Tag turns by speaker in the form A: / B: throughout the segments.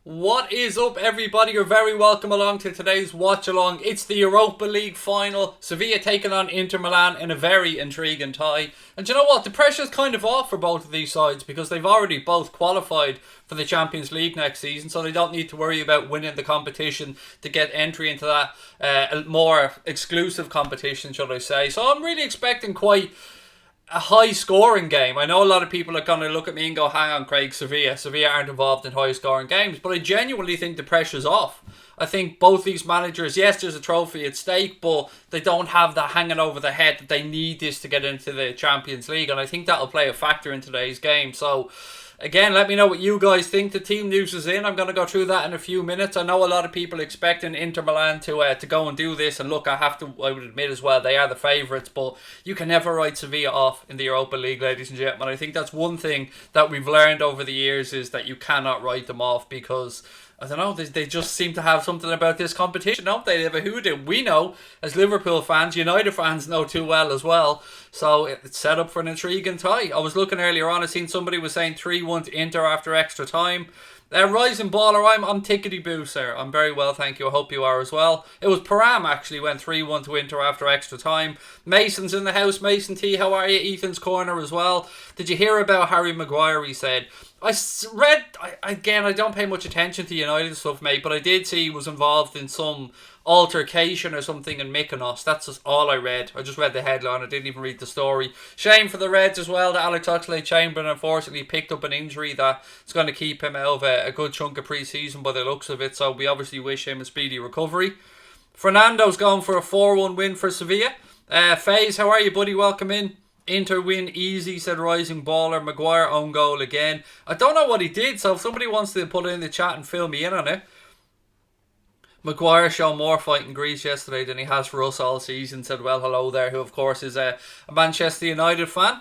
A: What is up, everybody? You're very welcome along to today's watch along. It's the Europa League final. Sevilla taking on Inter Milan in a very intriguing tie. And you know what? The pressure's kind of off for both of these sides because they've already both qualified for the Champions League next season, so they don't need to worry about winning the competition to get entry into that more exclusive competition, should I say. So I'm really expecting quite a high scoring game. I know a lot of people are going to look at me and go, hang on Craig, Sevilla aren't involved in high scoring games, but I genuinely think the pressure's off. I think both these managers, yes, there's a trophy at stake, but they don't have that hanging over their head that they need this to get into the Champions League, and I think that'll play a factor in today's game. So again, let me know what you guys think. The team news is in. I'm going to go through that in a few minutes. I know a lot of people expecting Inter Milan to go and do this. And look, I would admit as well, they are the favourites. But you can never write Sevilla off in the Europa League, ladies and gentlemen. I think that's one thing that we've learned over the years is that you cannot write them off because I don't know, they just seem to have something about this competition, don't they? They have a hoodoo. We know, as Liverpool fans, United fans know too well as well. So it's set up for an intriguing tie. I was looking earlier on, I seen somebody was saying 3-1 to Inter after extra time. Rising baller, I'm tickety-boo, sir. I'm very well, thank you. I hope you are as well. It was Param actually went 3-1 to Inter after extra time. Mason's in the house. Mason T, how are you? Ethan's corner as well. Did you hear about Harry Maguire? He said, I don't pay much attention to United stuff, mate, but I did see he was involved in some altercation or something in Mykonos. That's just all I read. I just read the headline. I didn't even read the story. Shame for the Reds as well that Alex Oxlade-Chamberlain unfortunately picked up an injury that's going to keep him out of a good chunk of pre-season by the looks of it, so we obviously wish him a speedy recovery. Fernando's going for a 4-1 win for Sevilla. FaZe, how are you, buddy? Welcome in. Inter win easy, said Rising Baller. Maguire own goal again. I don't know what he did, so if somebody wants to put it in the chat and fill me in on it. Maguire showed more fight in Greece yesterday than he has for us all season, said well hello there, who of course is a Manchester United fan.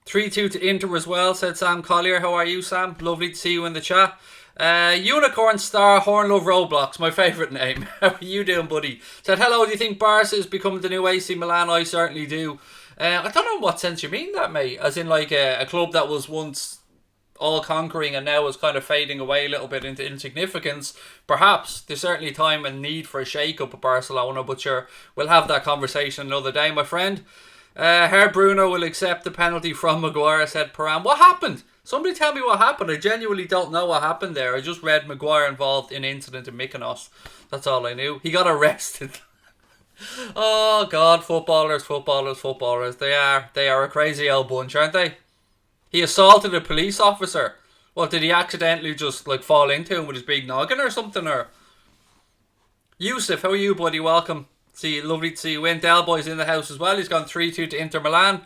A: 3-2 to Inter as well, said Sam Collier. How are you, Sam? Lovely to see you in the chat. Unicorn Star Hornlove Roblox, my favourite name. How are you doing, buddy? Said hello, do you think Barca is becoming the new AC Milan? I certainly do. I don't know what sense you mean that, mate. As in like a club that was once all-conquering and now is kind of fading away a little bit into insignificance. Perhaps there's certainly time and need for a shake-up at Barcelona, but sure, we'll have that conversation another day, my friend. Herr Bruno will accept the penalty from Maguire, said Param. What happened? Somebody tell me what happened. I genuinely don't know what happened there. I just read Maguire involved in incident in Mykonos. That's all I knew. He got arrested. Oh God, footballers. They are a crazy old bunch, aren't they? He assaulted a police officer. What, did he accidentally just like fall into him with his big noggin or something? Or Yusuf, how are you, buddy? Welcome. Lovely to see you in. Del Boy's in the house as well. He's gone 3-2 to Inter Milan.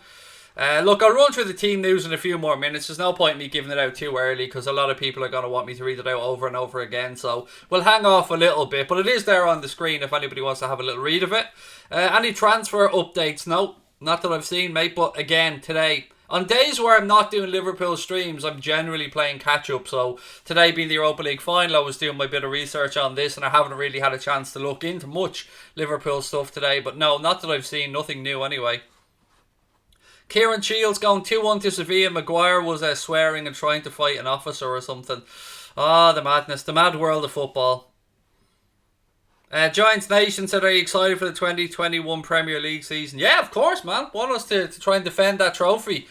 A: Look, I'll run through the team news in a few more minutes. There's no point in me giving it out too early because a lot of people are going to want me to read it out over and over again. So we'll hang off a little bit. But it is there on the screen if anybody wants to have a little read of it. Any transfer updates? No, not that I've seen, mate. But again, today, on days where I'm not doing Liverpool streams, I'm generally playing catch-up. So today being the Europa League final, I was doing my bit of research on this and I haven't really had a chance to look into much Liverpool stuff today. But no, not that I've seen. Nothing new anyway. Kieran Shields going 2-1 to Sevilla. Maguire was swearing and trying to fight an officer or something. The madness. The mad world of football. Giants Nation said, are you excited for the 2021 Premier League season? Yeah, of course, man. Want us to try and defend that trophy.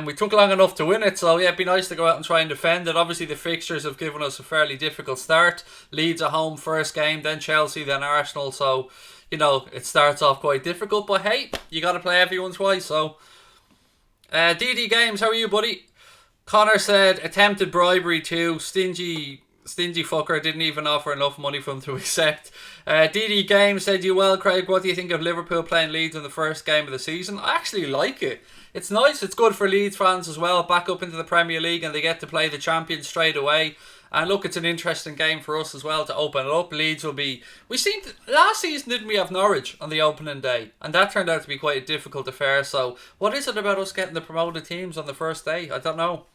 A: We took long enough to win it, so yeah, it'd be nice to go out and try and defend it. Obviously, the fixtures have given us a fairly difficult start. Leeds at home, first game, then Chelsea, then Arsenal. So, you know, it starts off quite difficult. But hey, you got to play everyone twice, so... DD Games, how are you, buddy? Connor said, attempted bribery too. Stingy fucker, didn't even offer enough money for him to accept. DD Games said, you well, Craig, what do you think of Liverpool playing Leeds in the first game of the season? I actually like it. It's nice, it's good for Leeds fans as well, back up into the Premier League and they get to play the champions straight away. And look, it's an interesting game for us as well to open it up. Leeds will be... last season, didn't we have Norwich on the opening day? And that turned out to be quite a difficult affair. So, what is it about us getting the promoted teams on the first day? I don't know.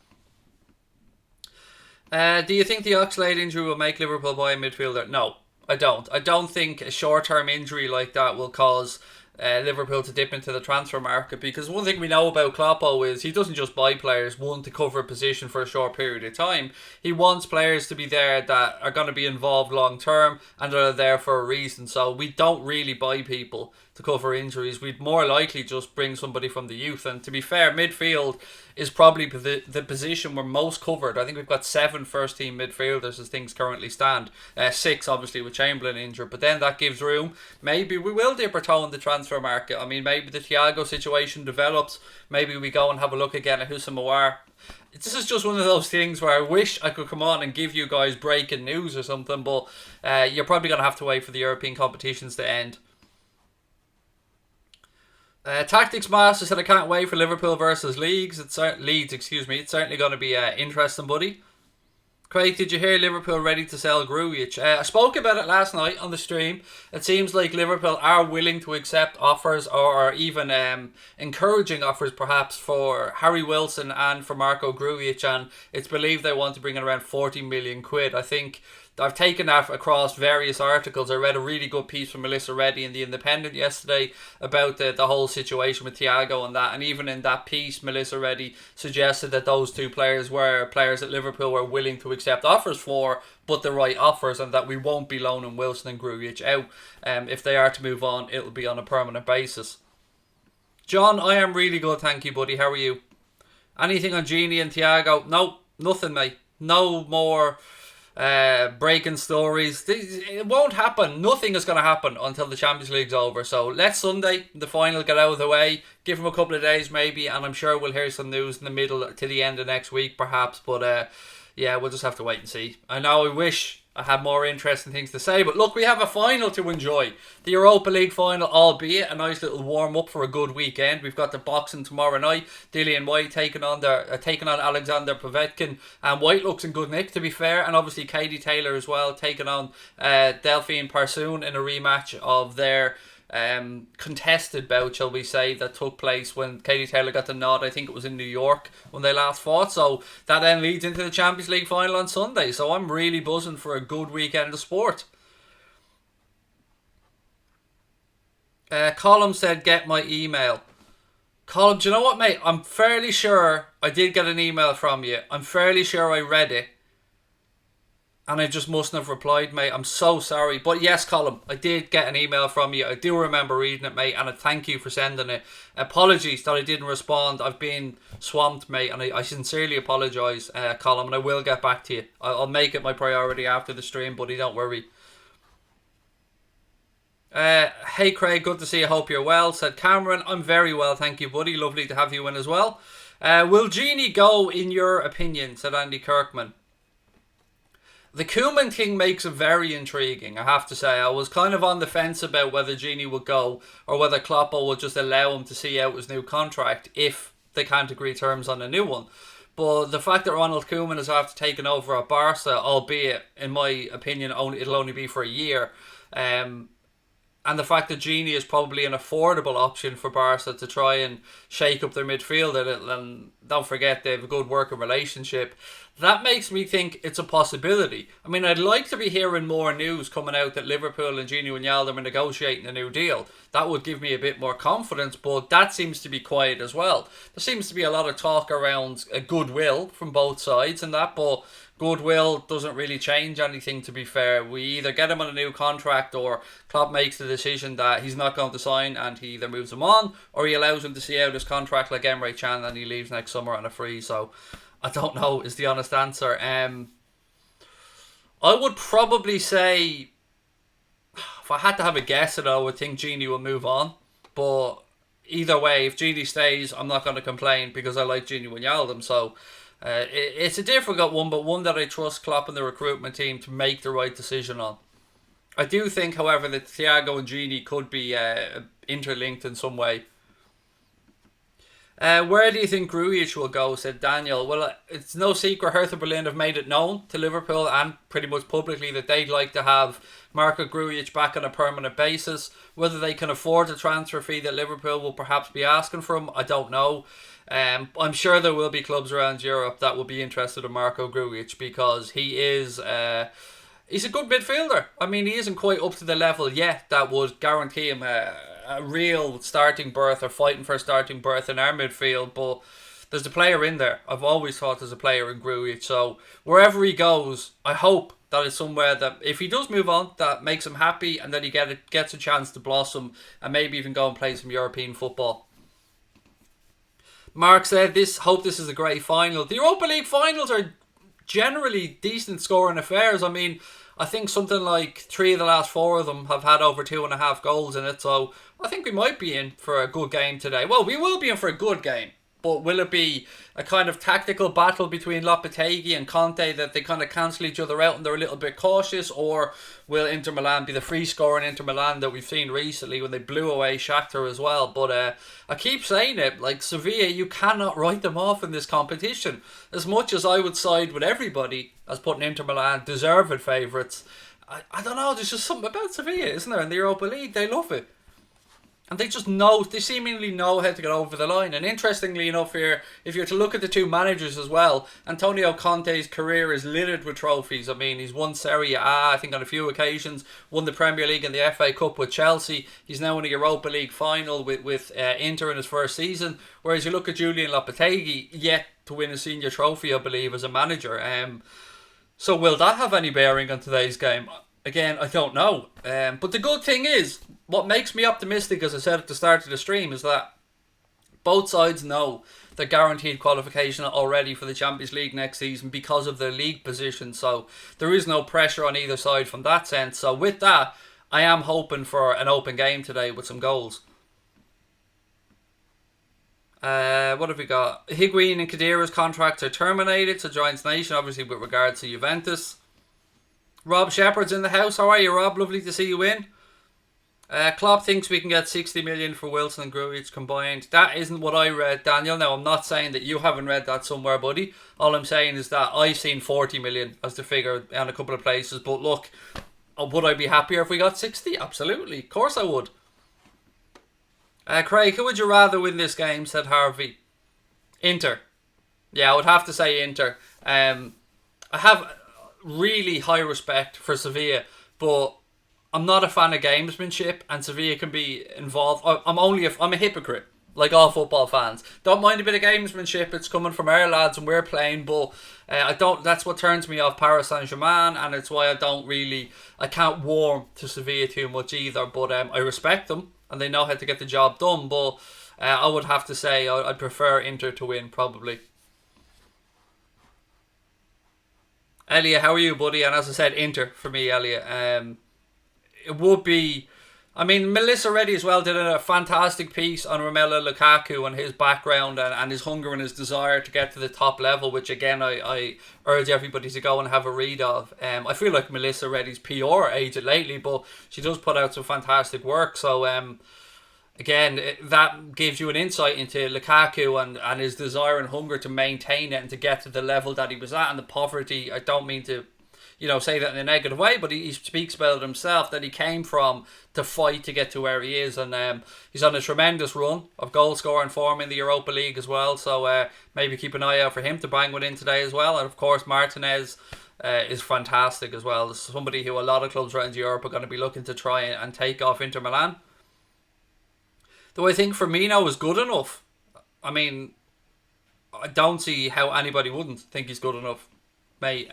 A: Do you think the Oxlade injury will make Liverpool buy a midfielder? No, I don't. I don't think a short-term injury like that will cause Liverpool to dip into the transfer market, because one thing we know about Kloppo is he doesn't just buy players one to cover a position for a short period of time. He wants players to be there that are going to be involved long term and that are there for a reason. So we don't really buy people to cover injuries. We'd more likely just bring somebody from the youth. And to be fair, midfield is probably the position we're most covered. I think we've got 7 first team midfielders as things currently stand. 6 obviously with Chamberlain injured, but then that gives room. Maybe we will dip our toe in the transfer market. I mean, maybe the Thiago situation develops. Maybe we go and have a look again at Houssam Aouar. This is just one of those things where I wish I could come on and give you guys breaking news or something, but you're probably going to have to wait for the European competitions to end. Tactics Master said, I can't wait for Liverpool versus Leeds. It's certainly going to be interesting, buddy. Craig, did you hear Liverpool ready to sell Grujic? I spoke about it last night on the stream. It seems like Liverpool are willing to accept offers, or even encouraging offers perhaps, for Harry Wilson and for Marco Grujic, and it's believed they want to bring in around 40 million quid. I think I've taken that across various articles. I read a really good piece from Melissa Reddy in The Independent yesterday about the whole situation with Thiago and that. And even in that piece, Melissa Reddy suggested that those two players were players that Liverpool were willing to accept offers for, but the right offers, and that we won't be loaning Wilson and Grujic out. If they are to move on, it'll be on a permanent basis. John, I am really good, thank you, buddy. How are you? Anything on Gini and Thiago? No, nothing, mate. No more breaking stories. It won't happen. Nothing is going to happen until the Champions League's over. So let Sunday, the final, get out of the way. Give him a couple of days maybe, and I'm sure we'll hear some news in the middle to the end of next week perhaps. But yeah, we'll just have to wait and see. I know I wish I had more interesting things to say, but look, we have a final to enjoy. The Europa League final, albeit a nice little warm up for a good weekend. We've got the boxing tomorrow night. Dillian White taking on Alexander Povetkin, and White looks in good nick, to be fair. And obviously Katie Taylor as well, taking on Delphine Parsoon in a rematch of their contested bout, shall we say, that took place when Katie Taylor got the nod. I think it was in New York when they last fought. So that then leads into the Champions League final on Sunday. So I'm really buzzing for a good weekend of sport. Colum said, get my email. Colum, do you know what, mate? I'm fairly sure I did get an email from you. I'm fairly sure I read it, and I just mustn't have replied, mate. I'm so sorry. But yes, Colin, I did get an email from you. I do remember reading it, mate, and I thank you for sending it. Apologies that I didn't respond. I've been swamped, mate, and I sincerely apologise, Colin, and I will get back to you. I'll make it my priority after the stream, buddy, don't worry. Hey, Craig, good to see you. Hope you're well, said Cameron. I'm very well, thank you, buddy. Lovely to have you in as well. Will Gini go, in your opinion, said Andy Kirkman. The Koeman thing makes it very intriguing, I have to say. I was kind of on the fence about whether Gini would go or whether Kloppo would just allow him to see out his new contract if they can't agree terms on a new one. But the fact that Ronald Koeman is after taking over at Barca, albeit, in my opinion, it'll only be for a year, and the fact that Gini is probably an affordable option for Barca to try and shake up their midfield, and don't forget they have a good working relationship, that makes me think it's a possibility. I mean, I'd like to be hearing more news coming out that Liverpool and Gini Wijnaldum are negotiating a new deal. That would give me a bit more confidence, but that seems to be quiet as well. There seems to be a lot of talk around goodwill from both sides and that, but goodwill doesn't really change anything, to be fair. We either get him on a new contract, or Klopp makes the decision that he's not going to sign and he either moves him on or he allows him to see out his contract like Emre Can and he leaves next summer on a free. So I don't know is the honest answer. I would probably say, if I had to have a guess, I would think Gini will move on. But either way, if Gini stays, I'm not going to complain because I like Gini Wijnaldum. So it's a difficult one, but one that I trust Klopp and the recruitment team to make the right decision on. I do think, however, that Thiago and Gini could be interlinked in some way. Where do you think Grujic will go, said Daniel. Well, it's no secret Hertha Berlin have made it known to Liverpool and pretty much publicly that they'd like to have Marco Grujic back on a permanent basis. Whether they can afford the transfer fee that Liverpool will perhaps be asking for him, I don't know. I'm sure there will be clubs around Europe that will be interested in Marco Grujic because he is he's a good midfielder. I mean, he isn't quite up to the level yet that would guarantee him a a real starting berth or fighting for a starting berth in our midfield, but there's a player in there. I've always thought there's a player in Grujic. So wherever he goes, I hope that is somewhere that if he does move on, that makes him happy and that he gets a chance to blossom and maybe even go and play some European football. Mark said, hope this is a great final. The Europa League finals are generally decent scoring affairs. I mean, I think something like 3 of the last 4 of them have had over 2.5 goals in it. So I think we might be in for a good game today. Well, we will be in for a good game. But will it be a kind of tactical battle between Lopetegui and Conte that they kind of cancel each other out and they're a little bit cautious? Or will Inter Milan be the free scoring Inter Milan that we've seen recently when they blew away Shakhtar as well? But I keep saying it, like Sevilla, you cannot write them off in this competition. As much as I would side with everybody as putting Inter Milan deserved favourites, I don't know, there's just something about Sevilla, isn't there, in the Europa League? They love it. And they seemingly know how to get over the line. And interestingly enough here, if you're to look at the 2 managers as well, Antonio Conte's career is littered with trophies. I mean, he's won Serie A, I think on a few occasions, won the Premier League and the FA Cup with Chelsea. He's now in a Europa League final with Inter in his first season. Whereas you look at Julian Lopetegui, yet to win a senior trophy, I believe, as a manager. So will that have any bearing on today's game? Again, I don't know. But the good thing is, what makes me optimistic, as I said at the start of the stream, is that both sides know they're guaranteed qualification already for the Champions League next season because of their league position. So there is no pressure on either side from that sense. So with that, I am hoping for an open game today with some goals. What have we got? Higuain and Khedira's contracts are terminated, so Giants Nation, obviously with regards to Juventus. Rob Shepherd's in the house. How are you, Rob? Lovely to see you in. Klopp thinks we can get 60 million for Wilson and Grujic combined. That isn't what I read, Daniel. Now, I'm not saying that you haven't read that somewhere, buddy. All I'm saying is that I've seen 40 million as the figure on a couple of places. But look, would I be happier if we got 60? Absolutely. Of course I would. Craig, who would you rather win this game, said Harvey. Inter. Yeah, I would have to say Inter. I have really high respect for Sevilla, but I'm not a fan of gamesmanship, and Sevilla can be involved. I'm a hypocrite, like all football fans. Don't mind a bit of gamesmanship. It's coming from our lads and we're playing, but I don't. That's what turns me off Paris Saint-Germain, and it's why I can't warm to Sevilla too much either. But I respect them, and they know how to get the job done. But I would have to say I'd prefer Inter to win, probably. Elliot, how are you, buddy? And as I said, Inter for me, Elliot. It would be... I mean, Melissa Reddy as well did a fantastic piece on Romelu Lukaku and his background and his hunger and his desire to get to the top level, which again I urge everybody to go and have a read of. I feel like Melissa Reddy's PR aged lately, but she does put out some fantastic work. So again, that gives you an insight into Lukaku and his desire and hunger to maintain it and to get to the level that he was at, and the poverty. I don't mean to say that in a negative way, but he speaks about it himself, that he came from to fight to get to where he is, and he's on a tremendous run of goal scoring form in the Europa League as well, so maybe keep an eye out for him to bang one in today as well. And of course Martinez is fantastic as well. This is somebody who a lot of clubs around Europe are going to be looking to try and take off Inter Milan. Though I think Firmino is good enough. I mean, I don't see how anybody wouldn't think he's good enough. Mate,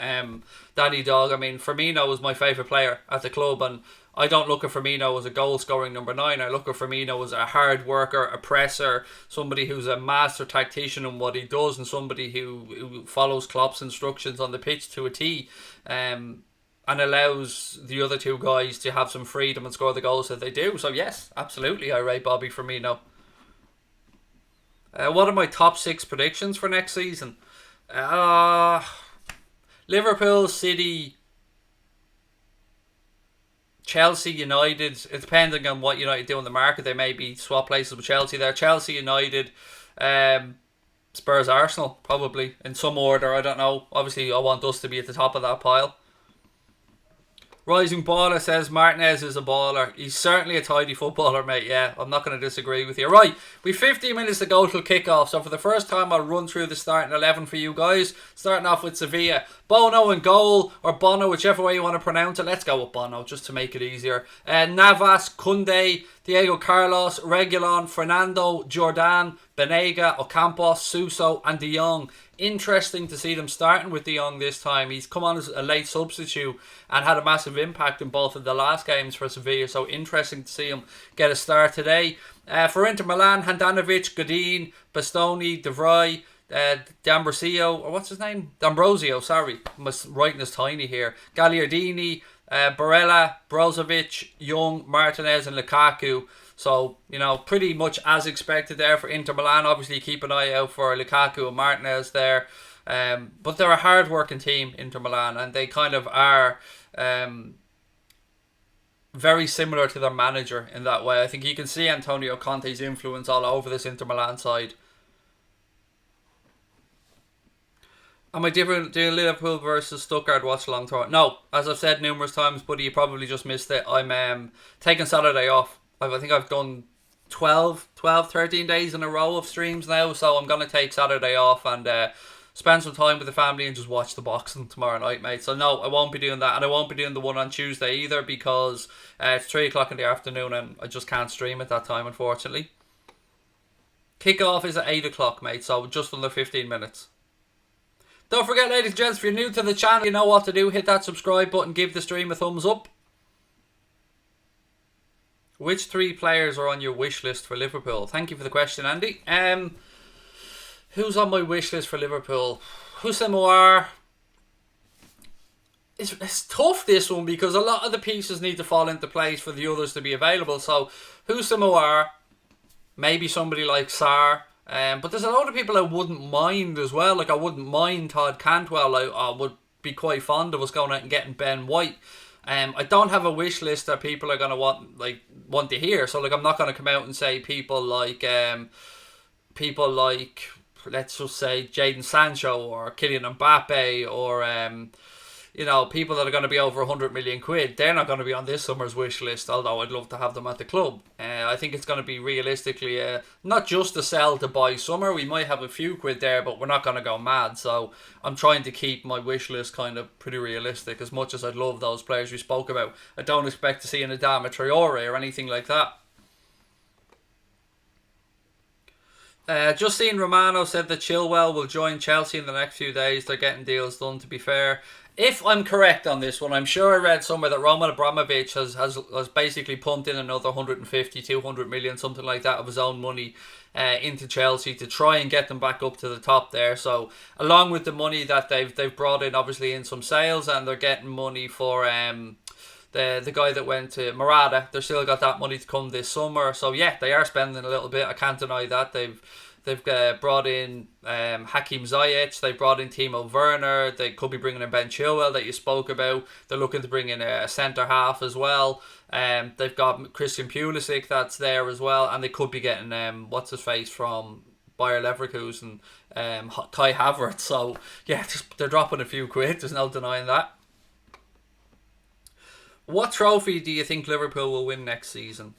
A: Daddy Dog, I mean, Firmino is my favourite player at the club, and I don't look at Firmino as a goal-scoring number 9. I look at Firmino as a hard worker, a presser, somebody who's a master tactician in what he does, and somebody who follows Klopp's instructions on the pitch to a T, and allows the other two guys to have some freedom and score the goals that they do. So yes, absolutely, I rate Bobby Firmino. What are my top 6 predictions for next season? Liverpool, City, Chelsea, United. It's depending on what United do in the market. They may be swap places with Chelsea there. Chelsea, United, Spurs, Arsenal, probably in some order. I don't know. Obviously, I want us to be at the top of that pile. Rising Baller says Martinez is a baller. He's certainly a tidy footballer, mate. Yeah, I'm not going to disagree with you. Right, we've 15 minutes to go till kickoff. So for the first time, I'll run through the starting 11 for you guys. Starting off with Sevilla. Bono in goal, or Bono, whichever way you want to pronounce it. Let's go with Bono, just to make it easier. Navas, Koundé, Diego Carlos, Reguilon, Fernando, Jordan, Banega, Ocampos, Suso and De Jong. Interesting to see them starting with De Jong this time. He's come on as a late substitute and had a massive impact in both of the last games for Sevilla, so interesting to see him get a start today. For Inter Milan, Handanovic, Godin, Bastoni, De Vrij, D'Ambrosio, or what's his name? D'Ambrosio, sorry. I'm writing this tiny here. Gagliardini, Barella, Brozovic, Young, Martinez and Lukaku. So, you know, pretty much as expected there for Inter Milan. Obviously, keep an eye out for Lukaku and Martinez there. But they're a hard-working team, Inter Milan, and they kind of are very similar to their manager in that way. I think you can see Antonio Conte's influence all over this Inter Milan side. Am I doing Liverpool versus Stuttgart watch-along tour? No, as I've said numerous times, buddy, you probably just missed it. I'm taking Saturday off. I think I've done 13 days in a row of streams now, so I'm going to take Saturday off and spend some time with the family and just watch the boxing tomorrow night, mate. So no, I won't be doing that, and I won't be doing the one on Tuesday either because it's 3 o'clock in the afternoon and I just can't stream at that time, unfortunately. Kick-off is at 8 o'clock, mate, so just under 15 minutes. Don't forget, ladies and gents, if you're new to the channel, you know what to do. Hit that subscribe button, give the stream a thumbs up. Which 3 players are on your wish list for Liverpool? Thank you for the question, Andy. Who's on my wish list for Liverpool? Houssem. It's tough, this one, because a lot of the pieces need to fall into place for the others to be available. So, Houssem, maybe somebody like Sarr. But there's a lot of people I wouldn't mind as well. Like, I wouldn't mind Todd Cantwell. I would be quite fond of us going out and getting Ben White. I don't have a wish list that people are going to want to hear. So, like, I'm not going to come out and say people like, let's just say Jadon Sancho or Kylian Mbappe or, you know, people that are going to be over 100 million quid. They're not going to be on this summer's wish list, although I'd love to have them at the club. I think it's going to be realistically not just a sell to buy summer. We might have a few quid there, but we're not going to go mad. So I'm trying to keep my wish list kind of pretty realistic. As much as I'd love those players we spoke about, I don't expect to see an Adama Traore or anything like that. Justine Romano said that Chilwell will join Chelsea in the next few days. They're getting deals done, to be fair. If I'm correct on this one, I'm sure I read somewhere that Roman Abramovich has basically pumped in another 150, 200 million, something like that, of his own money into Chelsea to try and get them back up to the top there. So along with the money that they've brought in, obviously, in some sales, and they're getting money for the guy that went to Morata. They've still got that money to come this summer. So yeah, they are spending a little bit. I can't deny that. They've brought in Hakim Ziyech. They brought in Timo Werner. They could be bringing in Ben Chilwell that you spoke about. They're looking to bring in a centre half as well. They've got Christian Pulisic that's there as well, and they could be getting what's his face from Bayer Leverkusen, Kai Havertz. So yeah, they're dropping a few quid. There's no denying that. What trophy do you think Liverpool will win next season?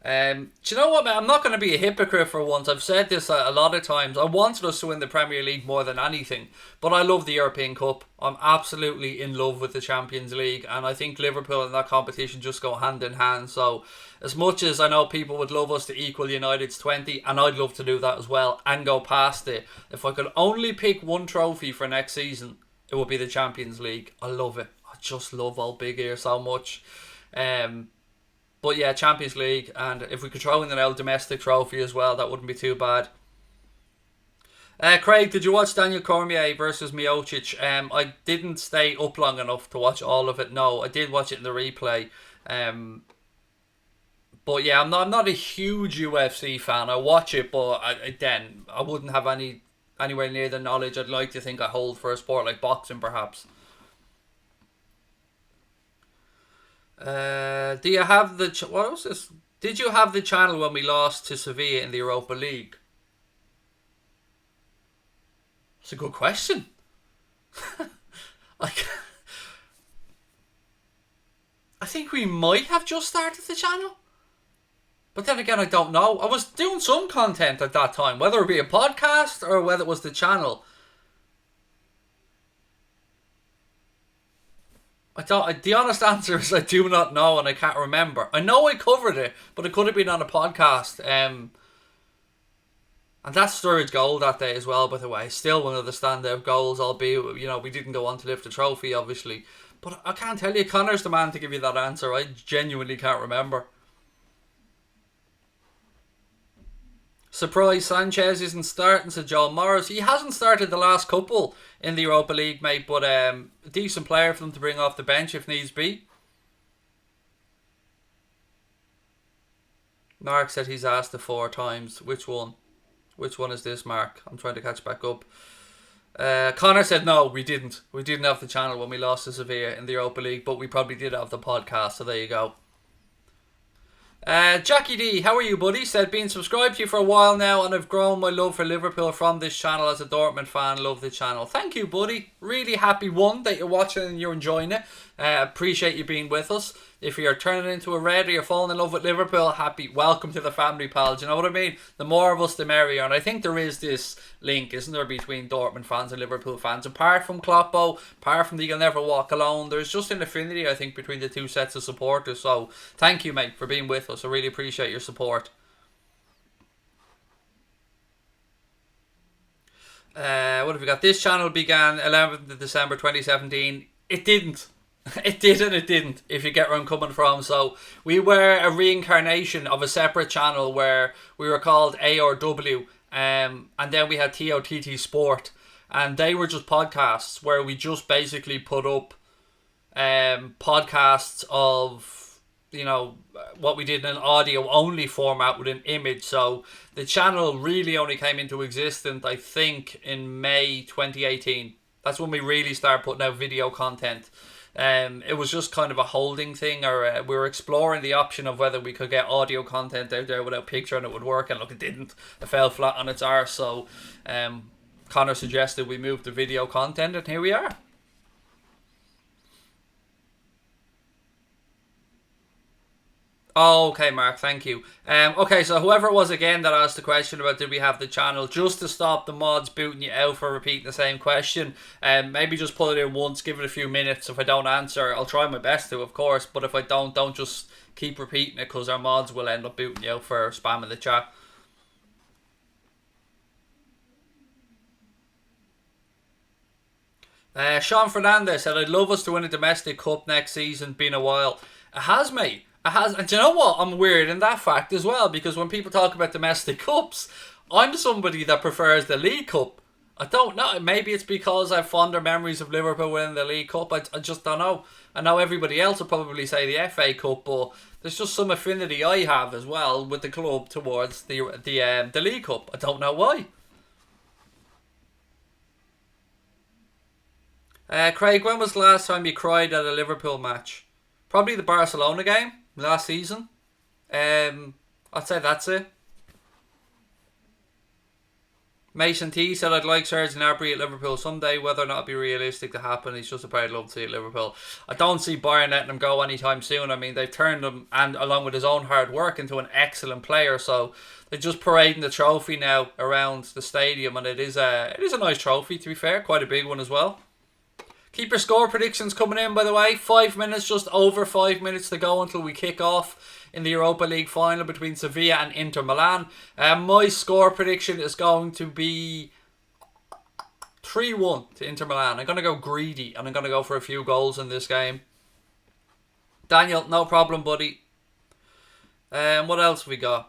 A: Do you know what, man? I'm not going to be a hypocrite for once. I've said this a lot of times. I wanted us to win the Premier League more than anything, but I love the European Cup. I'm absolutely in love with the Champions League, and I think Liverpool and that competition just go hand in hand. So as much as I know people would love us to equal United's 20, and I'd love to do that as well and go past it, if I could only pick one trophy for next season, it would be the Champions League. I love it. I just love Old Big Ear so much. But yeah, Champions League, and if we could throw in an old domestic trophy as well, that wouldn't be too bad. Craig, did you watch Daniel Cormier versus Miocic? I didn't stay up long enough to watch all of it. No, I did watch it in the replay. But yeah, I'm not a huge UFC fan. I watch it, but I wouldn't have anywhere near the knowledge I'd like to think I hold for a sport like boxing, perhaps. Do you have what was this? Did you have the channel when we lost to Sevilla in the Europa League? That's a good question. I think we might have just started the channel. But then again, I don't know. I was doing some content at that time, whether it be a podcast or whether it was the channel. The honest answer is I do not know and I can't remember. I know I covered it, but it could have been on a podcast. And that's Sturridge's goal that day as well, by the way. Still one of the standout goals, albeit, we didn't go on to lift the trophy, obviously. But I can't tell you, Connor's the man to give you that answer. I genuinely can't remember. Surprise Sanchez isn't starting, said Joel Morris. He hasn't started the last couple in the Europa League, mate, but a decent player for them to bring off the bench if needs be. Mark said he's asked it 4 times. Which one? Which one is this, Mark? I'm trying to catch back up. Connor said no, we didn't. We didn't have the channel when we lost to Sevilla in the Europa League, but we probably did have the podcast, so there you go. Jackie D, how are you, buddy? Said, been subscribed to you for a while now and I've grown my love for Liverpool from this channel as a Dortmund fan. Love the channel. Thank you, buddy. Really happy, that you're watching and you're enjoying it. Appreciate you being with us. If you're turning into a red or you're falling in love with Liverpool, welcome to the family, pal. Do you know what I mean? The more of us, the merrier. And I think there is this link, isn't there, between Dortmund fans and Liverpool fans. Apart from Kloppo, apart from the You'll Never Walk Alone, there's just an affinity, I think, between the two sets of supporters. So thank you, mate, for being with us. I really appreciate your support. What have we got? This channel began 11th of December 2017. It didn't. It did and it didn't, if you get where I'm coming from. So we were a reincarnation of a separate channel where we were called A or W, and then we had TOTT Sport, and they were just podcasts where we just basically put up podcasts of what we did in an audio only format with an image. So the channel really only came into existence, I think, in May 2018. That's when we really started putting out video content. It was just kind of a holding thing, or we were exploring the option of whether we could get audio content out there without picture and it would work, and look, it didn't. It fell flat on its arse. So Connor suggested we move to video content, and here we are. Oh, okay, Mark, thank you. Okay, so whoever it was again that asked the question about did we have the channel, just to stop the mods booting you out for repeating the same question, maybe just put it in once, give it a few minutes. If I don't answer, I'll try my best to, of course, but if I don't just keep repeating it, because our mods will end up booting you out for spamming the chat. Sean Fernandez said, I'd love us to win a domestic cup next season, been a while. It has, mate. It has, and do you know what? I'm weird in that fact as well, because when people talk about domestic cups, I'm somebody that prefers the League Cup. I don't know. Maybe it's because I have fonder memories of Liverpool winning the League Cup. I just don't know. I know everybody else will probably say the FA Cup, but there's just some affinity I have as well with the club towards the League Cup. I don't know why. Craig, when was the last time you cried at a Liverpool match? Probably the Barcelona game last season. I'd say that's it. Mason T said, I'd like Serge Gnabry at Liverpool someday. Whether or not it'd be realistic to happen, he's just a player I'd love to see at Liverpool. I don't see Bayern letting him go anytime soon. I mean, they've turned him, and along with his own hard work, into an excellent player. So they're just parading the trophy now around the stadium, and it is a nice trophy, to be fair. Quite a big one as well. Keep your score predictions coming in, by the way. 5 minutes, just over 5 minutes to go until we kick off in the Europa League final between Sevilla and Inter Milan. My score prediction is going to be 3-1 to Inter Milan. I'm going to go greedy, and I'm going to go for a few goals in this game. Daniel, no problem, buddy. What else have we got?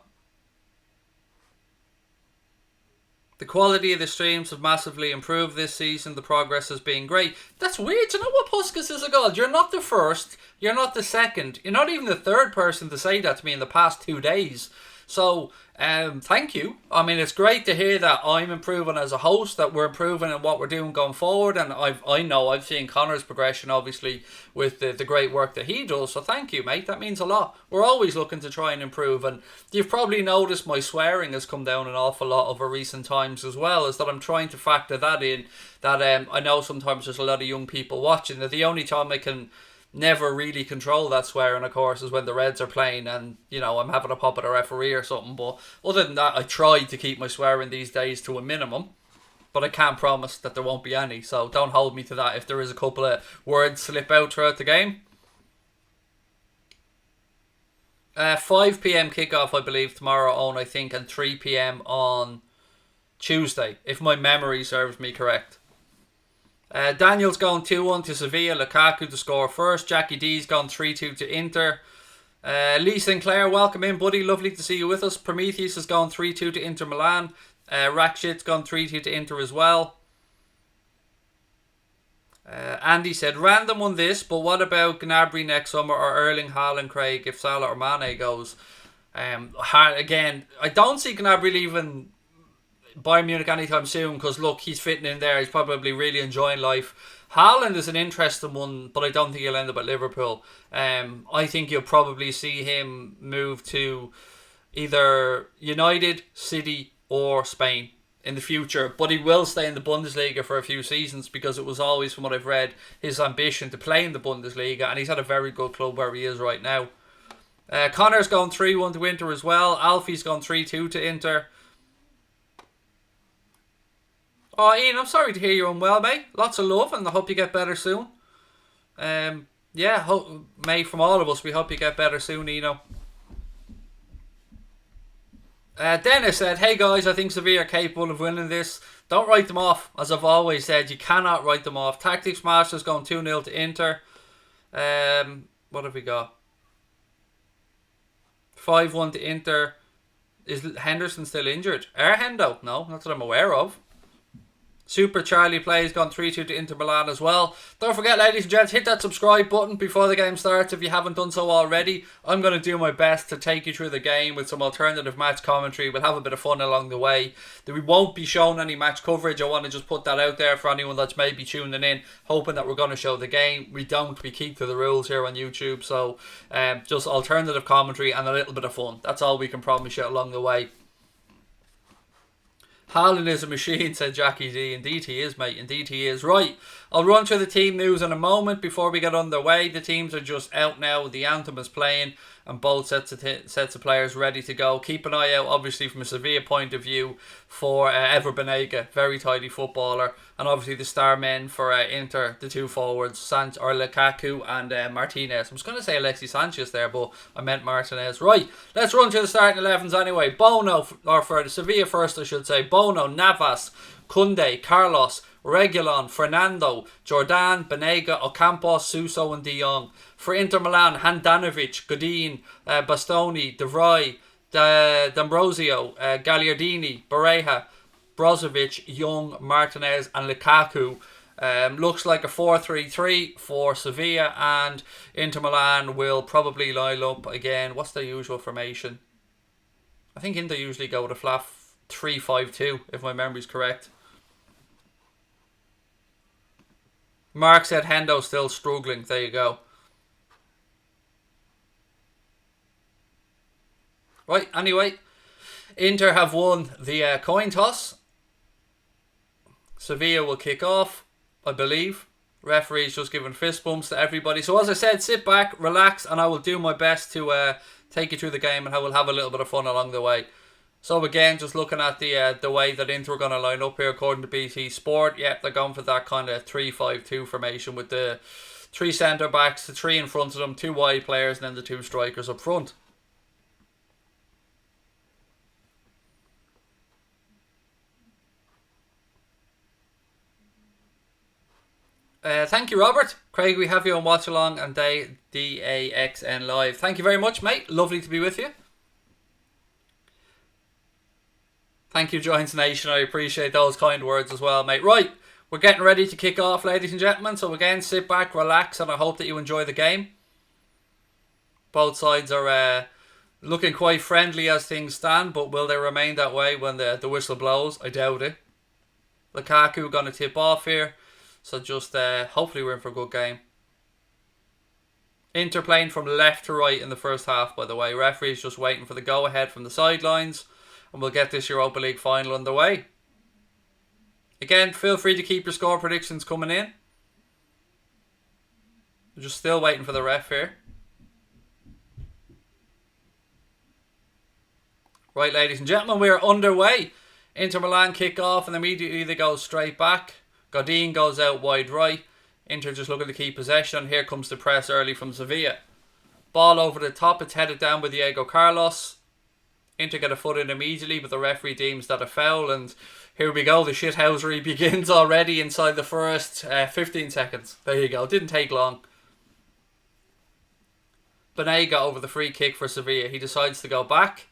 A: The quality of the streams have massively improved this season. The progress has been great. That's weird. Do you know what, Puskas is a god? You're not the first. You're not the second. You're not even the third person to say that to me in the past 2 days. So, thank you. I mean, it's great to hear that I'm improving as a host, that we're improving in what we're doing going forward. And I know I've seen Connor's progression, obviously, with the great work that he does. So thank you, mate. That means a lot. We're always looking to try and improve. And you've probably noticed my swearing has come down an awful lot over recent times as well, is that I'm trying to factor that in. That I know sometimes there's a lot of young people watching. That the only time I can never really control that swearing, of course, is when the Reds are playing and, I'm having a pop at a referee or something. But other than that, I try to keep my swearing these days to a minimum. but I can't promise that there won't be any. So don't hold me to that if there is a couple of words slip out throughout the game. 5 p.m. kickoff, I believe, tomorrow on, I think, and 3 p.m. on Tuesday, if my memory serves me correct. Daniel's gone 2-1 to Sevilla. Lukaku to score first. Jackie D's gone 3-2 to Inter. Lee Sinclair, welcome in, buddy. Lovely to see you with us. Prometheus has gone 3-2 to Inter Milan. Rakshit's gone 3-2 to Inter as well. Andy said, random on this, but what about Gnabry next summer or Erling Haaland, Craig, if Salah or Mane goes? Again, I don't see Gnabry leaving Bayern Munich anytime soon, because look, he's fitting in there. He's probably really enjoying life. Haaland is an interesting one, but I don't think he'll end up at Liverpool. I think you'll probably see him move to either United, City or Spain in the future, but he will stay in the Bundesliga for a few seasons, because it was always, from what I've read, his ambition to play in the Bundesliga, and he's had a very good club where he is right now. Connor's gone 3-1 to Inter as well. Alfie's gone 3-2 to Inter. Oh, Ian, I'm sorry to hear you're unwell, mate. Lots of love, and I hope you get better soon. Mate, from all of us, we hope you get better soon, Eno. Dennis said, hey guys, I think Sevilla are capable of winning this. Don't write them off. As I've always said, you cannot write them off. Tactics Masters going 2-0 to Inter. What have we got? 5-1 to Inter. Is Henderson still injured? Hendo? No, not that I'm aware of. Super Charlie Plays gone 3-2 to Inter Milan as well. Don't forget, ladies and gents, hit that subscribe button before the game starts if you haven't done so already. I'm going to do my best to take you through the game with some alternative match commentary. We'll have a bit of fun along the way. We won't be showing any match coverage. I want to just put that out there for anyone that's maybe tuning in, hoping that we're going to show the game. We don't. We keep to the rules here on YouTube. So just alternative commentary and a little bit of fun. That's all we can promise you along the way. Haaland is a machine, said Jackie D. Indeed he is, mate. Indeed he is. Right, I'll run through the team news in a moment before we get underway. The teams are just out now. The anthem is playing and both sets of players ready to go. Keep an eye out, obviously, from a Sevilla point of view for Ever Banega, very tidy footballer. And obviously the star men for Inter, the two forwards, Lukaku and Martinez. I was going to say Alexis Sanchez there, but I meant Martinez. Right, let's run through the starting 11s anyway. Bono, or for Sevilla first I should say, Bono, Navas, Koundé, Carlos, Reguilon, Fernando, Jordan, Banega, Ocampos, Suso and De Jong. For Inter Milan, Handanovic, Godin, Bastoni, De Vrij, D'Ambrosio, Gagliardini, Barreja, Brozovic, Young, Martinez and Lukaku. Looks like a 4-3-3 for Sevilla, and Inter Milan will probably line up again. What's their usual formation? I think Inter usually go with a flat 3-5-2 if my memory's correct. Mark said Hendo's still struggling. There you go. Right, anyway, Inter have won the coin toss. Sevilla will kick off, I believe. Referee's just giving fist bumps to everybody. So as I said, sit back, relax, and I will do my best to take you through the game, and I will have a little bit of fun along the way. So again, just looking at the way that Inter are going to line up here according to BT Sport. Yep, they're going for that kind of 3-5-2 formation with the 3 centre backs, the 3 in front of them, 2 wide players, and then the 2 strikers up front. Thank you, Robert. Craig, we have you on Watchalong and DAXN Live. Thank you very much, mate. Lovely to be with you. Thank you, Giants Nation. I appreciate those kind words as well, mate. Right, we're getting ready to kick off, ladies and gentlemen. So again, sit back, relax, and I hope that you enjoy the game. Both sides are looking quite friendly as things stand, but will they remain that way when the whistle blows? I doubt it. Lukaku going to tip off here. So just hopefully we're in for a good game. Inter playing from left to right in the first half, by the way. Referee's just waiting for the go-ahead from the sidelines. And we'll get this Europa League final underway. Again, feel free to keep your score predictions coming in. We're just still waiting for the ref here. Right, ladies and gentlemen, we are underway Inter Milan kick off and immediately they go straight back. Godin goes out wide right. Inter just looking to keep possession. Here comes the press early from Sevilla. Ball over the top. It's headed down by Diego Carlos. Inter get a foot in immediately, but the referee deems that a foul. And here we go. The shithousery begins already inside the first 15 seconds. There you go. Didn't take long. Benet got over the free kick for Sevilla. He decides to go back.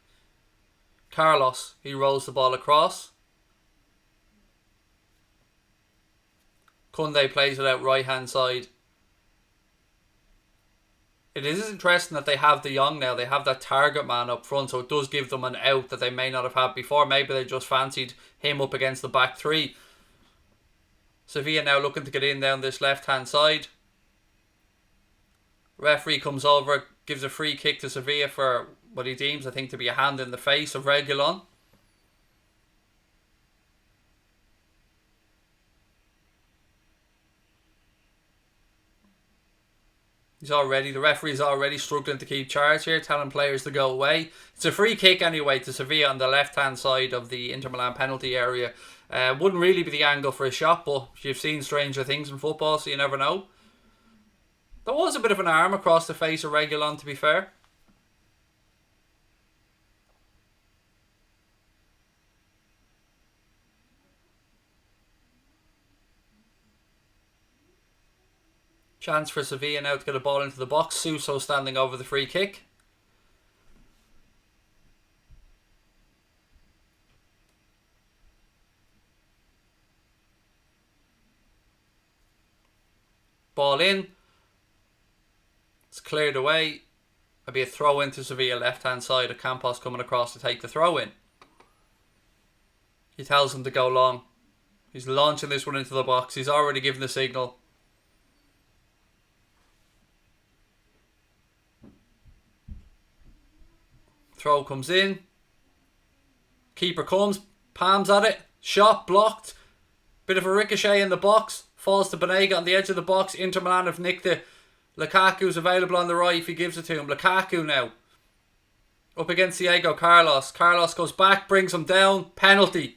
A: Carlos, he rolls the ball across. Kunde plays it out right hand side. It is interesting that they have De Jong now. They have that target man up front, so it does give them an out that they may not have had before. Maybe they just fancied him up against the back three. Sevilla now looking to get in down this left hand side. Referee comes over, gives a free kick to Sevilla for what he deems, I think, to be a hand in the face of Reguilon. The referee's already struggling to keep charge here, telling players to go away. It's a free kick anyway to Sevilla on the left-hand side of the Inter Milan penalty area. Wouldn't really be the angle for a shot, but you've seen stranger things in football, so you never know. There was a bit of an arm across the face of Reguilon, to be fair. Chance for Sevilla now to get a ball into the box. Suso standing over the free kick. Ball in. It's cleared away. It'll be a throw into Sevilla left hand side. Campos coming across to take the throw in. He tells him to go long. He's launching this one into the box. He's already given the signal. Throw comes in. Keeper comes. Palms at it. Shot blocked. Bit of a ricochet in the box. Falls to Banega on the edge of the box. Inter Milan have nicked it. Lukaku's available on the right if he gives it to him. Lukaku now. Up against Diego Carlos. Carlos goes back. Brings him down. Penalty.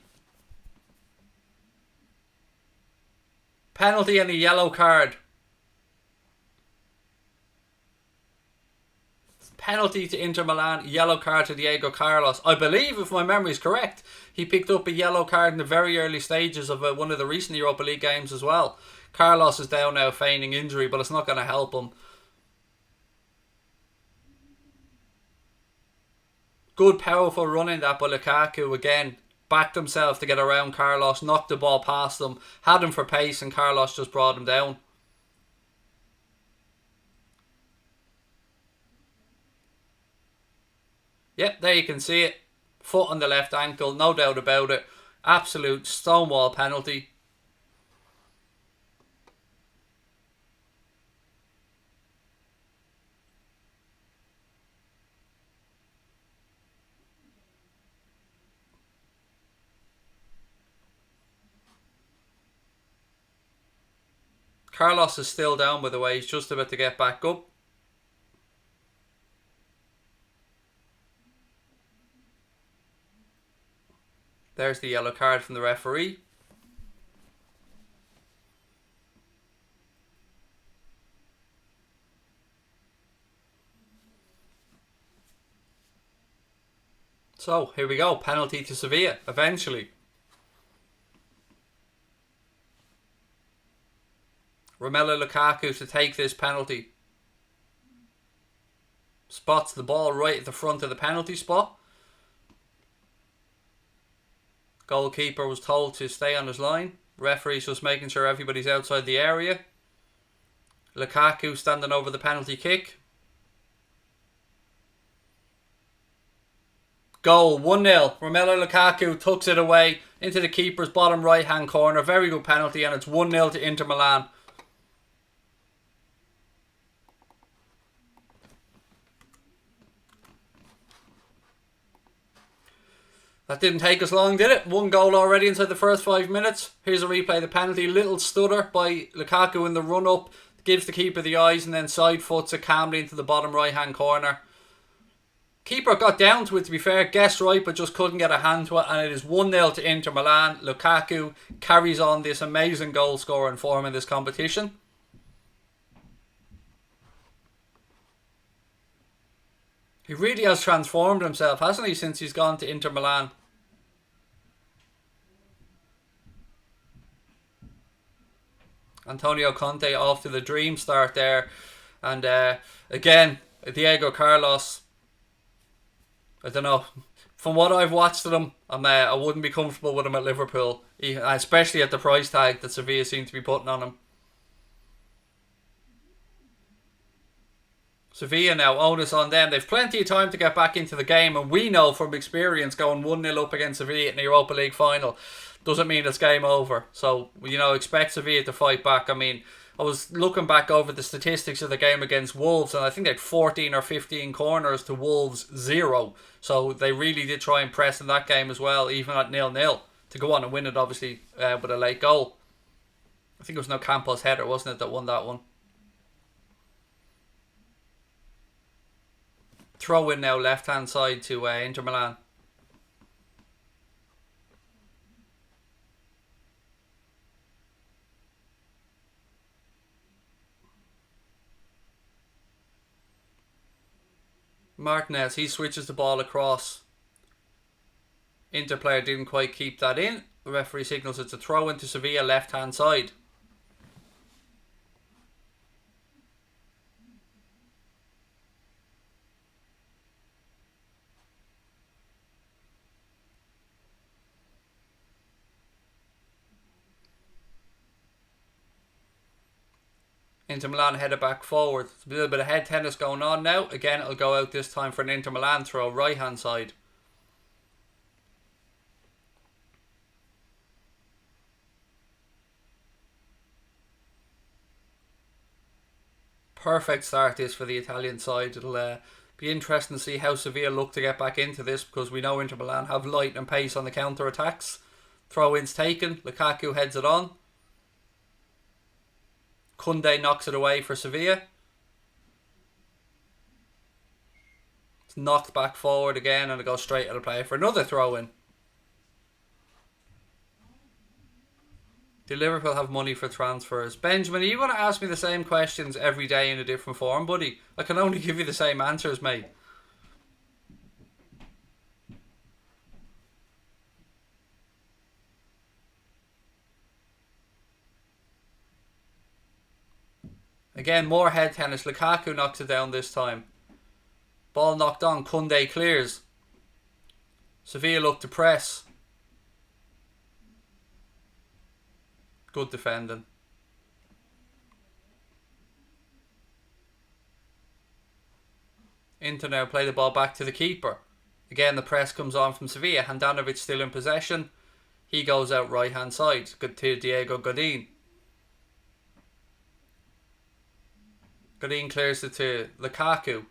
A: Penalty and a yellow card. Penalty to Inter Milan, yellow card to Diego Carlos. I believe, if my memory is correct, he picked up a yellow card in the very early stages of one of the recent Europa League games as well. Carlos is down now feigning injury, but it's not going to help him. Good powerful running that by Lukaku again. Backed himself to get around Carlos, knocked the ball past him, had him for pace, and Carlos just brought him down. Yep, there you can see it. Foot on the left ankle, no doubt about it. Absolute stonewall penalty. Carlos is still down, by the way. He's just about to get back up. There's the yellow card from the referee. So, here we go. Penalty to Sevilla, eventually. Romelu Lukaku to take this penalty. Spots the ball right at the front of the penalty spot. Goalkeeper was told to stay on his line. Referee's just making sure everybody's outside the area. Lukaku standing over the penalty kick. Goal, 1-0. Romelu Lukaku tucks it away into the keeper's bottom right hand corner. Very good penalty, and it's 1-0 to Inter Milan. That didn't take us long, did it? One goal already inside the first 5 minutes. Here's a replay of the penalty. Little stutter by Lukaku in the run-up. Gives the keeper the eyes and then side foots it calmly into the bottom right-hand corner. Keeper got down to it, to be fair, guessed right, but just couldn't get a hand to it, and it is 1-0 to Inter Milan. Lukaku carries on this amazing goal scoring form in this competition. He really has transformed himself, hasn't he, since he's gone to Inter Milan? Antonio Conte off to the dream start there. And again, Diego Carlos, I don't know. From what I've watched of him, I wouldn't be comfortable with him at Liverpool, especially at the price tag that Sevilla seem to be putting on him. Sevilla now, onus on them. They've plenty of time to get back into the game, and we know from experience going 1-0 up against Sevilla in the Europa League final doesn't mean it's game over. So, expect Sevilla to fight back. I mean, I was looking back over the statistics of the game against Wolves, and I think they had 14 or 15 corners to Wolves 0. So they really did try and press in that game as well, even at 0-0, to go on and win it, obviously, with a late goal. I think it was no Campos' header, wasn't it, that won that one? Throw in now, left-hand side to Inter Milan. Martinez, he switches the ball across. Inter player didn't quite keep that in. The referee signals it's a throw into Sevilla, left-hand side. Inter Milan headed back forward. There's a little bit of head tennis going on now. Again, it'll go out this time for an Inter Milan throw, right hand side. Perfect start this for the Italian side. It'll be interesting to see how Sevilla look to get back into this, because we know Inter Milan have light and pace on the counter attacks. Throw-ins taken. Lukaku heads it on. Koundé knocks it away for Sevilla. It's knocked back forward again, and it goes straight to the play for another throw-in. Do Liverpool have money for transfers? Benjamin, are you going to ask me the same questions every day in a different form, buddy? I can only give you the same answers, mate. Again, more head tennis. Lukaku knocks it down this time. Ball knocked on. Koundé clears. Sevilla look to press. Good defending. Inter now play the ball back to the keeper. Again, the press comes on from Sevilla. Handanovic still in possession. He goes out right hand side. Good to Diego Godin. Godin clears it to Lukaku.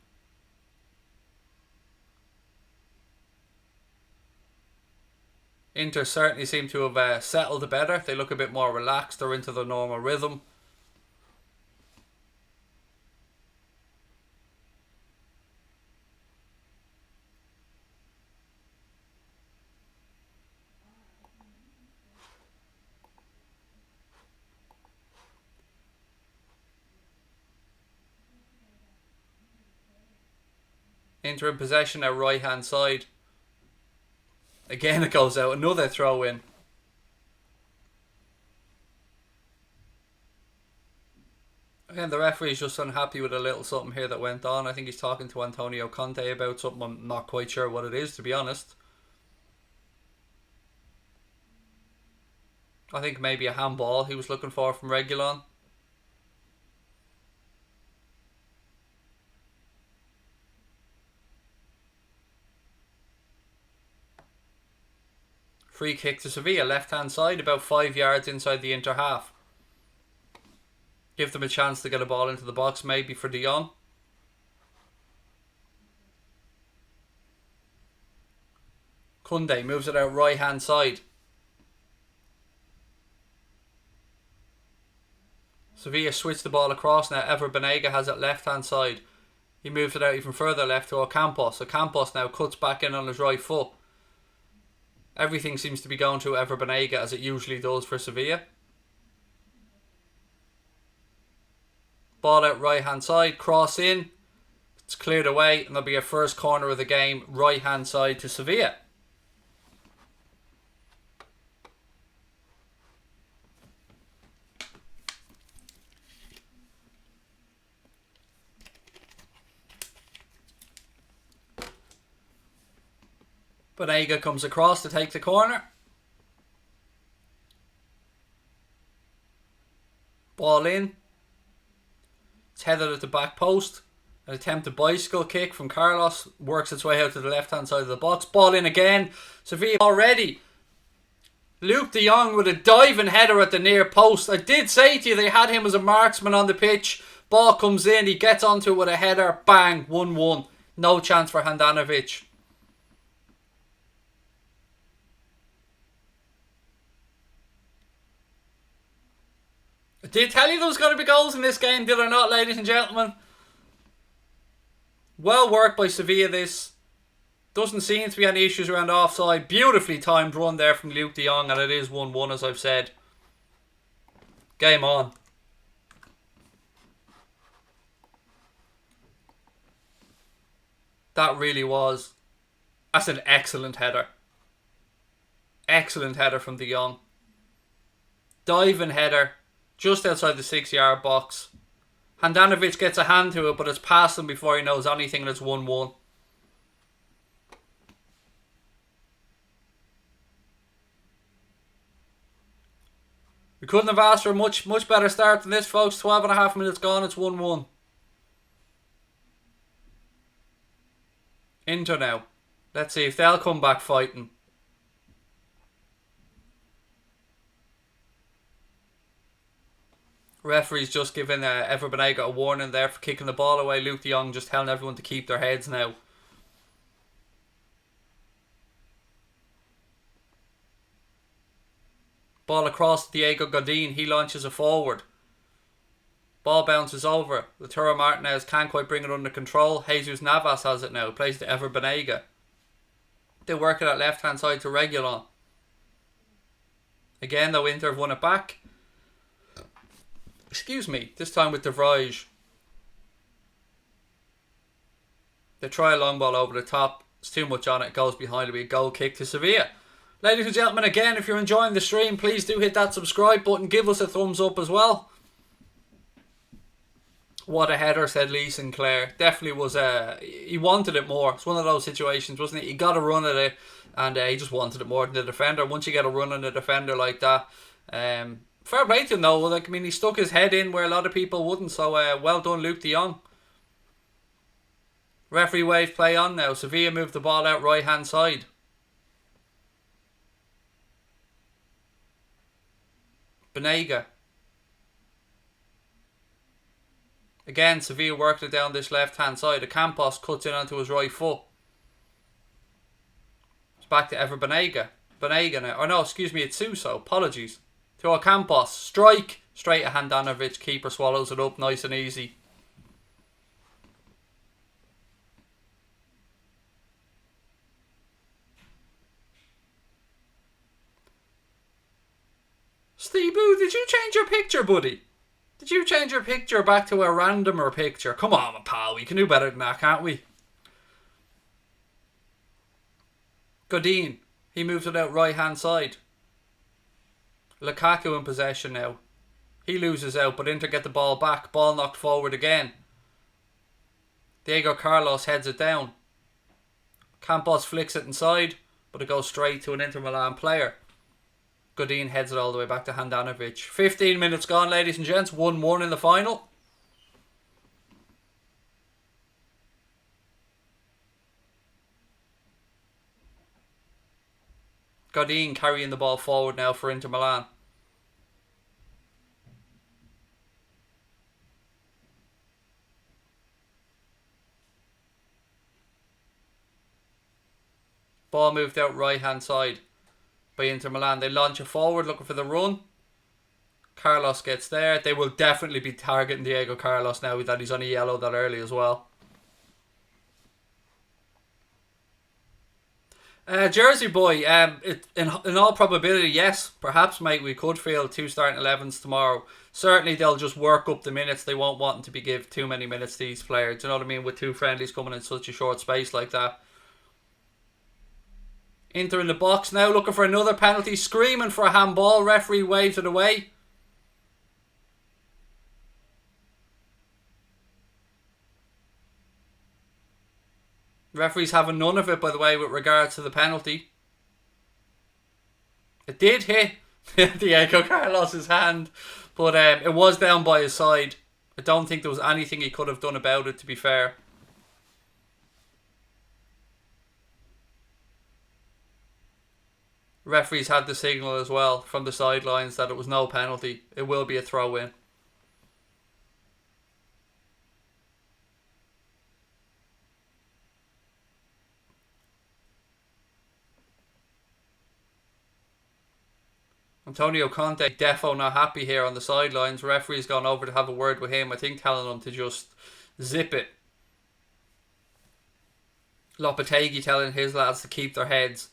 A: Inter certainly seem to have settled better. They look a bit more relaxed. They're into their normal rhythm. Inter in possession now, right hand side. Again it goes out. Another throw in. Again, the referee's just unhappy with a little something here that went on. I think he's talking to Antonio Conte about something. I'm not quite sure what it is, to be honest. I think maybe a handball he was looking for from Reguilon. Free kick to Sevilla, left hand side, about 5 yards inside the Inter half. Give them a chance to get a ball into the box, maybe for De Jong. Koundé moves it out right hand side. Sevilla switch the ball across now. Ever Banega has it left hand side. He moves it out even further left to Ocampos. Ocampos now cuts back in on his right foot. Everything seems to be going to Banega as it usually does for Sevilla. Ball out right hand side, cross in. It's cleared away and there'll be a first corner of the game, right hand side to Sevilla. Banega comes across to take the corner. Ball in. It's headed at the back post. An attempted bicycle kick from Carlos works its way out to the left hand side of the box. Ball in again. Sevilla already. Luke de Jong with a diving header at the near post. I did say to you they had him as a marksman on the pitch. Ball comes in. He gets onto it with a header. Bang. 1-1. No chance for Handanovic. Did I tell you there was going to be goals in this game, did I not, ladies and gentlemen? Well worked by Sevilla this. Doesn't seem to be any issues around offside. Beautifully timed run there from Luke de Jong, and it is 1-1 as I've said. Game on. That really was. That's an excellent header. Excellent header from de Jong. Diving header. Just outside the 6-yard box. Handanovic gets a hand to it, but it's past him before he knows anything, and it's 1-1. We couldn't have asked for a much better start than this, folks. 12.5 minutes gone, it's 1-1. Inter now. Let's see if they'll come back fighting. Referee's just given Banega a warning there for kicking the ball away. Luke de Jong just telling everyone to keep their heads now. Ball across to Diego Godin. He launches it forward. Ball bounces over. Lautaro Martinez can't quite bring it under control. Jesus Navas has it now. Plays to Banega. They work it at left hand side to Reguilon. Again though, Inter have won it back. Excuse me, this time with De Vrij. They try a long ball over the top. It's too much on it. Goes behind. It'll be a goal kick to Sevilla. Ladies and gentlemen, again, if you're enjoying the stream, please do hit that subscribe button. Give us a thumbs up as well. What a header, said Lee Sinclair. Definitely was, he wanted it more. It's one of those situations, wasn't it? He got a run at it, and he just wanted it more than the defender. Once you get a run on a defender like that, fair play to him though. Like, I mean, he stuck his head in where a lot of people wouldn't. So well done, Luke de Jong. Referee waves play on now. Sevilla moved the ball out right hand side. Banega. Again, Sevilla worked it down this left hand side. Ocampos cuts in onto his right foot. It's back to Banega. Banega now. Oh no, excuse me, it's Suso. Apologies. To Ocampos. Strike. Straight at Handanovic. Keeper swallows it up nice and easy. Steve Boo, did you change your picture, buddy? Did you change your picture back to a randomer picture? Come on, pal. We can do better than that, can't we? Godin. He moves it out right hand side. Lukaku in possession now. He loses out, but Inter get the ball back. Ball knocked forward again. Diego Carlos heads it down. Campos flicks it inside, but it goes straight to an Inter Milan player. Godin heads it all the way back to Handanovic. 15 minutes gone, ladies and gents. 1-1 in the final. Godin carrying the ball forward now for Inter Milan. Ball moved out right hand side by Inter Milan. They launch it forward looking for the run. Carlos gets there. They will definitely be targeting Diego Carlos now that he's on a yellow that early as well. Jersey boy, in all probability, yes, perhaps, mate, we could field two starting 11s tomorrow. Certainly, they'll just work up the minutes. They won't want to be give too many minutes to these players. Do you know what I mean? With two friendlies coming in such a short space like that. Inter in the box now, looking for another penalty, screaming for a handball. Referee waves it away. Referee's having none of it, by the way, with regards to the penalty. It did hit Diego Carlos's hand, but it was down by his side. I don't think there was anything he could have done about it, to be fair. Referees had the signal as well from the sidelines that it was no penalty. It will be a throw-in. Antonio Conte, defo not happy here on the sidelines. Referee's gone over to have a word with him. I think telling him to just zip it. Lopetegui telling his lads to keep their heads.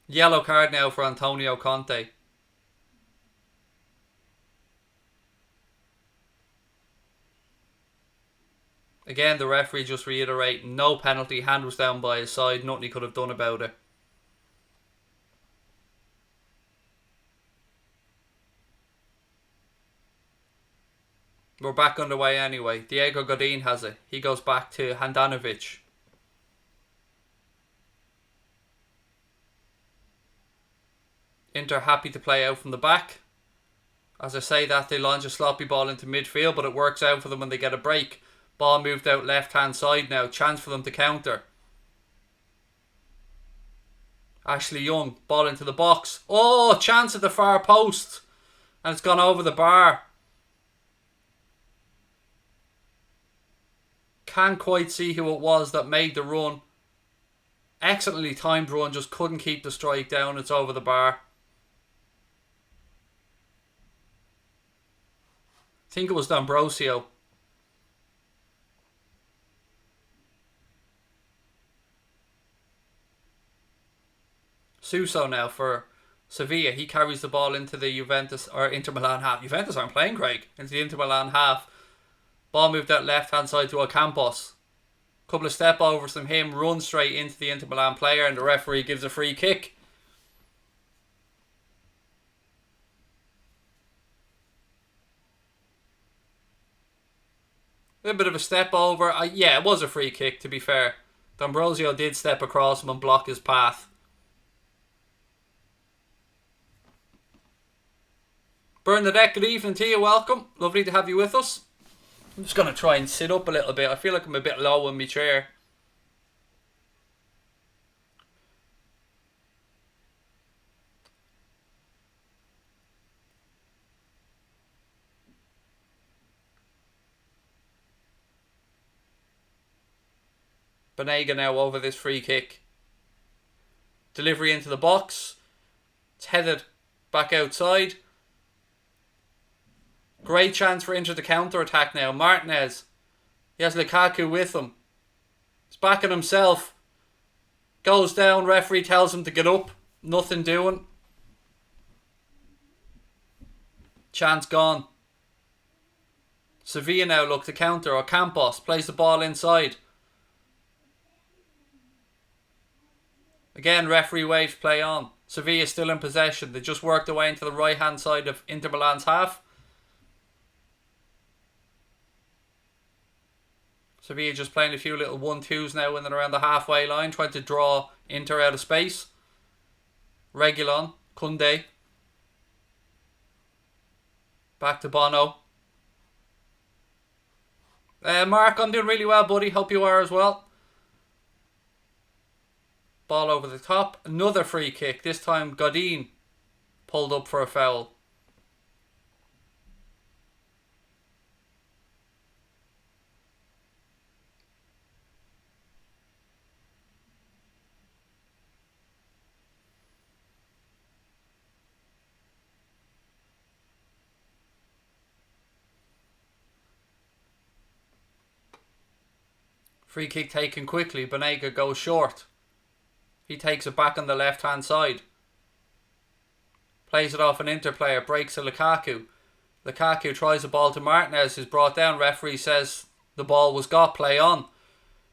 A: Yellow card now for Antonio Conte. Again, the referee just reiterating, no penalty, hand was down by his side, nothing he could have done about it. We're back underway anyway. Diego Godin has it. He goes back to Handanovic. Inter happy to play out from the back. As I say that, they launch a sloppy ball into midfield, but it works out for them when they get a break. Ball moved out left hand side now. Chance for them to counter. Ashley Young, ball into the box. Oh, chance at the far post. And it's gone over the bar. Can't quite see who it was that made the run. Excellently timed run, just couldn't keep the strike down. It's over the bar. I think it was D'Ambrosio. Suso now for Sevilla. He carries the ball into the Juventus or Inter Milan half. Juventus aren't playing, Craig. Into the Inter Milan half. Ball moved out left hand side to Ocampos. Couple of step overs from him, runs straight into the Inter Milan player, and the referee gives a free kick. A bit of a step over. Yeah, it was a free kick, to be fair. D'Ambrosio did step across him and block his path. Bernadette, good evening to you. Welcome. Lovely to have you with us. I'm just going to try and sit up a little bit. I feel like I'm a bit low in my chair. Banega now over this free kick. Delivery into the box. It's headed back outside. Great chance for Inter to counter-attack now. Martinez. He has Lukaku with him. He's backing himself. Goes down. Referee tells him to get up. Nothing doing. Chance gone. Sevilla now look to counter. Ocampos plays the ball inside. Again, referee waves play on. Sevilla still in possession. They just worked away into the right hand side of Inter Milan's half. Sevilla just playing a few little 1-2s now in and around the halfway line, trying to draw Inter out of space. Reguilon, Koundé. Back to Bono. Mark, I'm doing really well, buddy. Hope you are as well. Ball over the top. Another free kick. This time Godin pulled up for a foul. Free kick taken quickly. Banega goes short. He takes it back on the left hand side. Plays it off an Inter player. Breaks to Lukaku. Lukaku tries the ball to Martinez, who's brought down. Referee says the ball was got. Play on.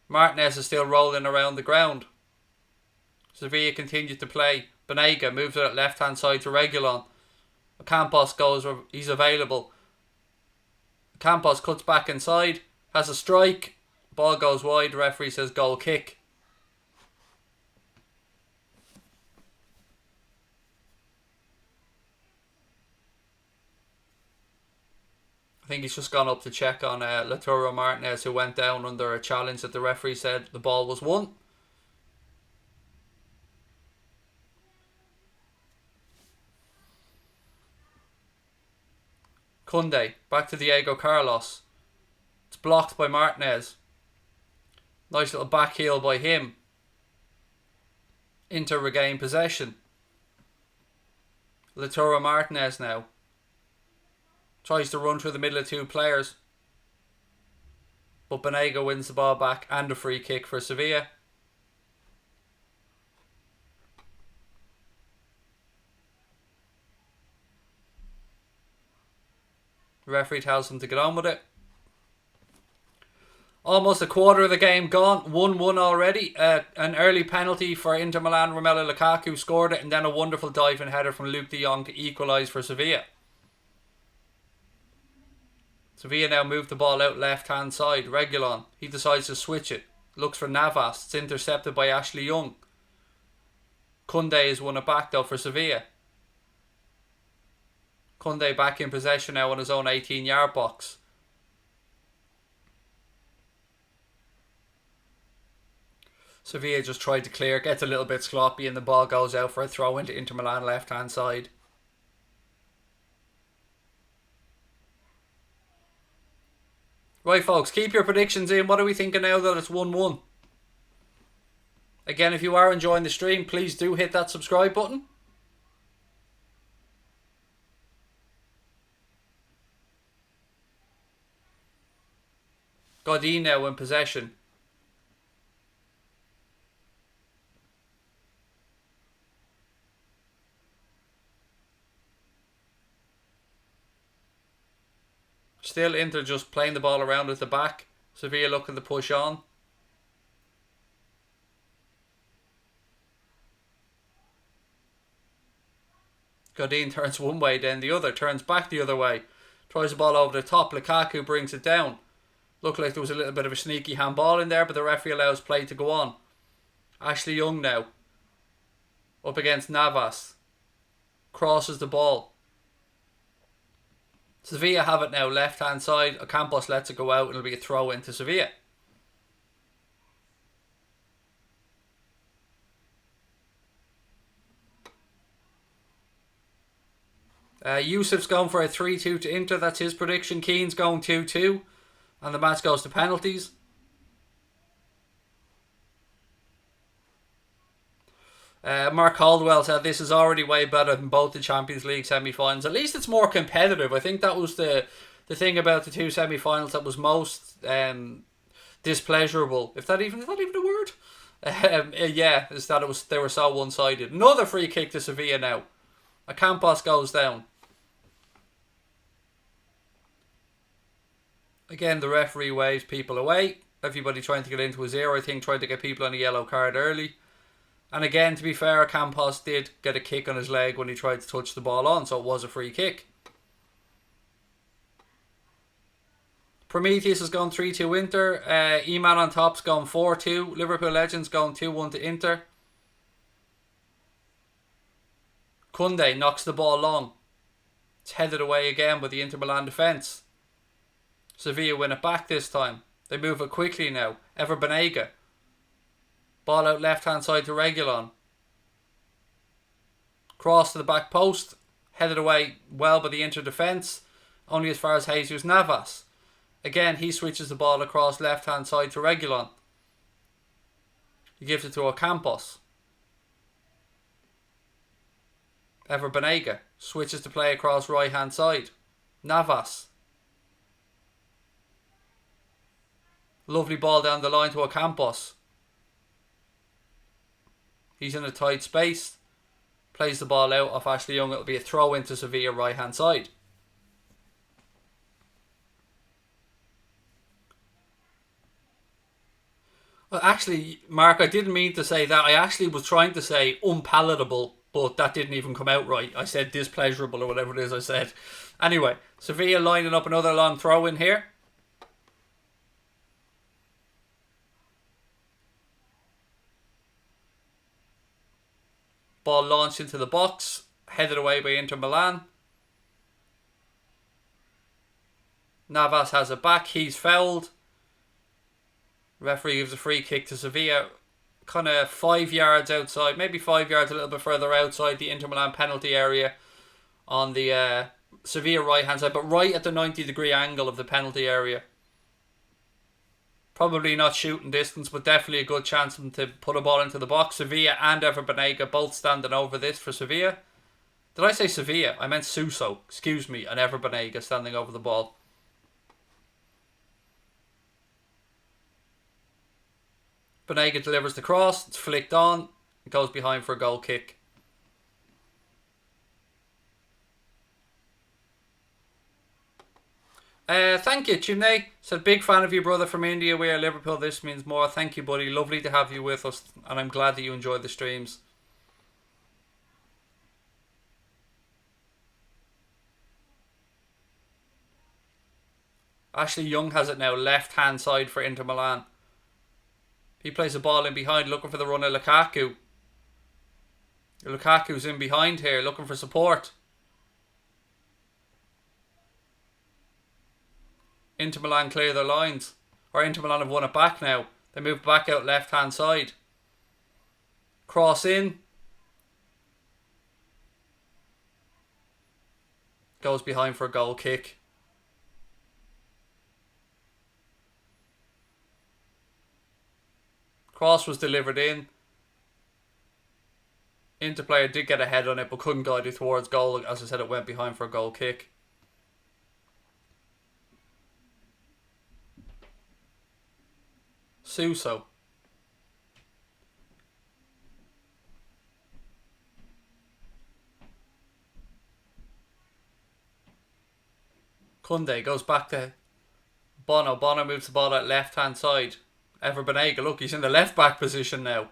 A: Martinez is still rolling around the ground. Sevilla continued to play. Banega moves it at left hand side to Reguilon. Campos goes. He's available. Campos cuts back inside. Has a strike. Ball goes wide. Referee says goal kick. I think he's just gone up to check on Lautaro Martinez, who went down under a challenge that the referee said the ball was won. Koundé, back to Diego Carlos. It's blocked by Martinez. Nice little back heel by him. Inter regain possession. Lautaro Martinez now. Tries to run through the middle of two players. But Banega wins the ball back and a free kick for Sevilla. The referee tells him to get on with it. Almost a quarter of the game gone. 1-1 already. An early penalty for Inter Milan. Romelu Lukaku scored it, and then a wonderful diving header from Luke de Jong to equalise for Sevilla. Sevilla now move the ball out left hand side. Reguilon, he decides to switch it. Looks for Navas. It's intercepted by Ashley Young. Koundé has won it back though for Sevilla. Koundé back in possession now on his own 18-yard box. Sevilla just tried to clear, gets a little bit sloppy, and the ball goes out for a throw into Inter Milan left hand side. Right, folks, keep your predictions in. What are we thinking now that it's 1-1? Again, if you are enjoying the stream, please do hit that subscribe button. Godin now in possession. Still Inter just playing the ball around at the back. Sevilla looking to push on. Godin turns one way, then the other. Turns back the other way. Tries the ball over the top. Lukaku brings it down. Looked like there was a little bit of a sneaky handball in there, but the referee allows play to go on. Ashley Young now. Up against Navas. Crosses the ball. Sevilla have it now, left hand side. Campos lets it go out and it'll be a throw into Sevilla. Yusuf's going for a 3-2 to Inter. That's his prediction. Keane's going 2-2. And the match goes to penalties. Mark Caldwell said this is already way better than both the Champions League semi-finals. At least it's more competitive. I think that was the thing about the two semi-finals that was most displeasurable. Is that even a word? Yeah, is that they were so one-sided. Another free kick to Sevilla now. Campos goes down. Again, the referee waves people away. Everybody trying to get into a zero, I think, trying to get people on a yellow card early. And again, to be fair, Campos did get a kick on his leg when he tried to touch the ball on, so it was a free kick. Prometheus has gone 3-2 Inter. E-Man on top's gone 4-2. Liverpool Legends gone 2-1 to Inter. Koundé knocks the ball long. It's headed away again by the Inter Milan defence. Sevilla win it back this time. They move it quickly now. Ever Banega. Ball out left hand side to Reguilon. Cross to the back post. Headed away well by the Inter defence. Only as far as Jesus Navas. Again, he switches the ball across left hand side to Reguilon. He gives it to Ocampos. Ever Banega switches to play across right hand side. Navas. Lovely ball down the line to Ocampos. He's in a tight space. Plays the ball out off Ashley Young. It'll be a throw into Sevilla right hand side. Well, actually, Mark, I didn't mean to say that. I actually was trying to say unpalatable, but that didn't even come out right. I said displeasurable or whatever it is I said. Anyway, Sevilla lining up another long throw in here. Ball launched into the box, headed away by Inter Milan. Navas has it back, he's fouled. Referee gives a free kick to Sevilla, kind of 5 yards outside, maybe 5 yards a little bit further outside the Inter Milan penalty area on the Sevilla right hand side, but right at the 90-degree angle of the penalty area. Probably not shooting distance, but definitely a good chance for them to put a ball into the box. Sevilla and Banega both standing over this for Sevilla. Did I say Sevilla? I meant Suso. Excuse me, and Banega standing over the ball. Banega delivers the cross. It's flicked on. It goes behind for a goal kick. Thank you, Chimney. Said, big fan of you, brother from India. We are Liverpool. This means more. Thank you, buddy. Lovely to have you with us. And I'm glad that you enjoyed the streams. Ashley Young has it now. Left hand side for Inter Milan. He plays the ball in behind, looking for the run of Lukaku. Lukaku's in behind here, looking for support. Inter Milan clear their lines. Or Inter Milan have won it back now. They move back out left hand side. Cross in. Goes behind for a goal kick. Cross was delivered in. Inter player did get a head on it, but couldn't guide it towards goal. As I said, it went behind for a goal kick. Suso. Kunde goes back to Bono. Bono moves the ball at left hand side. Banega, look, he's in the left back position now.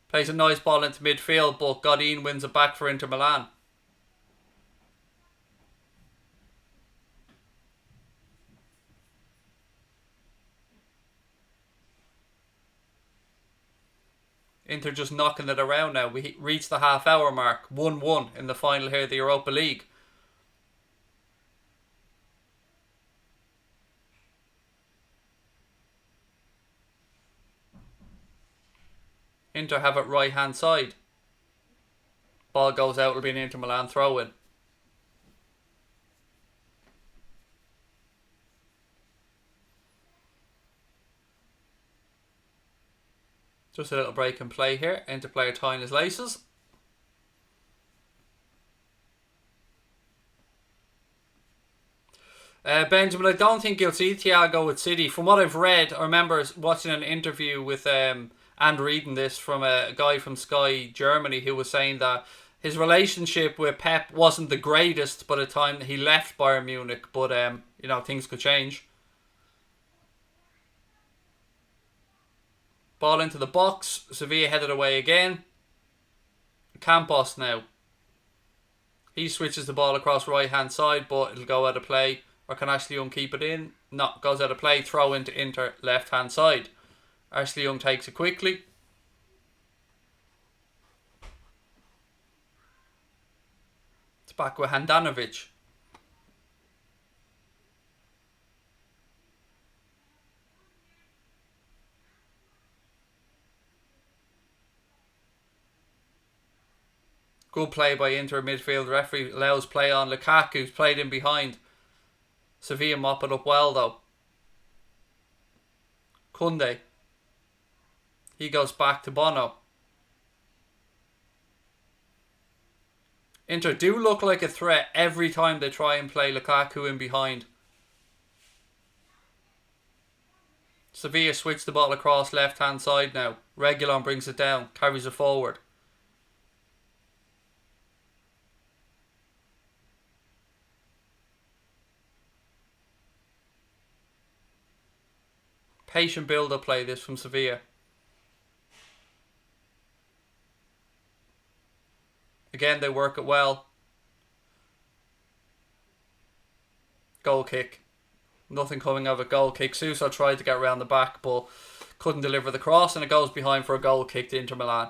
A: Plays a nice ball into midfield, but Godin wins it back for Inter Milan. Inter just knocking it around now. We reached the half hour mark. 1-1 in the final here of the Europa League. Inter have it right hand side. Ball goes out, it'll be an Inter Milan throw in. Just a little break in play here. Inter player tying his laces. Benjamin, I don't think you'll see Thiago at City. From what I've read, I remember watching an interview with and reading this from a guy from Sky Germany who was saying that his relationship with Pep wasn't the greatest by the time that he left Bayern Munich, but you know, things could change. Ball into the box. Sevilla headed away again. Campos now. He switches the ball across right hand side, but it'll go out of play. Or can Ashley Young keep it in? No, goes out of play. Throw into Inter left hand side. Ashley Young takes it quickly. It's back with Handanovic. Good play by Inter midfield. Referee allows play on. Lukaku's played in behind. Sevilla mop it up well though. Kunde. He goes back to Bono. Inter do look like a threat every time they try and play Lukaku in behind. Sevilla switch the ball across left hand side now. Reguilon brings it down, carries it forward. Patient build-up play this from Sevilla. Again, they work it well. Goal kick. Nothing coming of a goal kick. Suso tried to get around the back, but couldn't deliver the cross, and it goes behind for a goal kick to Inter Milan.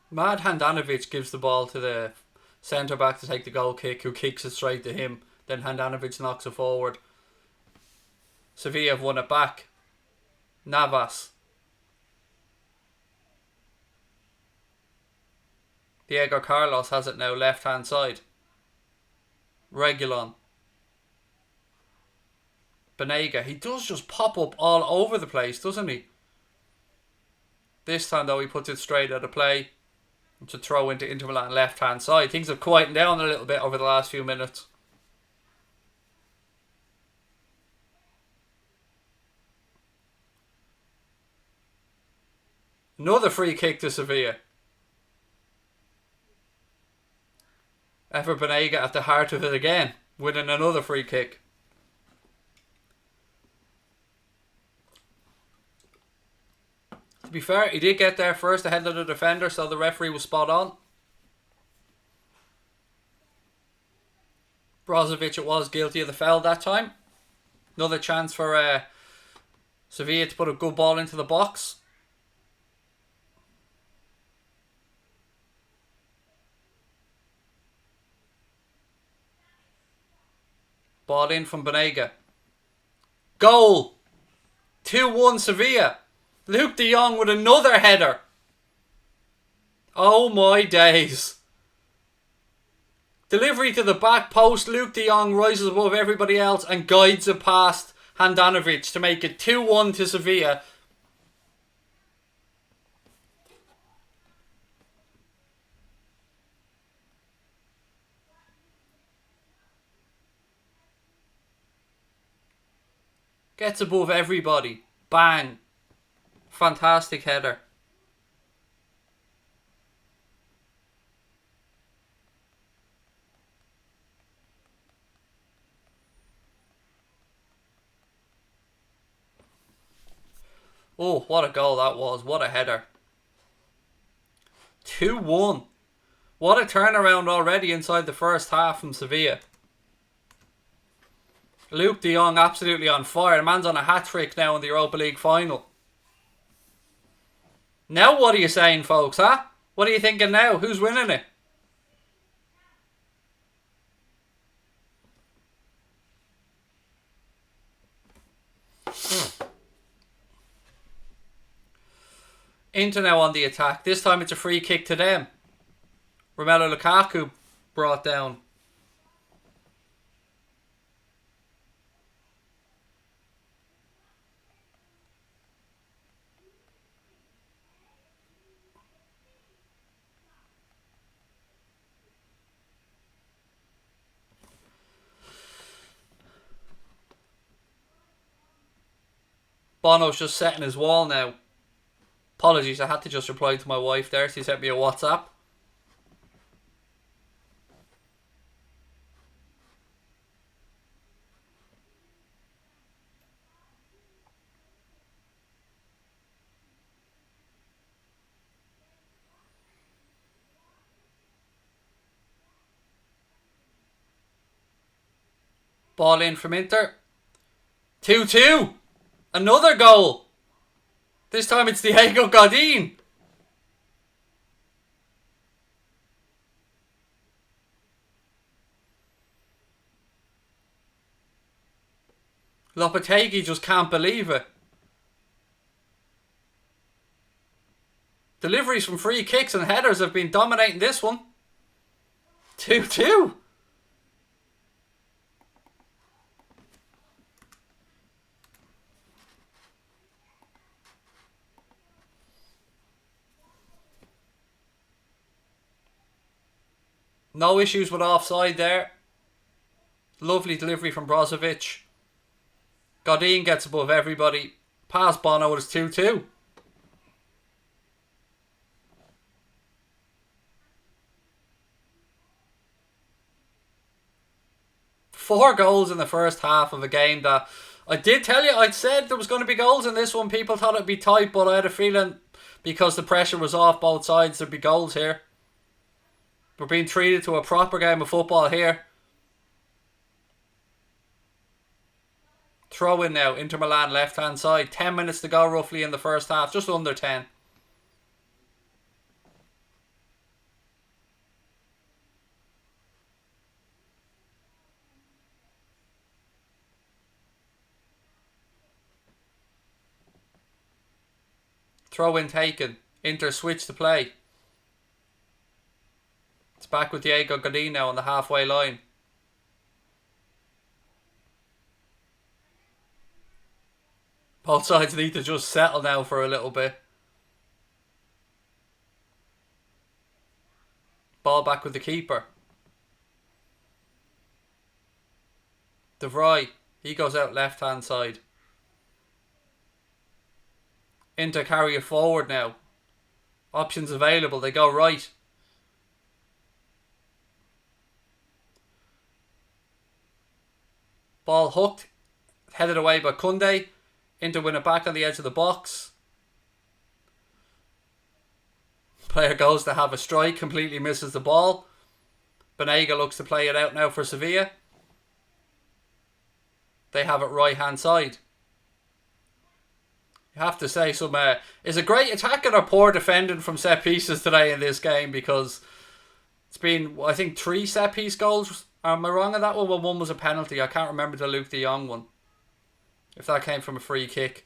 A: Mad Handanovic gives the ball to the centre-back to take the goal kick, who kicks it straight to him. Then Handanovic knocks it forward. Sevilla have won it back. Navas. Diego Carlos has it now, left-hand side. Reguilon. Banega. He does just pop up all over the place, doesn't he? This time, though, he puts it straight out of play. To throw into Inter Milan left-hand side. Things have quietened down a little bit over the last few minutes. Another free kick to Sevilla. Ever Banega at the heart of it again, winning another free kick. To be fair, he did get there first ahead of the defender, so the referee was spot on. Brozovic it was guilty of the foul that time. Another chance for Sevilla to put a good ball into the box. Ball in from Banega. Goal! 2-1 Sevilla. Luke de Jong with another header. Oh my days. Delivery to the back post. Luke de Jong rises above everybody else and guides it past Handanovic to make it 2-1 to Sevilla. Gets above everybody. Bang. Fantastic header. Oh, what a goal that was. What a header. 2-1. What a turnaround already inside the first half from Sevilla. Luke de Jong absolutely on fire. The man's on a hat-trick now in the Europa League final. Now what are you saying, folks, huh? What are you thinking now? Who's winning it? Inter now on the attack. This time it's a free kick to them. Romelu Lukaku brought down. Bono's just setting his wall now. Apologies, I had to just reply to my wife there. She sent me a WhatsApp. Ball in from Inter. 2-2. Another goal. This time it's Diego Godin. Lopetegui just can't believe it. Deliveries from free kicks and headers have been dominating this one. 2-2. No issues with offside there. Lovely delivery from Brozovic. Jadon gets above everybody. Pass Bono, it's 2-2. Four goals in the first half of a game that I did tell you, I'd said there was going to be goals in this one. People thought it'd be tight, but I had a feeling because the pressure was off both sides, there'd be goals here. We're being treated to a proper game of football here. Throw in now, Inter Milan left hand side. 10 minutes to go roughly in the first half, just under 10. Throw in taken. Inter switch to play. It's back with Thiago now on the halfway line. Both sides need to just settle now for a little bit. Ball back with the keeper. De Vrij, he goes out left hand side. Inter carry it forward now. Options available, they go right. Ball hooked, headed away by Kunde. Inter win it back on the edge of the box. Player goes to have a strike, completely misses the ball. Banega looks to play it out now for Sevilla. They have it right hand side. You have to say is a great attacking or poor defending from set pieces today in this game, because it's been, I think, 3 set piece goals. Am I wrong on that one? Well, one was a penalty. I can't remember the Luke de Jong one, if that came from a free kick.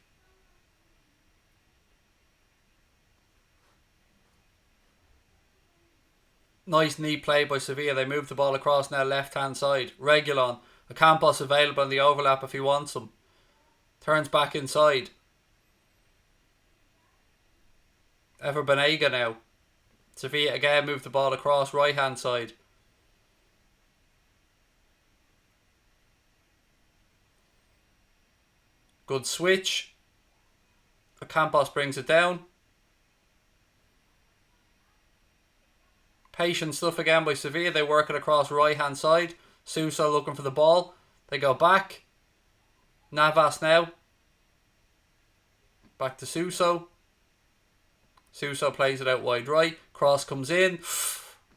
A: Nice neat play by Sevilla. They move the ball across now left hand side. Reguilon. Ocampos available in the overlap if he wants him. Turns back inside. Ever Banega now. Sevilla again move the ball across right hand side. Good switch. Ocampos brings it down. Patient stuff again by Sevilla. They work it across right hand side. Suso looking for the ball. They go back. Navas now. Back to Suso. Suso plays it out wide right. Cross comes in.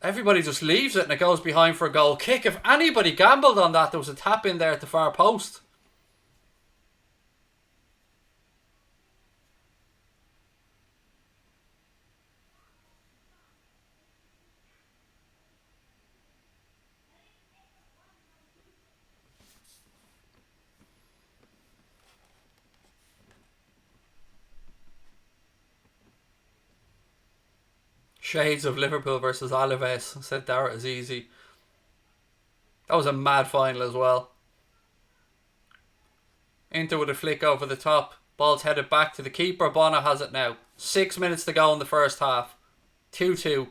A: Everybody just leaves it and it goes behind for a goal kick. If anybody gambled on that, there was a tap in there at the far post. Shades of Liverpool versus Alaves. Said Darrett is easy. That was a mad final as well. Inter with a flick over the top. Ball's headed back to the keeper. Bono has it now. 6 minutes to go in the first half. 2-2.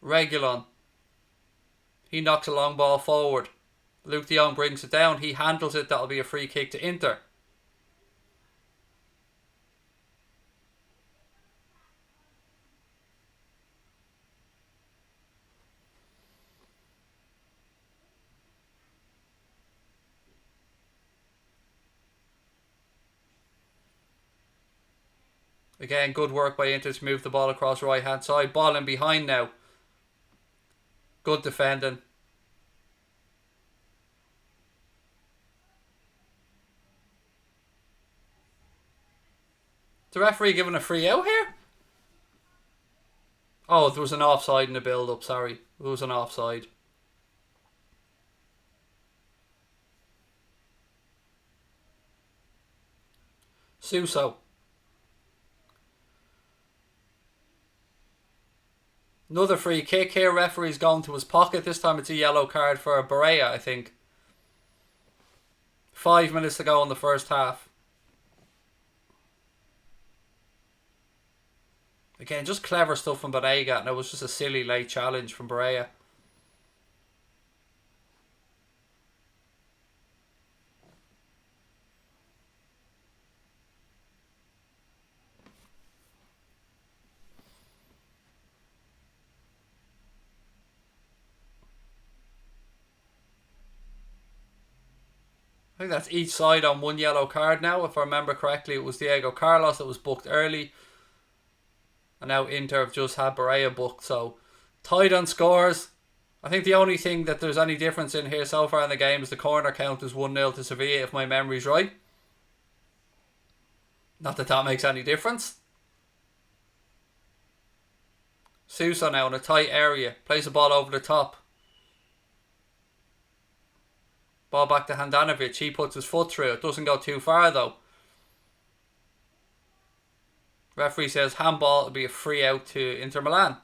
A: Reguilon. He knocks a long ball forward. Luke de Jong brings it down. He handles it. That'll be a free kick to Inter. Again, good work by Inter to move the ball across right hand side. Ball in behind now. Good defending. The referee giving a free out here? Oh, there was an offside in the build-up, sorry. There was an offside. Suso. Another free kick here. Referee's going to his pocket. This time it's a yellow card for Barea, I think. 5 minutes to go in the first half. Again, just clever stuff from Banega, and it was just a silly late challenge from Barea. I think that's each side on one yellow card now. If I remember correctly, it was Diego Carlos that was booked early. And now Inter have just had Barea booked. So, tied on scores. I think the only thing that there's any difference in here so far in the game is the corner count is 1-0 to Sevilla, if my memory's right. Not that that makes any difference. Sousa now in a tight area. Plays the ball over the top. Ball back to Handanovic. He puts his foot through. It doesn't go too far though. Referee says handball. It'll be a free out to Inter Milan.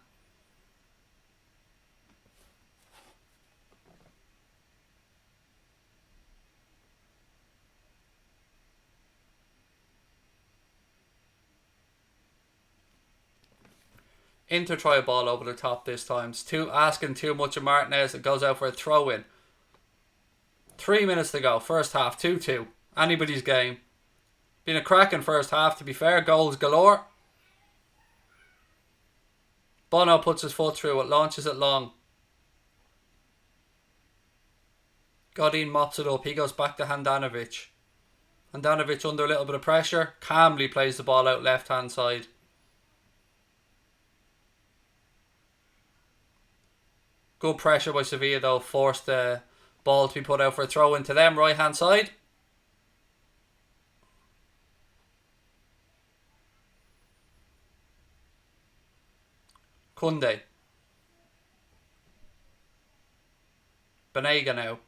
A: Inter try a ball over the top this time. It's asking too much of Martinez. It goes out for a throw in. 3 minutes to go. First half, 2-2. Anybody's game. Been a cracking first half, to be fair. Goals galore. Bono puts his foot through it. Launches it long. Godin mops it up. He goes back to Handanovic. Handanovic under a little bit of pressure. Calmly plays the ball out left hand side. Good pressure by Sevilla though. Forced the ball to be put out for a throw into them, right hand side. Kunde. Banega now.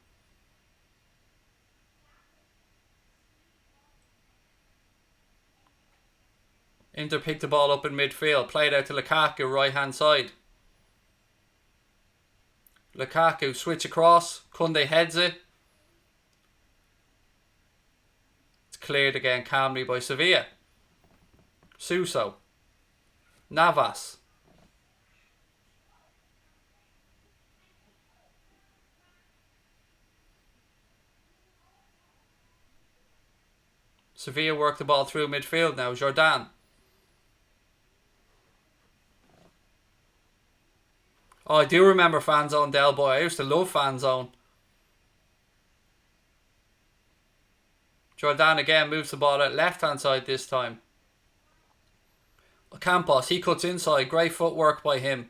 A: Inter picked the ball up in midfield. Played out to Lukaku, right hand side. Lukaku switch across. Kunde heads it. It's cleared again calmly by Sevilla. Suso. Navas. Sevilla work the ball through midfield now. Jadon. Oh, I do remember Fan Zone Del Boy. I used to love Fan Zone. Jordan again moves the ball out left hand side this time. Campos, he cuts inside. Great footwork by him.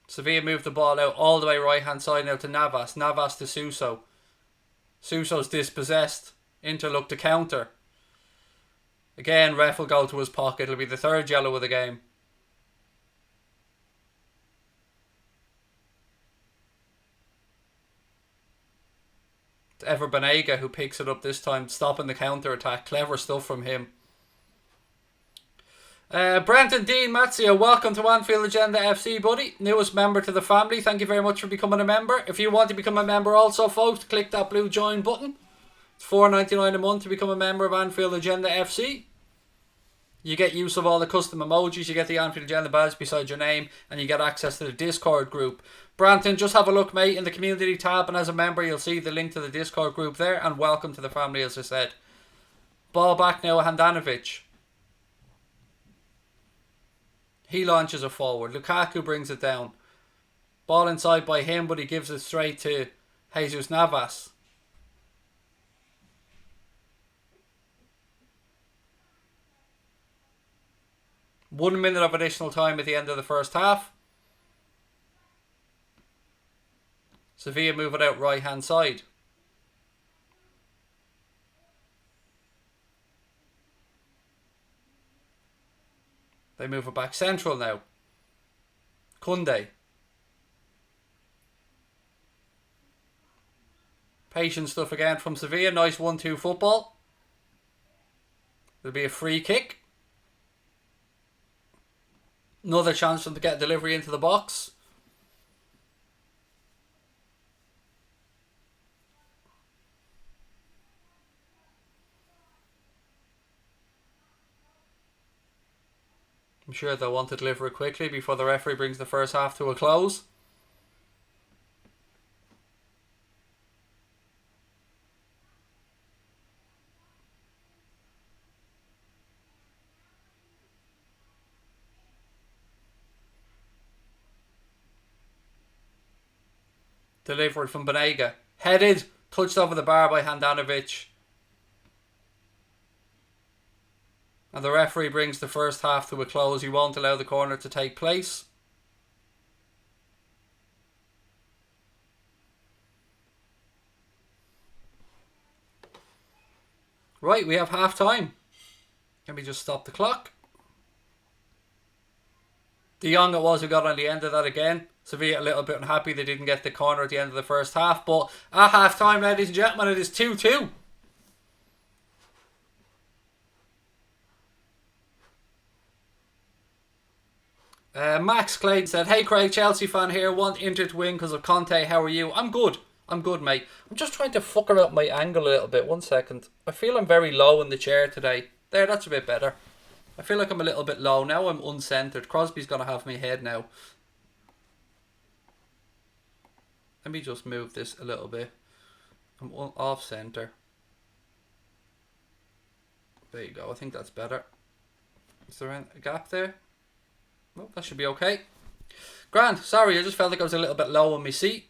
A: Sevilla moved the ball out all the way right hand side now to Navas. Navas to Suso. Suso's dispossessed. Inter look to counter. Again, ref will go to his pocket. It'll be the third yellow of the game. It's ever Banega who picks it up this time, stopping the counter attack. Clever stuff from him. Brenton Dean Matzia, welcome to Anfield Agenda FC, buddy. Newest member to the family. Thank you very much for becoming a member. If you want to become a member also, folks, click that blue join button. It's $4.99 a month to become a member of Anfield Agenda FC. You get use of all the custom emojis, you get the Anfield Agenda badge beside your name, and you get access to the Discord group. Branton, just have a look, mate, in the community tab, and as a member you'll see the link to the Discord group there, and welcome to the family, as I said. Ball back now, Handanovic. He launches it forward. Lukaku brings it down. Ball inside by him, but he gives it straight to Jesus Navas. One minute of additional time at the end of the first half. Sevilla move it out right hand side. They move it back central now. Kunde. Patient stuff again from Sevilla. Nice 1-2 football. There'll be a free kick. Another chance for them to get a delivery into the box. sure they'll want to deliver it quickly before the referee brings the first half to a close. Delivered from Banega. Headed. Touched over the bar by Handanovic. And the referee brings the first half to a close. He won't allow the corner to take place. Right, we have half time. Let me just stop the clock. De Jong it was who got on the end of that again. Sevilla a little bit unhappy they didn't get the corner at the end of the first half. But at half time, ladies and gentlemen, it is 2-2. Max Clayton said, "Hey Craig, Chelsea fan here. Want Inter to win because of Conte. How are you?" I'm good. I'm good, mate. I'm just trying to fucker out my angle a little bit. 1 second. I feel I'm very low in the chair today. There, that's a bit better. I feel like I'm a little bit low. Now I'm uncentered. Crosby's going to have my head now. Let me just move this a little bit. I'm off center. There you go. I think that's better. Is there a gap there? Well, that should be okay. Grand. Sorry, I just felt like I was a little bit low on my seat.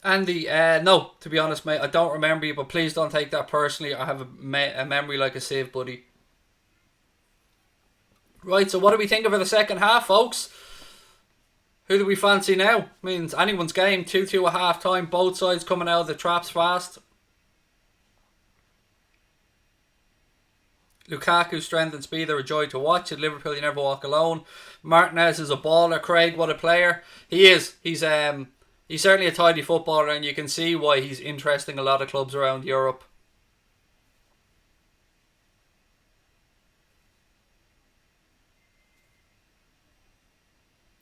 A: Andy, no, to be honest, mate, I don't remember you, but please don't take that personally. I have a memory like a sieve, buddy. Right, so what do we think of the second half, folks? Who do we fancy now? I mean, it's anyone's game. 2-2 at half time. Both sides coming out of the traps fast. Lukaku, strength and speed are a joy to watch. At Liverpool, you never walk alone. Martinez is a baller. Craig, what a player. He is. He's certainly a tidy footballer, and you can see why he's interesting a lot of clubs around Europe.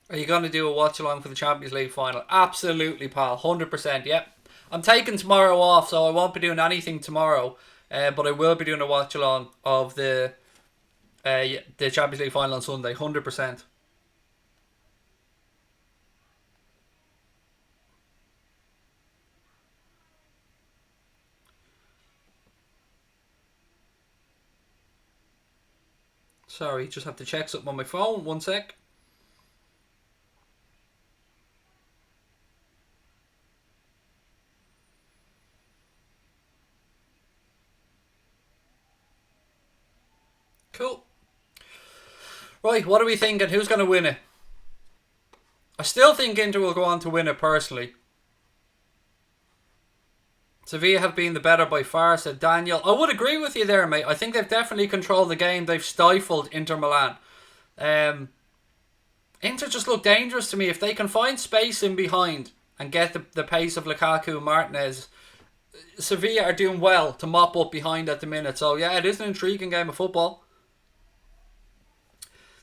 A: Are you going to do a watch along for the Champions League final? Absolutely, pal. 100%, yep. I'm taking tomorrow off, so I won't be doing anything tomorrow. But I will be doing a watch along of the Champions League final on Sunday. 100%. Sorry, just have to check something on my phone. 1 sec. Cool. Right, what are we thinking? Who's going to win it? I still think Inter will go on to win it personally. Sevilla have been the better by far, said Daniel. I would agree with you there, mate. I think they've definitely controlled the game. They've stifled Inter Milan. Inter just look dangerous to me. If they can find space in behind and get the pace of Lukaku and Martinez, Sevilla are doing well to mop up behind at the minute. So yeah, it is an intriguing game of football.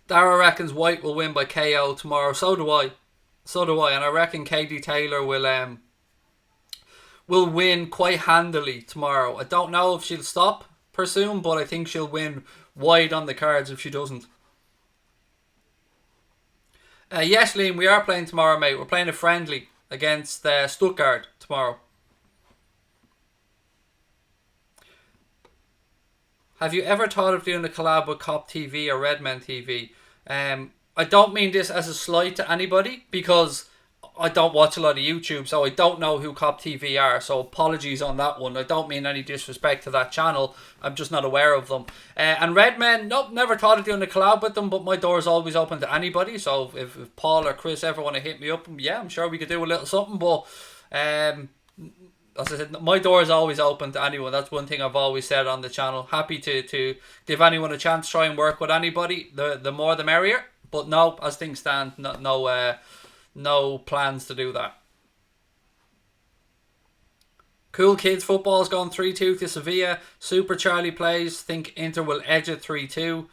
A: Dara reckons White will win by KO tomorrow. So do I. And I reckon Katie Taylor will win quite handily tomorrow. I don't know if she'll stop pursuing, but I think she'll win wide on the cards if she doesn't. Yes, Liam, we are playing tomorrow, mate. We're playing a friendly against Stuttgart tomorrow. Have you ever thought of doing a collab with Cop TV or Redmen TV? I don't mean this as a slight to anybody, because I don't watch a lot of YouTube, so I don't know who Cop TV are, so apologies on that one. I don't mean any disrespect to that channel, I'm just not aware of them. And Redmen, nope, never thought of doing a collab with them, but my door is always open to anybody, so if Paul or Chris ever want to hit me up, yeah, I'm sure we could do a little something, but as I said, my door is always open to anyone. That's one thing I've always said on the channel. Happy to give anyone a chance, try and work with anybody. The more the merrier. But no, as things stand, no plans to do that. Cool Kids football's gone 3-2 to Sevilla. Super Charlie plays. Think Inter will edge it 3-2.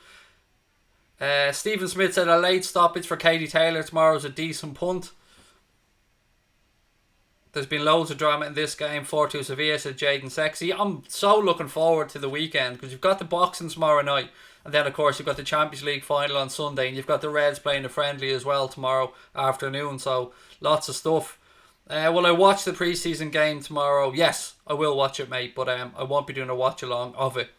A: Stephen Smith said a late stoppage for Katie Taylor tomorrow is a decent punt. There's been loads of drama in this game. 4-2 Sevilla, said Jadon Sexy. I'm so looking forward to the weekend because you've got the boxing tomorrow night. And then, of course, you've got the Champions League final on Sunday, and you've got the Reds playing a friendly as well tomorrow afternoon. So, lots of stuff. Will I watch the pre-season game tomorrow? Yes, I will watch it, mate, but I won't be doing a watch-along of it.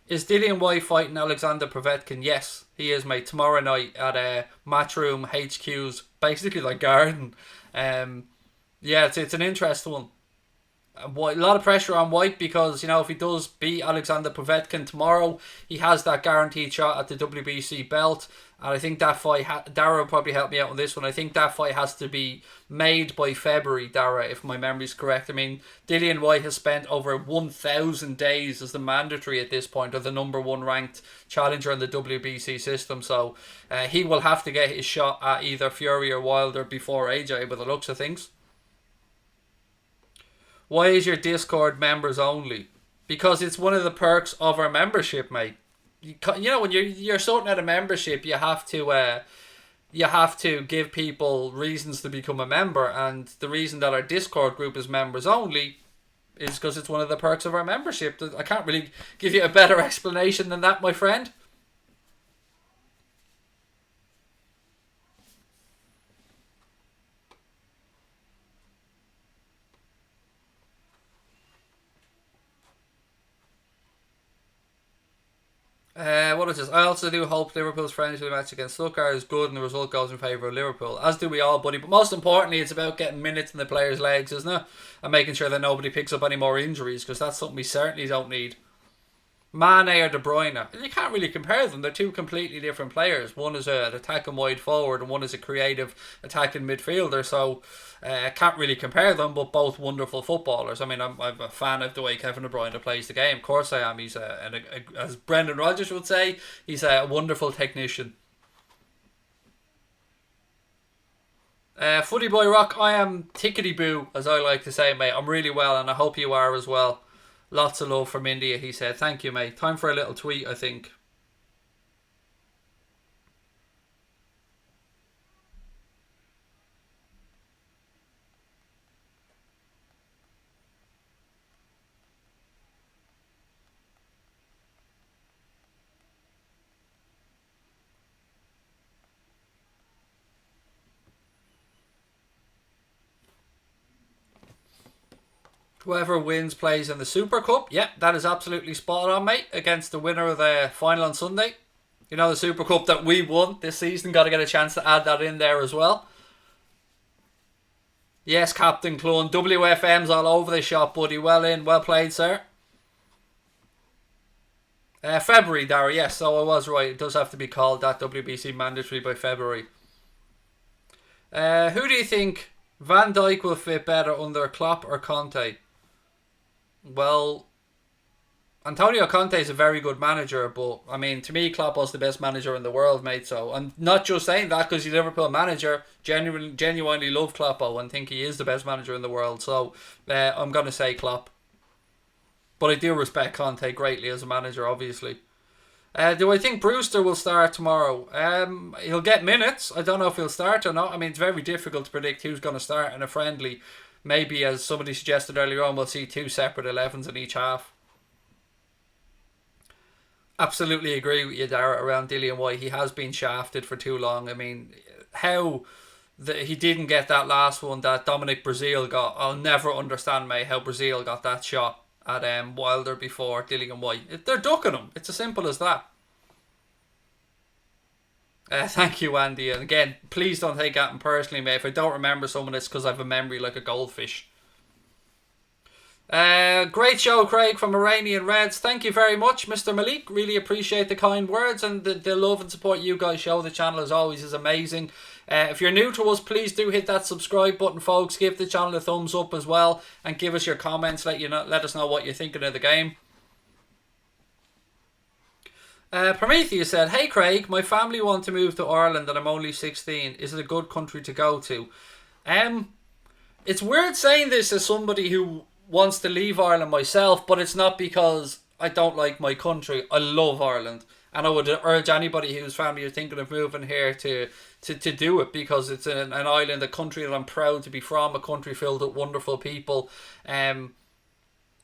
A: Is Dillian White fighting Alexander Povetkin? Yes, he is, mate. Tomorrow night at Matchroom HQ's basically like garden. Yeah, it's an interesting one. A lot of pressure on White because, you know, if he does beat Alexander Povetkin tomorrow, he has that guaranteed shot at the WBC belt. And I think that fight, Dara will probably help me out on this one. I think that fight has to be made by February, Dara, if my memory is correct. I mean, Dillian White has spent over 1,000 days as the mandatory at this point, or the number one ranked challenger in the WBC system. So he will have to get his shot at either Fury or Wilder before AJ, by the looks of things. Why is your Discord members only? Because it's one of the perks of our membership, mate. You know, when you're sorting out a membership, you have to give people reasons to become a member, and the reason that our Discord group is members only is because it's one of the perks of our membership. I can't really give you a better explanation than that, my friend. What is this? I also do hope Liverpool's friendly match against Stuttgart is good and the result goes in favour of Liverpool. As do we all, buddy. But most importantly, it's about getting minutes in the players' legs, isn't it? And making sure that nobody picks up any more injuries, because that's something we certainly don't need. Mane or De Bruyne, you can't really compare them. They're two completely different players. One is an attacking wide forward and one is a creative attacking midfielder. So I can't really compare them, but both wonderful footballers. I mean, I'm a fan of the way Kevin De Bruyne plays the game. Of course I am. He's as Brendan Rodgers would say, he's a wonderful technician. Footy Boy Rock, I am tickety-boo, as I like to say, mate. I'm really well, and I hope you are as well. Lots of love from India, he said. Thank you, mate. Time for a little tweet, I think. Whoever wins plays in the Super Cup. Yeah, that is absolutely spot on, mate. Against the winner of the final on Sunday. You know, the Super Cup that we won this season. Got to get a chance to add that in there as well. Yes, Captain Clun. WFM's all over the shop, buddy. Well in. Well played, sir. February, Dara. Yes, so I was right. It does have to be called that WBC mandatory by February. Who do you think Van Dijk will fit better under Klopp or Conte? Well, Antonio Conte is a very good manager, but I mean, to me, Klopp was the best manager in the world, mate. So I'm not just saying that because he's a Liverpool manager. Genuinely love Kloppo and think he is the best manager in the world. So I'm going to say Klopp. But I do respect Conte greatly as a manager, obviously. Do I think Brewster will start tomorrow? He'll get minutes. I don't know if he'll start or not. I mean, it's very difficult to predict who's going to start in a friendly. Maybe, as somebody suggested earlier on, we'll see two separate 11s in each half. Absolutely agree with you, Dara, around Dillian White. He has been shafted for too long. I mean, how he didn't get that last one that Dominic Brazil got. I'll never understand, mate, how Brazil got that shot at Wilder before Dillian White. They're ducking him. It's as simple as that. Thank you, Andy. And again, please don't take that personally, mate. If I don't remember someone, it's because I have a memory like a goldfish. Great show, Craig, from Iranian Reds. Thank you very much, Mr. Malik. Really appreciate the kind words and the love and support you guys show. The channel, as always, is amazing. If you're new to us, please do hit that subscribe button, folks. Give the channel a thumbs up as well, and give us your comments. Let us know what you're thinking of the game. Prometheus said, "Hey Craig, my family want to move to Ireland and I'm only 16. Is it a good country to go to?" It's weird saying this as somebody who wants to leave Ireland myself, but it's not because I don't like my country. I love Ireland, and I would urge anybody whose family is thinking of moving here to do it, because it's an island, a country that I'm proud to be from, a country filled with wonderful people.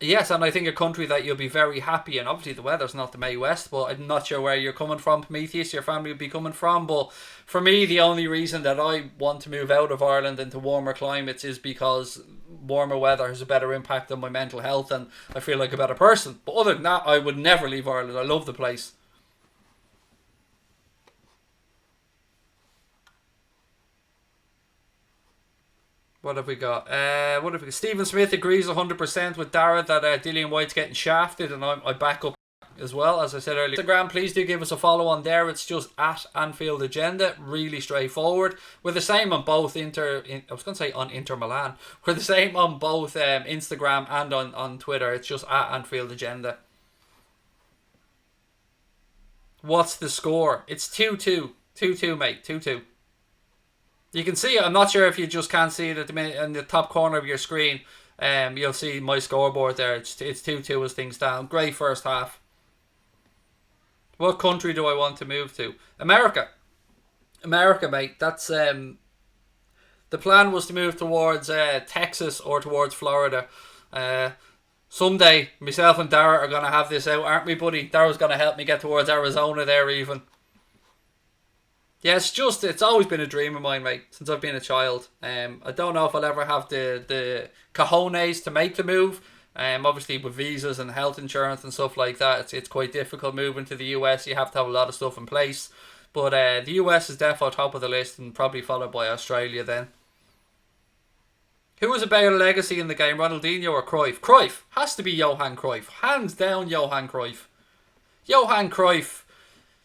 A: Yes, and I think a country that you'll be very happy in. Obviously, the weather's not the May West, but I'm not sure where you're coming from, Prometheus, your family would be coming from. But for me, the only reason that I want to move out of Ireland into warmer climates is because warmer weather has a better impact on my mental health and I feel like a better person. But other than that, I would never leave Ireland. I love the place. What have we got? What have we got? Stephen Smith agrees 100% with Dara that Dillian White's getting shafted, and I back up as well. As I said earlier, Instagram, please do give us a follow on there. It's just at Anfield Agenda, really straightforward. We're the same on both I was going to say on Inter Milan. We're the same on both Instagram and on Twitter. It's just at Anfield Agenda. What's the score? It's 2-2. 2-2, mate. 2-2. You can see it. I'm not sure if you just can't see it at the minute in the top corner of your screen. You'll see my scoreboard there. It's 2-2 as things stand. Great first half. What country do I want to move to? America. America, mate. That's the plan was to move towards Texas or towards Florida. Someday, myself and Dara are going to have this out, aren't we, buddy? Dara's going to help me get towards Arizona there even. Yeah, it's always been a dream of mine, mate, since I've been a child. I don't know if I'll ever have the cojones to make the move. Obviously with visas and health insurance and stuff like that, it's quite difficult moving to the US. You have to have a lot of stuff in place. But the US is definitely top of the list and probably followed by Australia then. Who was a better legacy in the game, Ronaldinho or Cruyff? Cruyff. Has to be Johan Cruyff. Hands down Johan Cruyff. Johan Cruyff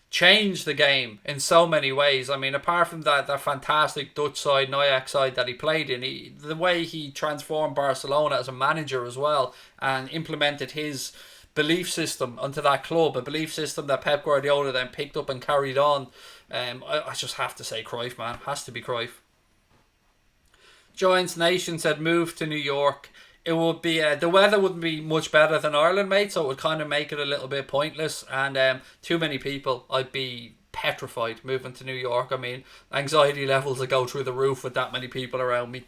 A: changed the game in so many ways. I mean, apart from that fantastic Dutch side, Ajax side that he played in, the way he transformed Barcelona as a manager as well and implemented his belief system onto that club, a belief system that Pep Guardiola then picked up and carried on. I just have to say Cruyff, man. Has to be Cruyff. Giants Nation said move to New York. It would be the weather wouldn't be much better than Ireland, mate, so it would kind of make it a little bit pointless, and too many people. I'd be petrified moving to New York. I mean, anxiety levels would go through the roof with that many people around me.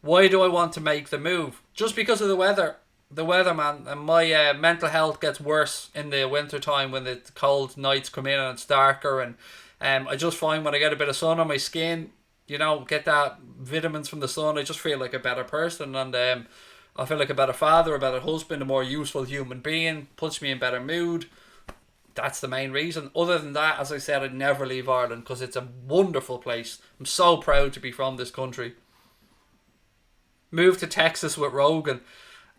A: Why do I want to make the move? Just because of the weather. The weather, man, and my mental health gets worse in the winter time when the cold nights come in and it's darker, and I just find when I get a bit of sun on my skin, you know, get that vitamins from the sun, I just feel like a better person, and I feel like a better father, a better husband, a more useful human being, puts me in better mood. That's the main reason. Other than that, as I said, I'd never leave Ireland because it's a wonderful place. I'm so proud to be from this country. Moved to Texas with Rogan.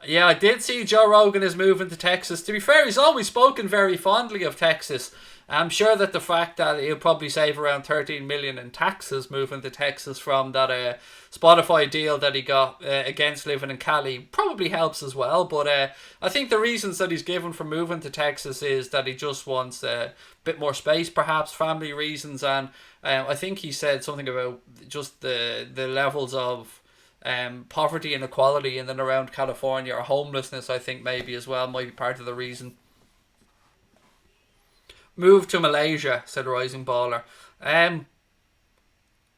A: Yeah, I did see Joe Rogan is moving to Texas. To be fair, he's always spoken very fondly of Texas. I'm sure that the fact that he'll probably save around 13 million in taxes moving to Texas from that Spotify deal that he got against living in Cali probably helps as well. But I think the reasons that he's given for moving to Texas is that he just wants a bit more space, perhaps family reasons, and I think he said something about just the levels of poverty and inequality in and around California, or homelessness, I think maybe as well might be part of the reason. Move to Malaysia, said Rising Baller. I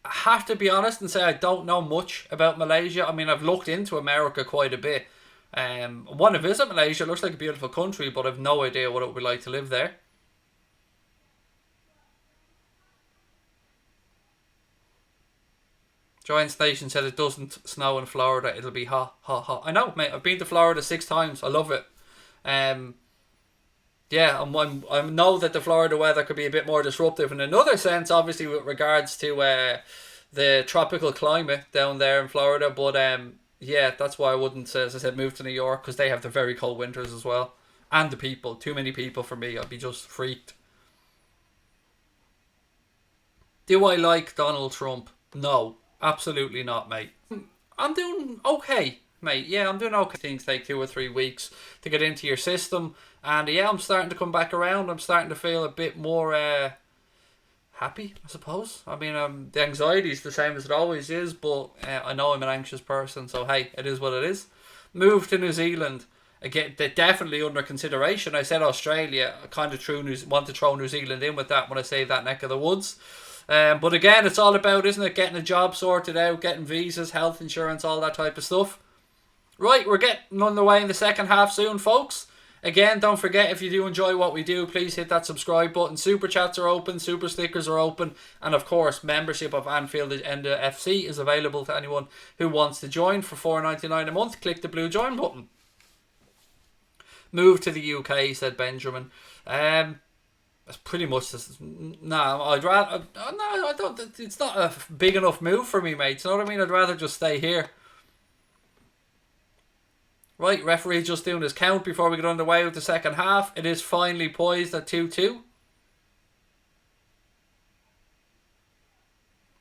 A: have to be honest and say I don't know much about Malaysia. I mean, I've looked into America quite a bit. I want to visit Malaysia. It looks like a beautiful country, but I've no idea what it would be like to live there. Giant Station said it doesn't snow in Florida. It'll be hot, hot, hot. I know, mate. I've been to Florida 6 times. I love it. Yeah, I know that the Florida weather could be a bit more disruptive in another sense, obviously, with regards to the tropical climate down there in Florida. But yeah, that's why I wouldn't, as I said, move to New York, because they have the very cold winters as well. And the people. Too many people for me. I'd be just freaked. Do I like Donald Trump? No, absolutely not, mate. I'm doing okay, mate. Yeah, I'm doing okay. Things take 2 or 3 weeks to get into your system. And yeah, I'm starting to come back around. I'm starting to feel a bit more happy, I suppose. I mean, the anxiety is the same as it always is, but I know I'm an anxious person, so hey, it is what it is. Move to New Zealand. Again, they're definitely under consideration. I said Australia. I kind of want to throw New Zealand in with that when I say that neck of the woods. But again, it's all about, isn't it, getting a job sorted out, getting visas, health insurance, all that type of stuff. Right, we're getting underway in the second half soon, folks. Again, don't forget, if you do enjoy what we do, please hit that subscribe button. Super chats are open, super stickers are open, and of course, membership of Anfield and the FC is available to anyone who wants to join for $4.99 a month. Click the blue join button. Move to the UK, said Benjamin. That's pretty much this. No, I'd rather. No, I don't. It's not a big enough move for me, mate. You know what I mean? I'd rather just stay here. Right, referee just doing his count before we get underway with the second half. It is finally poised at 2-2.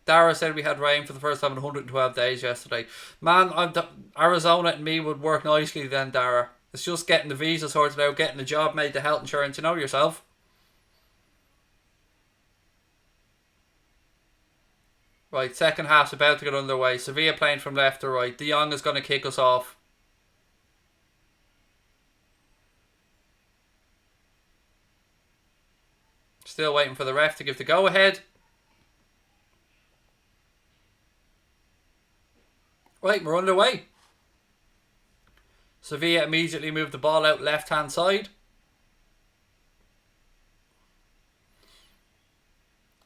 A: Dara said we had rain for the first time in 112 days yesterday. Man, Arizona and me would work nicely then, Dara. It's just getting the visa sorted out, getting the job made, the health insurance, you know yourself. Right, second half's about to get underway. Sevilla playing from left to right. De Jong is going to kick us off. Still waiting for the ref to give the go-ahead. Right, we're underway. Sevilla immediately moved the ball out left-hand side.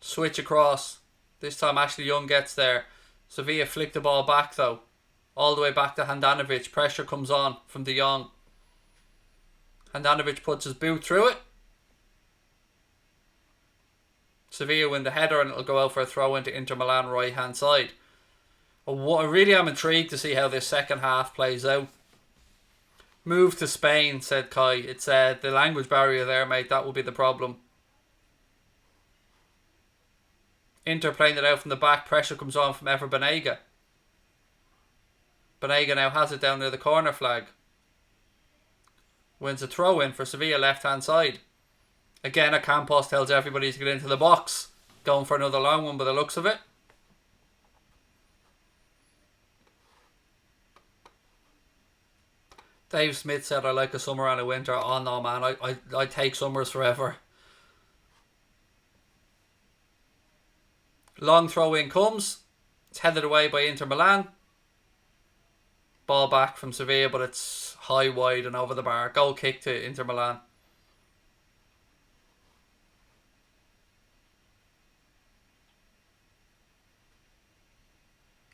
A: Switch across. This time Ashley Young gets there. Sevilla flick the ball back though. All the way back to Handanovic. Pressure comes on from De Jong. Handanovic puts his boot through it. Sevilla win the header and it'll go out for a throw into Inter Milan right hand side. I really am intrigued to see how this second half plays out. Move to Spain, said Kai. It's the language barrier there, mate. That will be the problem. Inter playing it out from the back. Pressure comes on from Ever Banega. Banega now has it down near the corner flag. Wins a throw in for Sevilla left hand side. Again, Campos tells everybody to get into the box. Going for another long one by the looks of it. Dave Smith said, I like a summer and a winter. Oh no, man. I take summers forever. Long throw in comes. It's headed away by Inter Milan. Ball back from Sevilla, but it's high, wide and over the bar. Goal kick to Inter Milan.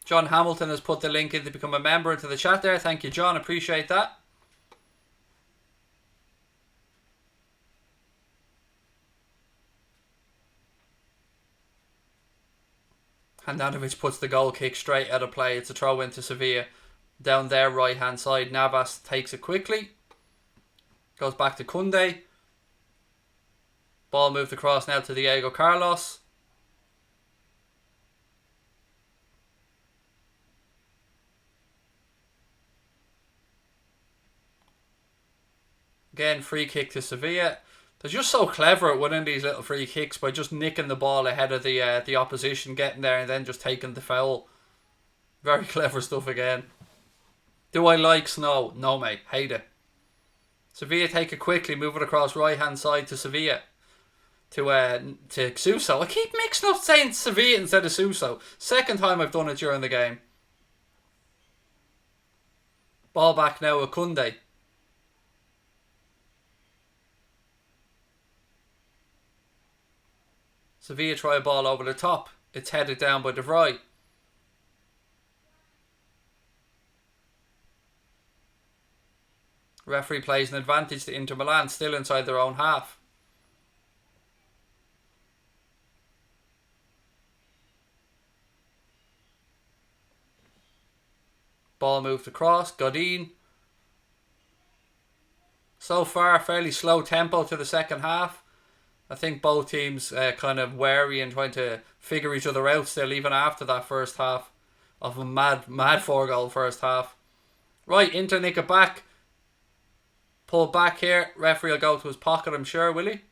A: John Hamilton has put the link in to become a member into the chat there. Thank you, John. Appreciate that. Handanovic puts the goal kick straight out of play. It's a throw into Sevilla. Down there, right hand side. Navas takes it quickly. Goes back to Koundé. Ball moved across now to Diego Carlos. Again, free kick to Sevilla. They're just so clever at winning these little free kicks by just nicking the ball ahead of the opposition, getting there and then just taking the foul. Very clever stuff again. Do I like snow? No, mate. Hate it. Sevilla take it quickly, move it across right hand side to Sevilla. To Suso. I keep mixing up saying Sevilla instead of Suso. Second time I've done it during the game. Ball back now with Koundé. Sevilla try a ball over the top. It's headed down by De Vrij. Referee plays an advantage to Inter Milan, still inside their own half. Ball moved across. Godin. So far, fairly slow tempo to the second half. I think both teams kind of wary and trying to figure each other out still, even after that first half of a mad 4-goal first half. Right, Inter nick it back. Pull back here. Referee will go to his pocket, I'm sure, will he?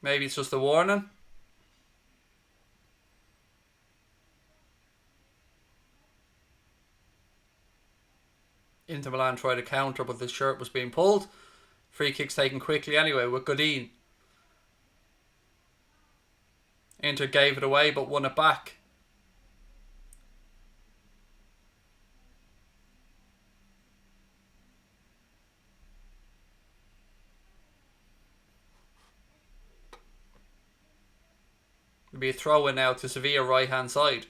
A: Maybe it's just a warning. Inter Milan tried to counter, but the shirt was being pulled. Free kicks taken quickly anyway with Godin. Inter gave it away but won it back. It'll be a throw in now to Sevilla right hand side.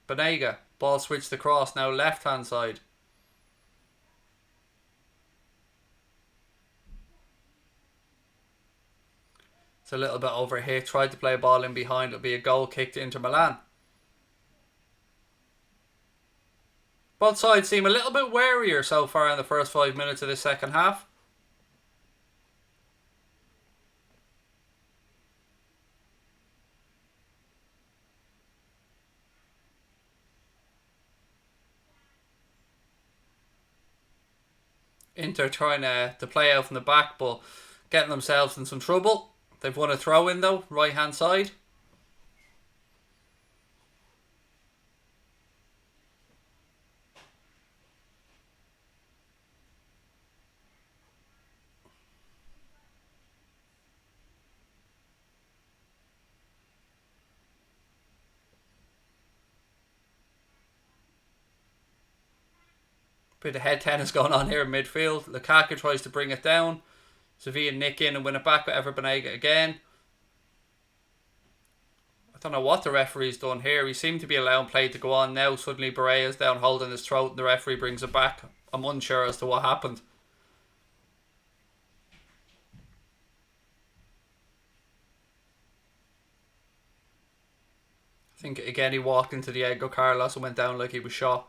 A: Banega, ball switched across, now left hand side. It's a little bit overhit, tried to play a ball in behind, it'll be a goal kick to Inter Milan. Both sides seem a little bit warier so far in the first 5 minutes of this second half. Inter trying to play out from the back, but getting themselves in some trouble. They've won a throw in though, right hand side. Bit of head tennis going on here in midfield. Lukaku tries to bring it down. Sevilla nick in and win it back with Banega again. I don't know what the referee's done here. He seemed to be allowing play to go on now. Suddenly Barea's down holding his throat and the referee brings it back. I'm unsure as to what happened. I think again he walked into Diego Carlos and went down like he was shot.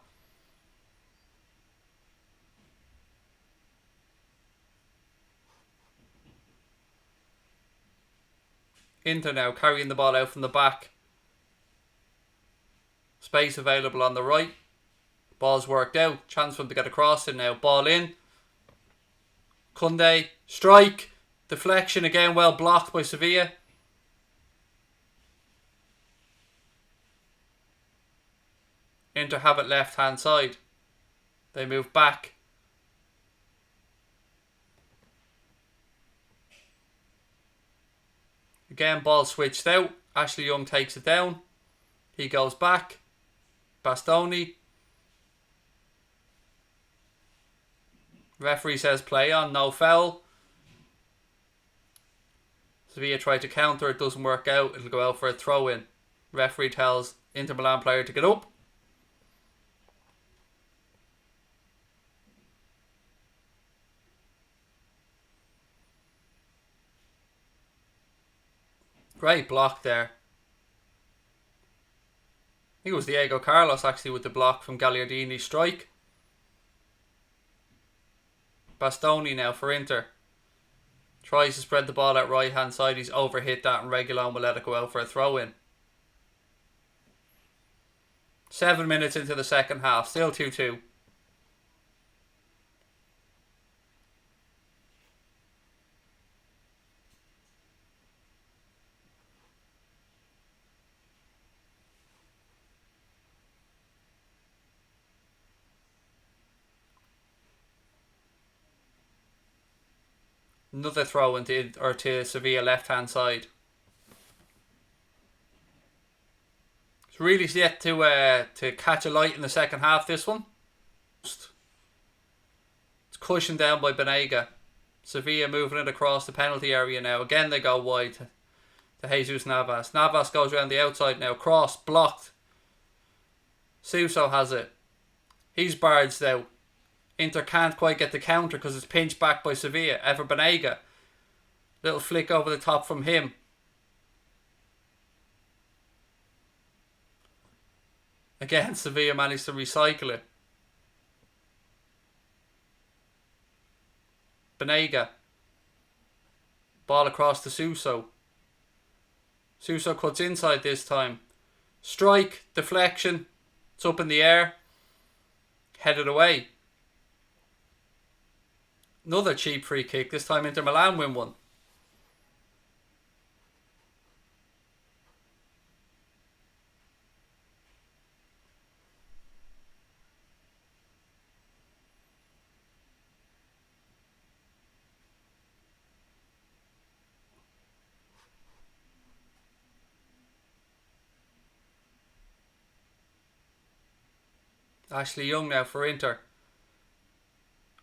A: Inter now carrying the ball out from the back. Space available on the right. Ball's worked out. Chance for them to get across it now. Ball in. Kunde. Strike. Deflection again. Well blocked by Sevilla. Inter have it left hand side. They move back. Again, ball switched out. Ashley Young takes it down. He goes back. Bastoni. Referee says play on, no foul. Sevilla tried to counter, it doesn't work out. It'll go out for a throw in. Referee tells Inter Milan player to get up. Great block there. I think it was Diego Carlos actually with the block from Gagliardini's strike. Bastoni now for Inter. Tries to spread the ball out right hand side. He's overhit that and Reguilon will let it go out for a throw in. 7 minutes into the second half. Still 2-2. Another throw into to Sevilla left hand side. It's really yet to catch a light in the second half. This one. It's cushioned down by Banega. Sevilla moving it across the penalty area now. Again they go wide to Jesus Navas. Navas goes around the outside now. Cross blocked. Suso has it. He's barged out. Inter can't quite get the counter because it's pinched back by Sevilla. Banega. Little flick over the top from him. Again, Sevilla managed to recycle it. Banega. Ball across to Suso. Suso cuts inside this time. Strike. Deflection. It's up in the air. Headed away. Another cheap free kick. This time Inter Milan win one. Ashley Young now for Inter.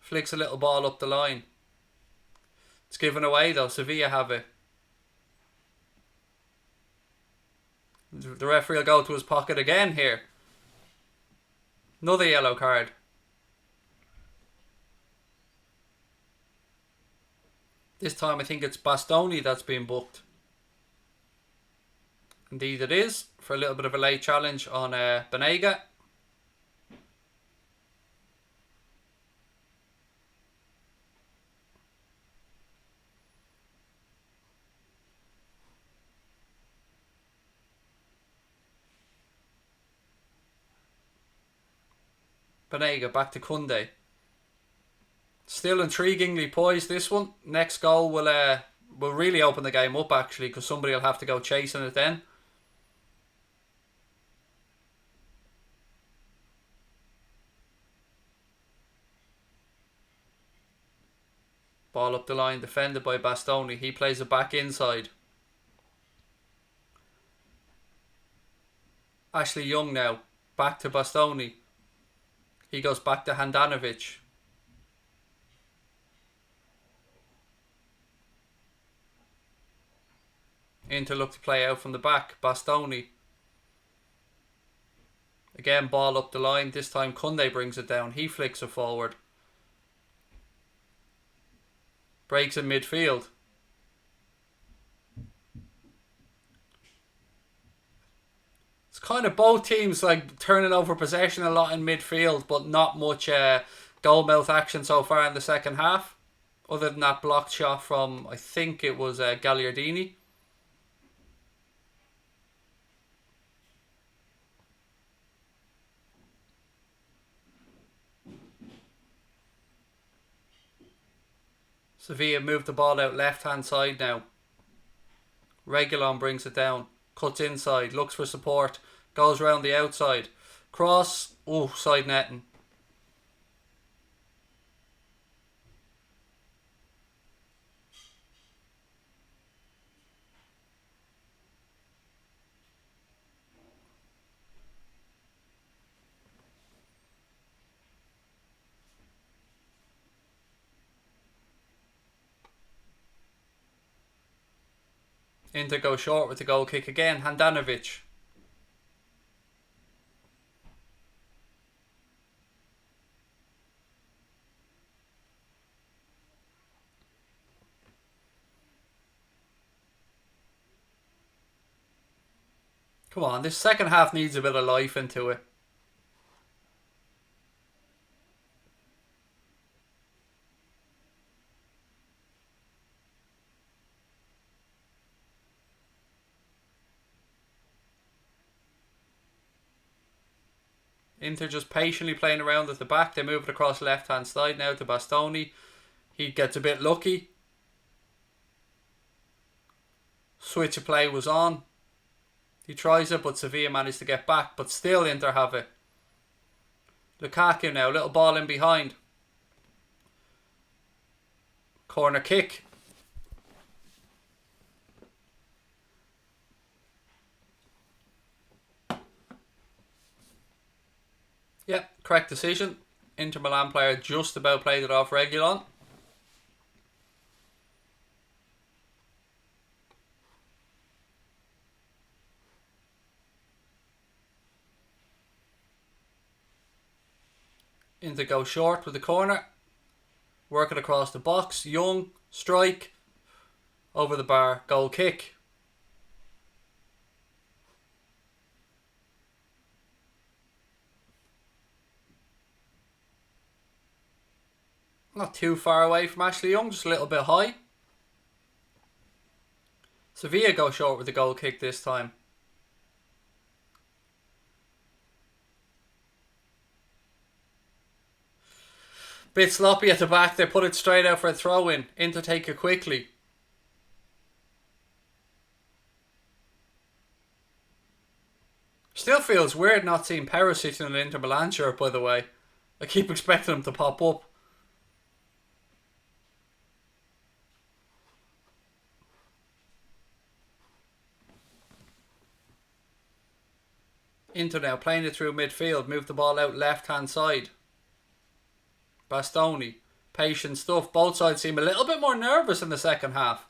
A: Flicks a little ball up the line. It's given away though. Sevilla have it. The referee will go to his pocket again here. Another yellow card. This time I think it's Bastoni that's been booked. Indeed it is, for a little bit of a late challenge on Banega. Banega back to Kunde. Still intriguingly poised, this one. Next goal will really open the game up actually, because somebody will have to go chasing it then. Ball up the line, defended by Bastoni. He plays it back inside. Ashley Young now. Back to Bastoni. He goes back to Handanovic. Inter look to play out from the back. Bastoni. Again, ball up the line. This time Kunde brings it down. He flicks it forward. Breaks in midfield. It's kind of both teams like turning over possession a lot in midfield, but not much goal mouth action so far in the second half. Other than that blocked shot from, I think it was Gagliardini. Sevilla moved the ball out left hand side now. Reguilon brings it down. Cuts inside. Looks for support. Goes round the outside. Cross. Oh, side netting. Inter go short with the goal kick again. Handanovic. Come on, this second half needs a bit of life into it. Inter just patiently playing around at the back. They move it across left hand side now to Bastoni. He gets a bit lucky. Switch of play was on. He tries it, but Sevilla managed to get back. But still Inter have it. Lukaku now, little ball in behind. Corner kick. Yep, correct decision. Inter Milan player just about played it off Reguilon. Inter go short with the corner. Work it across the box. Young, strike. Over the bar, goal kick. Not too far away from Ashley Young, just a little bit high. Sevilla go short with the goal kick this time. Bit sloppy at the back. They put it straight out for a throw in. Inter take it quickly. Still feels weird not seeing Pearce in an Inter Milan shirt, by the way. I keep expecting him to pop up. Inter now playing it through midfield. Move the ball out left hand side. Bastoni. Patient stuff. Both sides seem a little bit more nervous in the second half.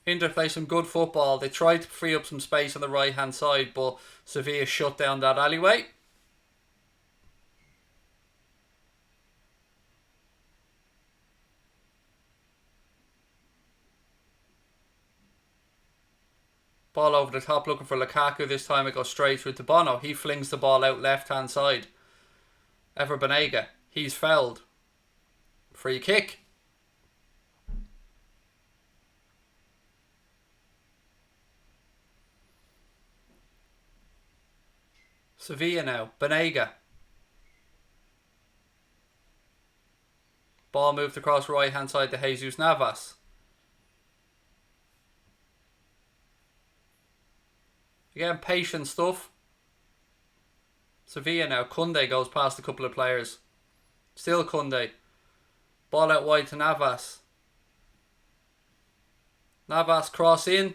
A: Inter play some good football. They tried to free up some space on the right hand side, but Sevilla shut down that alleyway. Ball over the top looking for Lukaku. This time it goes straight through to Bono. He flings the ball out left hand side. Ever Banega. He's fouled. Free kick. Sevilla now. Banega. Ball moved across right hand side to Jesus Navas. Again, patient stuff. Sevilla now. Kunde goes past a couple of players. Still Kunde. Ball out wide to Navas. Navas cross in.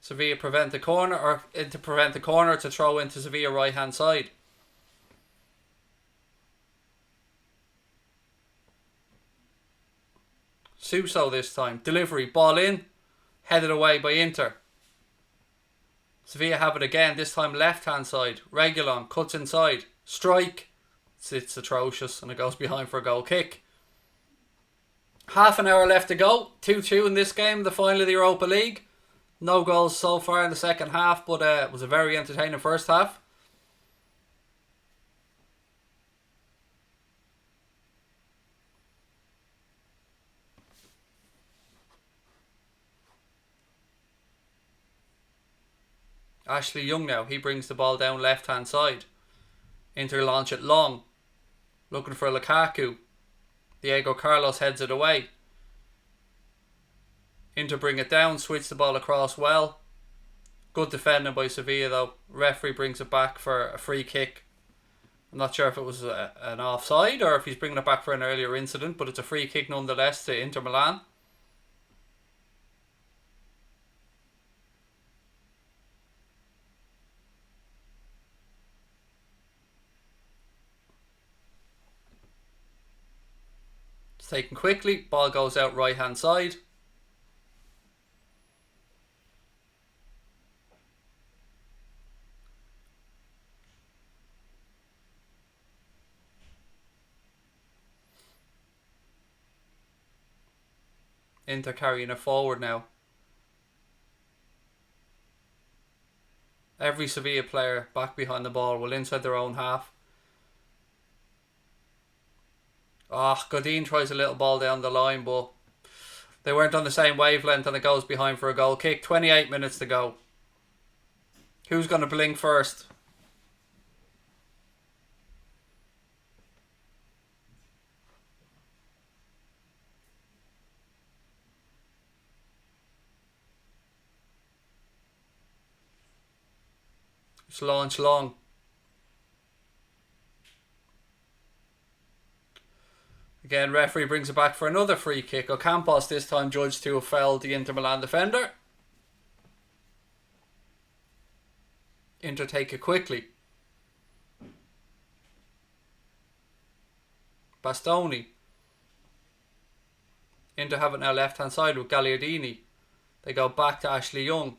A: Sevilla prevent the corner, or to prevent the corner to throw into Sevilla right hand side. Suso this time. Delivery. Ball in. Headed away by Inter. Sevilla have it again, this time left hand side. Reguilon cuts inside. Strike. It's atrocious and it goes behind for a goal kick. Half an hour left to go. 2-2 in this game, the final of the Europa League. No goals so far in the second half, but it was a very entertaining first half. Ashley Young now, he brings the ball down left hand side. Inter launch it long. Looking for Lukaku. Diego Carlos heads it away. Inter bring it down, switch the ball across well. Good defending by Sevilla though. Referee brings it back for a free kick. I'm not sure if it was an offside or if he's bringing it back for an earlier incident, but it's a free kick nonetheless to Inter Milan. It's taken quickly, ball goes out right hand side. Inter carrying it forward now. Every Sevilla player back behind the ball, well inside their own half. Godin tries a little ball down the line, but they weren't on the same wavelength and it goes behind for a goal kick. 28 minutes to go. Who's going to blink first? It's launch long. Again, referee brings it back for another free kick. Ocampos this time judged to have fouled the Inter Milan defender. Inter take it quickly. Bastoni. Inter have it now left hand side with Gagliardini. They go back to Ashley Young.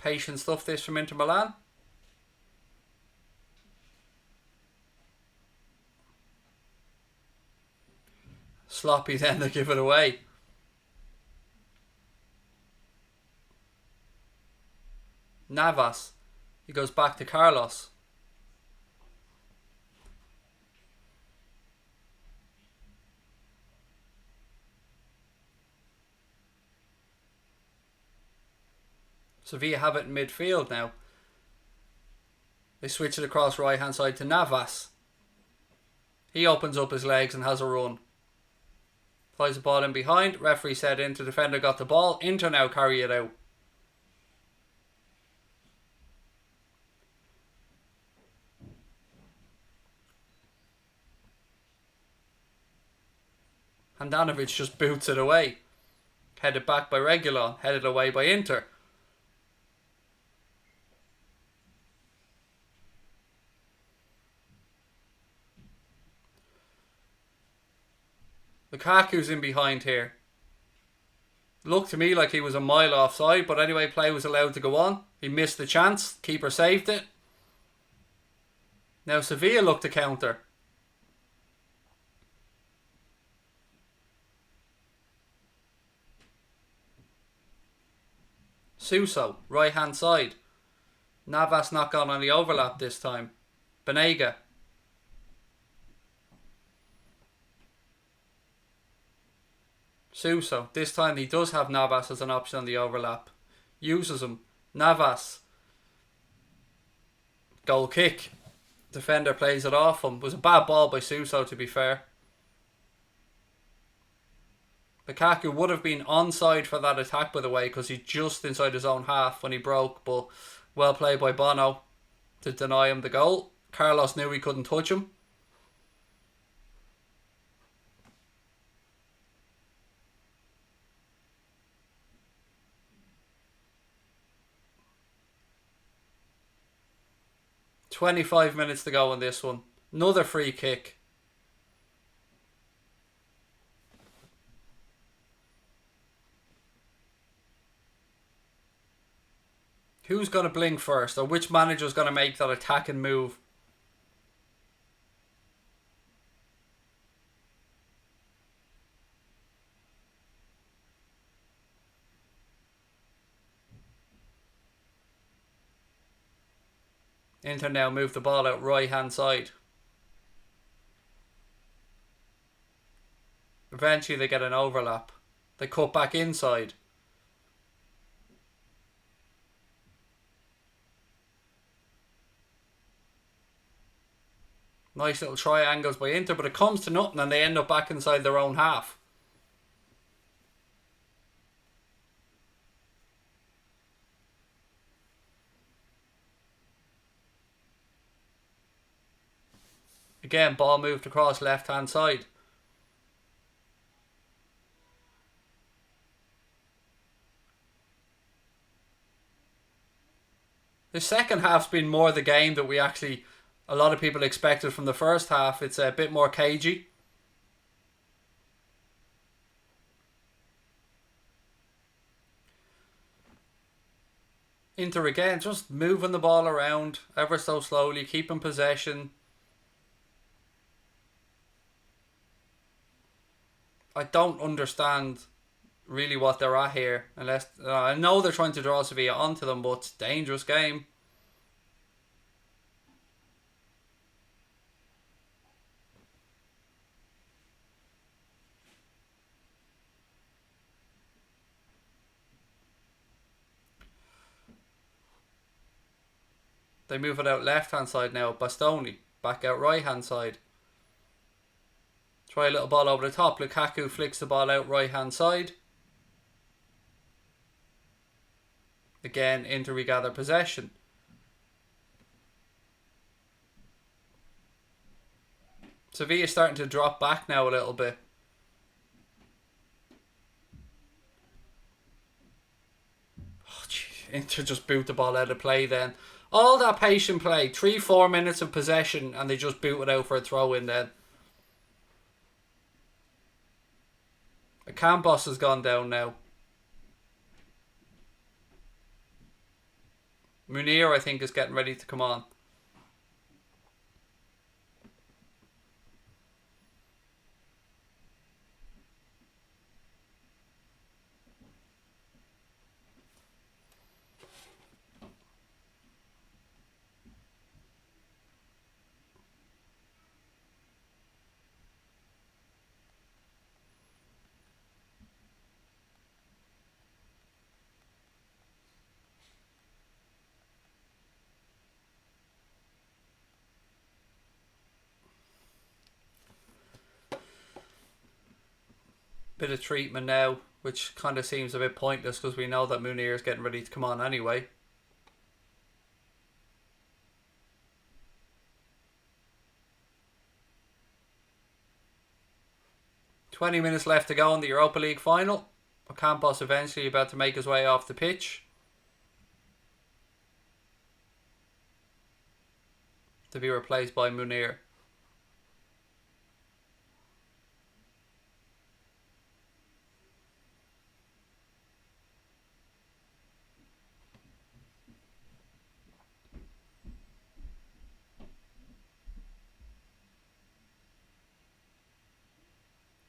A: Patient stuff this from Inter Milan. Sloppy then to give it away. Navas. He goes back to Carlos. Sevilla have it in midfield now. They switch it across right hand side to Navas. He opens up his legs and has a run. Plays the ball in behind. Referee said Inter defender got the ball. Inter now carry it out. Handanovic just boots it away. Headed back by Reguilon. Headed away by Inter. Lukaku's in behind here. Looked to me like he was a mile offside, but anyway, play was allowed to go on. He missed the chance. Keeper saved it. Now Sevilla look to counter. Suso, right hand side. Navas not gone on the overlap this time. Banega. Suso. This time he does have Navas as an option on the overlap. Uses him. Navas. Goal kick. Defender plays it off him. It was a bad ball by Suso, to be fair. Lukaku would have been onside for that attack, by the way, because he's just inside his own half when he broke, but well played by Bono to deny him the goal. Carlos knew he couldn't touch him. "25 minutes to go in this one. Another free kick. Who's going to blink first, or which manager's going to make that attacking move? Inter now move the ball out right hand side. Eventually they get an overlap. They cut back inside. Nice little triangles by Inter, but it comes to nothing and they end up back inside their own half. Again, ball moved across left hand side. The second half's been more the game that we actually, a lot of people expected from the first half. It's a bit more cagey. Inter again, just moving the ball around ever so slowly, keeping possession. I don't understand really what they're at here, unless I know they're trying to draw Sevilla onto them, but it's a dangerous game. They move it out left hand side now. Bastoni back out right hand side. Try a little ball over the top. Lukaku flicks the ball out right hand side. Again, Inter regather possession. Sevilla's starting to drop back now a little bit. Oh, Inter just boot the ball out of play then. All that patient play. 3-4 minutes of possession and they just boot it out for a throw in then. Campos has gone down now. Munir, I think, is getting ready to come on. Bit of treatment now, which kind of seems a bit pointless because we know that Munir is getting ready to come on anyway. "20 minutes left to go in the Europa League final. Ocampos eventually about to make his way off the pitch to be replaced by Munir.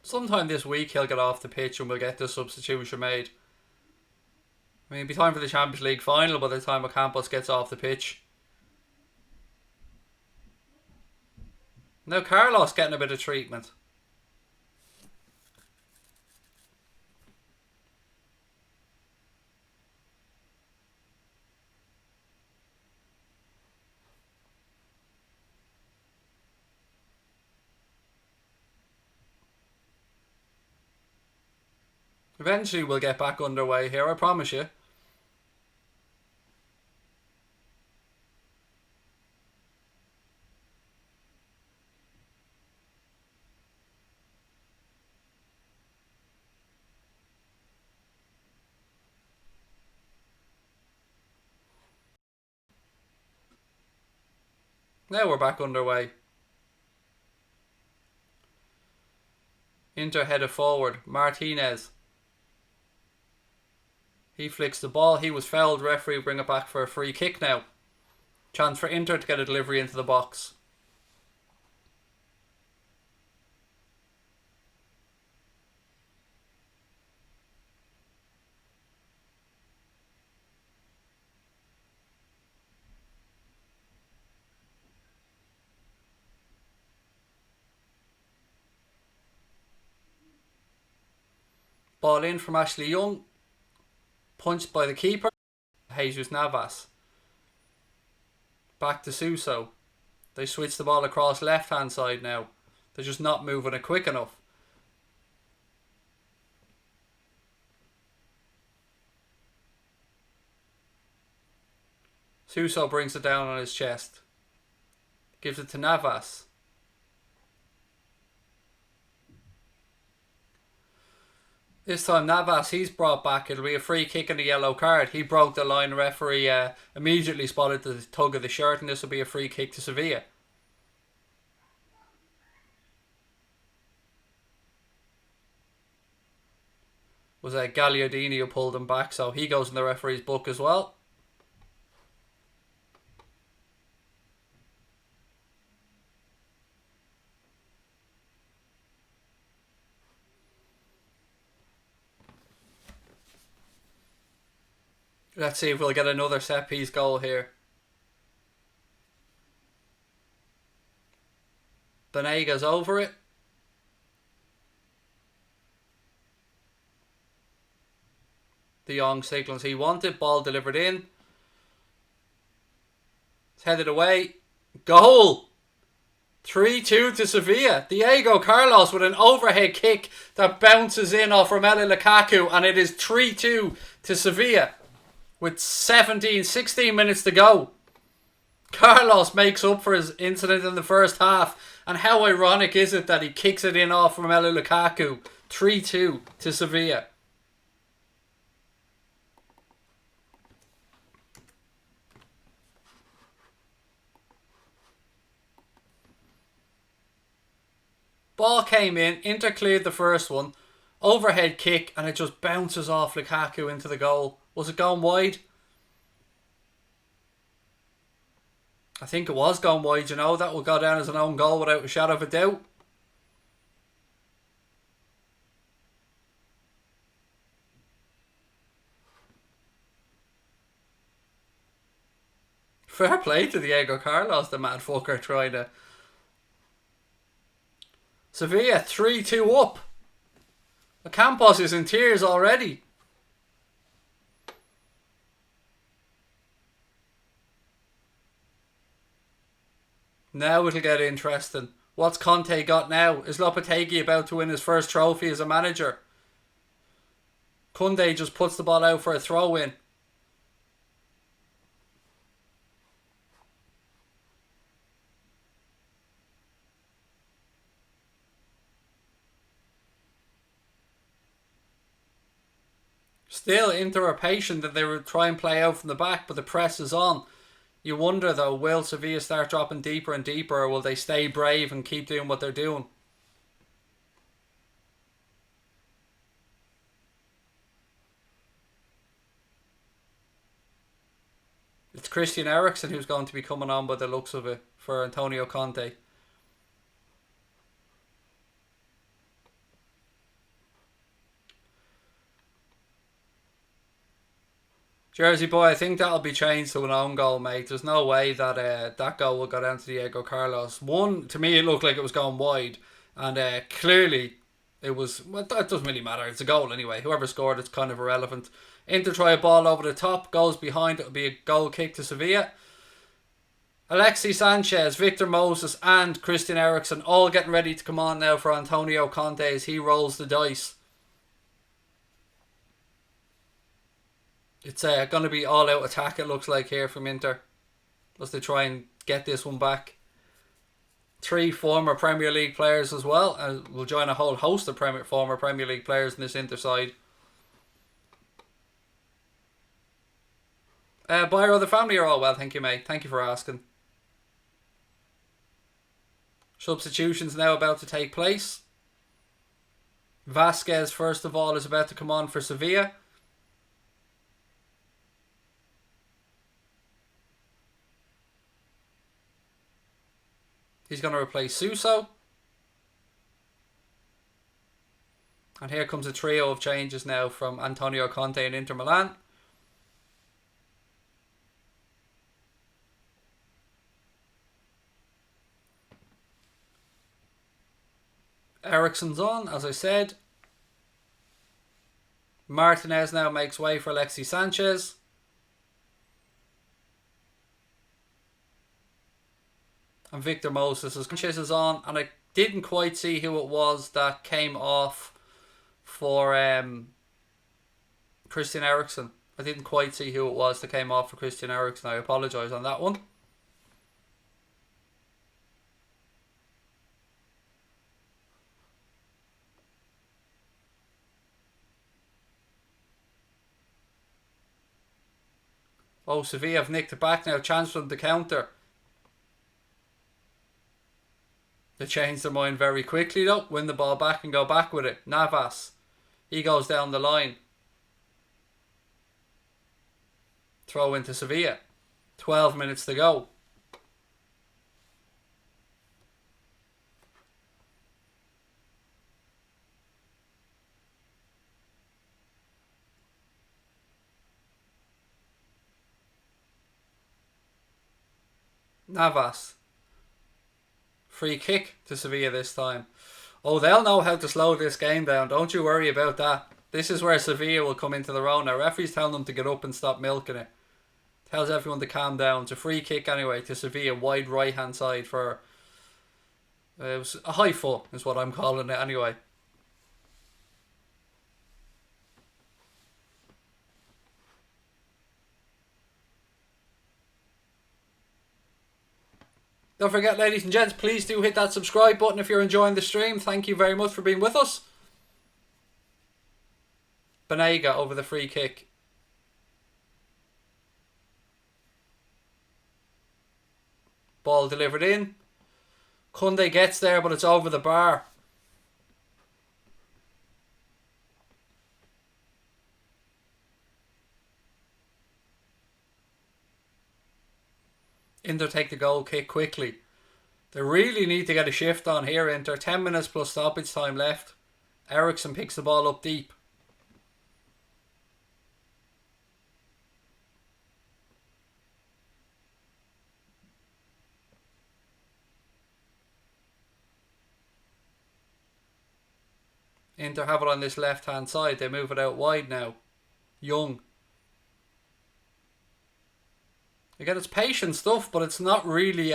A: Sometime this week he'll get off the pitch and we'll get the substitution made. I mean, it'll be time for the Champions League final by the time Ocampos gets off the pitch. Now Carlos getting a bit of treatment. Eventually we'll get back underway here, I promise you. Now we're back underway. Inter headed forward. Martinez. He flicks the ball. He was fouled. Referee bring it back for a free kick now. Chance for Inter to get a delivery into the box. Ball in from Ashley Young. Punched by the keeper. Jesus Navas. Back to Suso. They switch the ball across left hand side now. They're just not moving it quick enough. Suso brings it down on his chest. Gives it to Navas. This time Navas, he's brought back. It'll be a free kick and a yellow card. He broke the line. Referee immediately spotted the tug of the shirt, and this will be a free kick to Sevilla. Was Gagliardini who pulled him back, so he goes in the referee's book as well. Let's see if we'll get another set piece goal here. Benega's over it. De Jong signals he wanted. Ball delivered in. It's headed away. Goal! 3-2 to Sevilla. Diego Carlos with an overhead kick that bounces in off Romelu Lukaku, and it is 3-2 to Sevilla. With 16 minutes to go. Carlos makes up for his incident in the first half. And how ironic is it that he kicks it in off Romelu Lukaku. 3-2 to Sevilla. Ball came in. Inter cleared the first one. Overhead kick, and it just bounces off Lukaku into the goal. Was it going wide? I think it was going wide, you know. That will go down as an own goal without a shadow of a doubt. Fair play to Diego Carlos, the mad fucker trying to... Sevilla 3-2 up. Campos is in tears already. Now it'll get interesting. What's Conte got now? Is Lopetegui about to win his first trophy as a manager? Kunde just puts the ball out for a throw in. Still, Inter are patient that they would try and play out from the back, but the press is on. You wonder though, will Sevilla start dropping deeper and deeper, or will they stay brave and keep doing what they're doing? It's Christian Eriksen who's going to be coming on by the looks of it for Antonio Conte. Jersey boy, I think that'll be changed to an own goal, mate. There's no way that that goal will go down to Diego Carlos. One, to me, it looked like it was going wide, and clearly it was. Well, that doesn't really matter. It's a goal anyway. Whoever scored, it's kind of irrelevant. Inter try a ball over the top, goes behind. It'll be a goal kick to Sevilla. Alexis Sanchez, Victor Moses, and Christian Eriksen all getting ready to come on now for Antonio Conte as he rolls the dice. It's going to be all-out attack, it looks like, here from Inter, as they try and get this one back. 3 former Premier League players as well, and we'll join a whole host of former Premier League players in this Inter side. Byro, the family are all well, thank you, mate. Thank you for asking. Substitutions now about to take place. Vasquez, first of all, is about to come on for Sevilla. He's going to replace Suso. And here comes a trio of changes now from Antonio Conte and Inter Milan. Eriksen's on, as I said. Martinez now makes way for Alexis Sanchez. And Victor Moses as Sanchez is on, and I didn't quite see who it was that came off for Christian Eriksen. I didn't quite see who it was that came off for Christian Eriksen. I apologise on that one. Oh, Sevilla have nicked it back now. Chance for them to counter. They change their mind very quickly though. Win the ball back and go back with it. Navas. He goes down the line. Throw into Sevilla. 12 minutes to go. Navas. Free kick to Sevilla this time. Oh, they'll know how to slow this game down. Don't you worry about that. This is where Sevilla will come into their own. Now, referee's telling them to get up and stop milking it. Tells everyone to calm down. It's a free kick anyway to Sevilla. Wide right hand side for... it was a high foot is what I'm calling it anyway. Don't forget, ladies and gents, please do hit that subscribe button if you're enjoying the stream. Thank you very much for being with us. Banega over the free kick. Ball delivered in. Kunde gets there, but it's over the bar. Inter take the goal kick quickly. They really need to get a shift on here, Inter. 10 minutes plus stoppage time left. Eriksen picks the ball up deep. Inter have it on this left hand side. They move it out wide now. Young. Again, it's patient stuff, but it's not really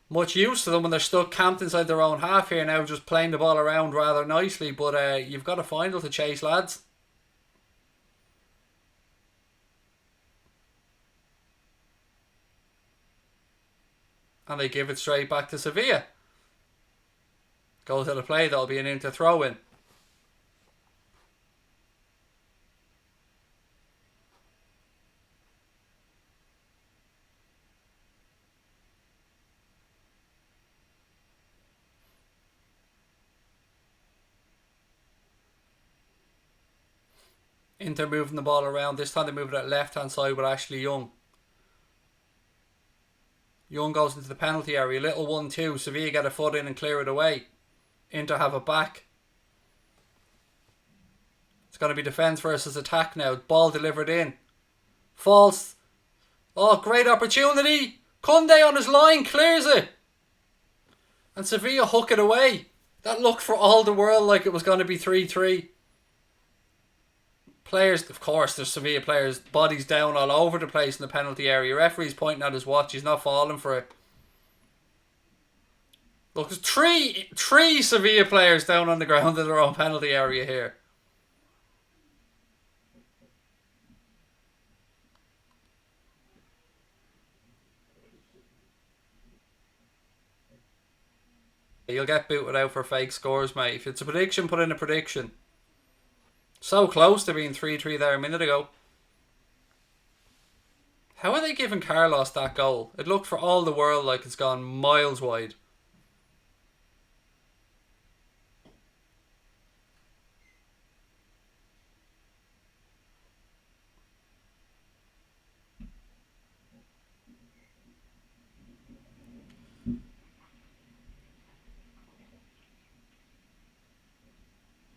A: much use to them when they're stuck camped inside their own half here now, just playing the ball around rather nicely. But you've got a final to chase, lads. And they give it straight back to Sevilla. Goal to the play, that'll be an Inter throw-in. Inter moving the ball around. This time they move it at left-hand side with Ashley Young. Young goes into the penalty area. Little 1-2. Sevilla get a foot in and clear it away. Inter have it back. It's going to be defence versus attack now. Ball delivered in. False. Oh, great opportunity. Kunde on his line clears it. And Sevilla hook it away. That looked for all the world like it was going to be 3-3. Players, of course, there's Sevilla players, bodies down all over the place in the penalty area. Referee's pointing at his watch. He's not falling for it. Look, there's three Sevilla players down on the ground in their own penalty area here. You'll get booted out for fake scores, mate. If it's a prediction, put in a prediction. So close to being 3-3 there a minute ago. How are they giving Carlos that goal? It looked for all the world like it's gone miles wide.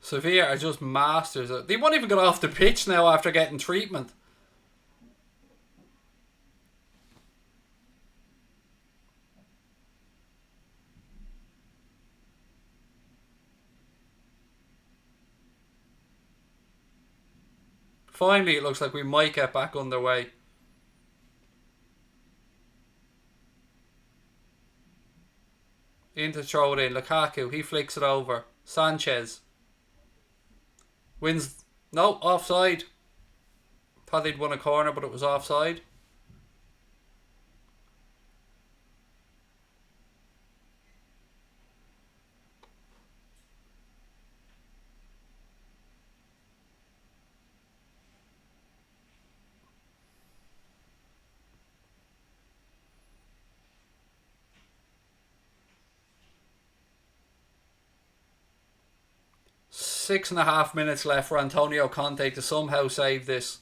A: Sevilla are just masters. They won't even get off the pitch now after getting treatment. Finally, it looks like we might get back underway. In to throw it in. Lukaku, he flicks it over. Sanchez. Wins. No, offside. Thought they'd won a corner, but it was offside. Six and a half minutes left for Antonio Conte to somehow save this.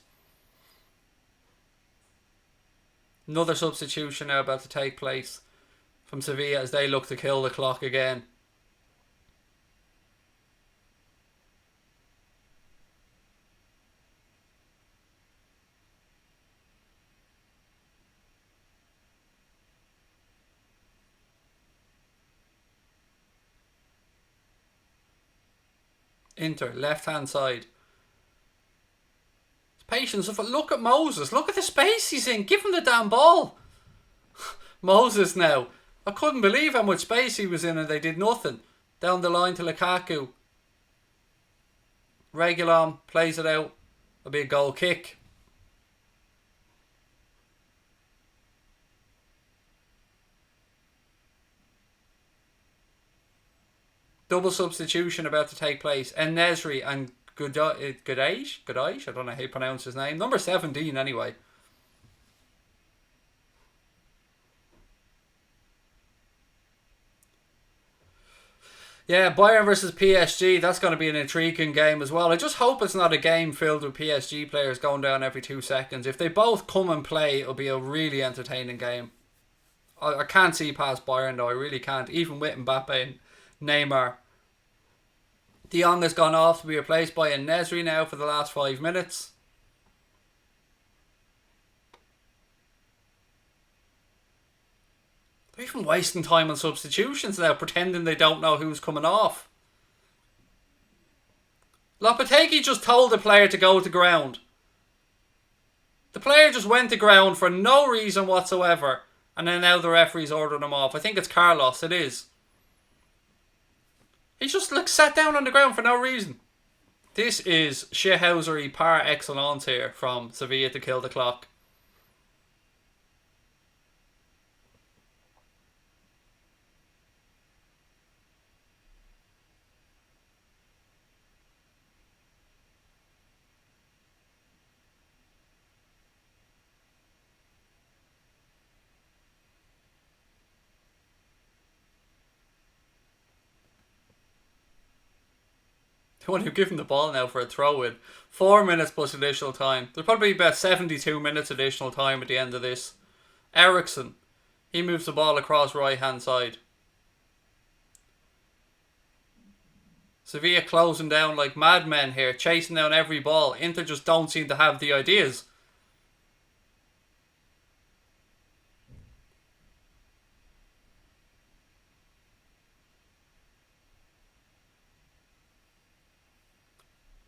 A: Another substitution now about to take place from Sevilla as they look to kill the clock again. Inter, left hand side. Patience. Look at Moses. Look at the space he's in. Give him the damn ball. Moses now. I couldn't believe how much space he was in and they did nothing. Down the line to Lukaku. Reguilon plays it out. A big goal kick. Double substitution about to take place. En-Nesyri and Godaish? I don't know how you pronounce his name. Number 17 anyway. Yeah, Bayern versus PSG. That's going to be an intriguing game as well. I just hope it's not a game filled with PSG players going down every 2 seconds. If they both come and play, it'll be a really entertaining game. I can't see past Bayern though. I really can't. Even with Mbappe and Neymar. De Jong has gone off to be replaced by En-Nesyri now for the last 5 minutes. They're even wasting time on substitutions now, pretending they don't know who's coming off. Lopetegui just told the player to go to ground. The player just went to ground for no reason whatsoever, and then now the referee's ordering him off. I think it's Carlos, it is. He just sat down on the ground for no reason. This is shithousery par excellence here from Sevilla to kill the clock. They want to give him the ball now for a throw-in. 4 minutes plus additional time. There'll probably be about 72 minutes additional time at the end of this. Eriksen. He moves the ball across right-hand side. Sevilla closing down like madmen here, chasing down every ball. Inter just don't seem to have the ideas.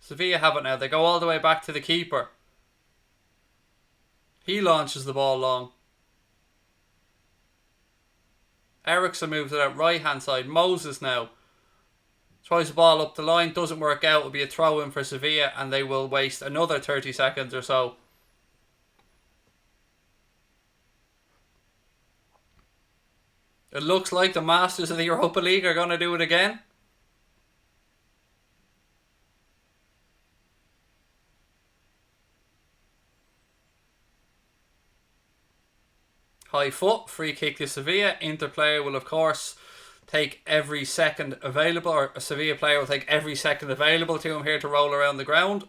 A: Sevilla have it now. They go all the way back to the keeper. He launches the ball long. Eriksen moves it out right hand side. Moses now tries the ball up the line. Doesn't work out. It'll be a throw in for Sevilla and they will waste another 30 seconds or so. It looks like the Masters of the Europa League are going to do it again. High foot, free kick to Sevilla. Inter player will of course take every second available, or a Sevilla player will take every second available to him here to roll around the ground.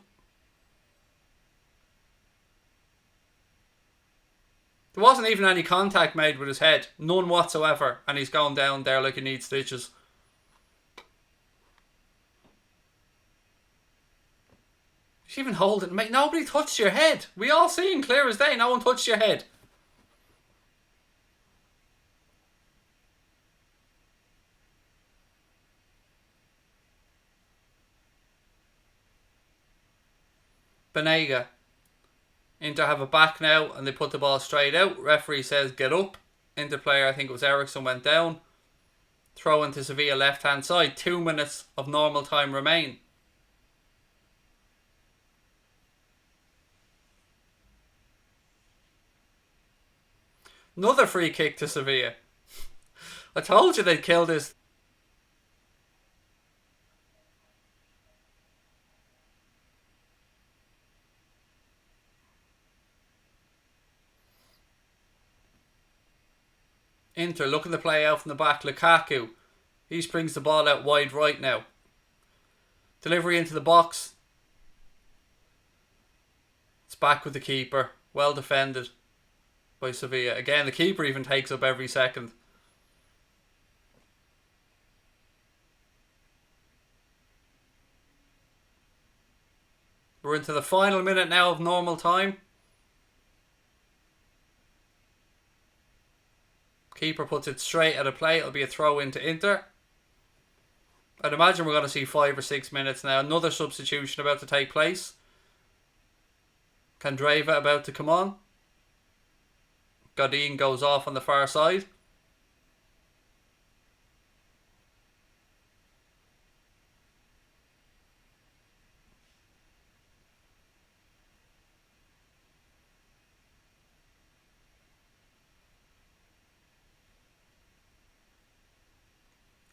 A: There wasn't even any contact made with his head. None whatsoever. And he's going down there like he needs stitches. He's even holding. Mate, nobody touched your head. We all seen clear as day. No one touched your head. Benega. Inter have it back now and they put the ball straight out. Referee says get up. Inter player, I think it was Eriksen, went down. Throw into Sevilla left hand side. 2 minutes of normal time remain. Another free kick to Sevilla. I told you they'd kill this. Inter looking to play out from the back. Lukaku. He springs the ball out wide right now. Delivery into the box. It's back with the keeper. Well defended by Sevilla. Again, the keeper even takes up every second. We're into the final minute now of normal time. Keeper puts it straight at a play. It'll be a throw into Inter. I'd imagine we're going to see 5 or 6 minutes now. Another substitution about to take place. Candreva about to come on. Jadon goes off on the far side.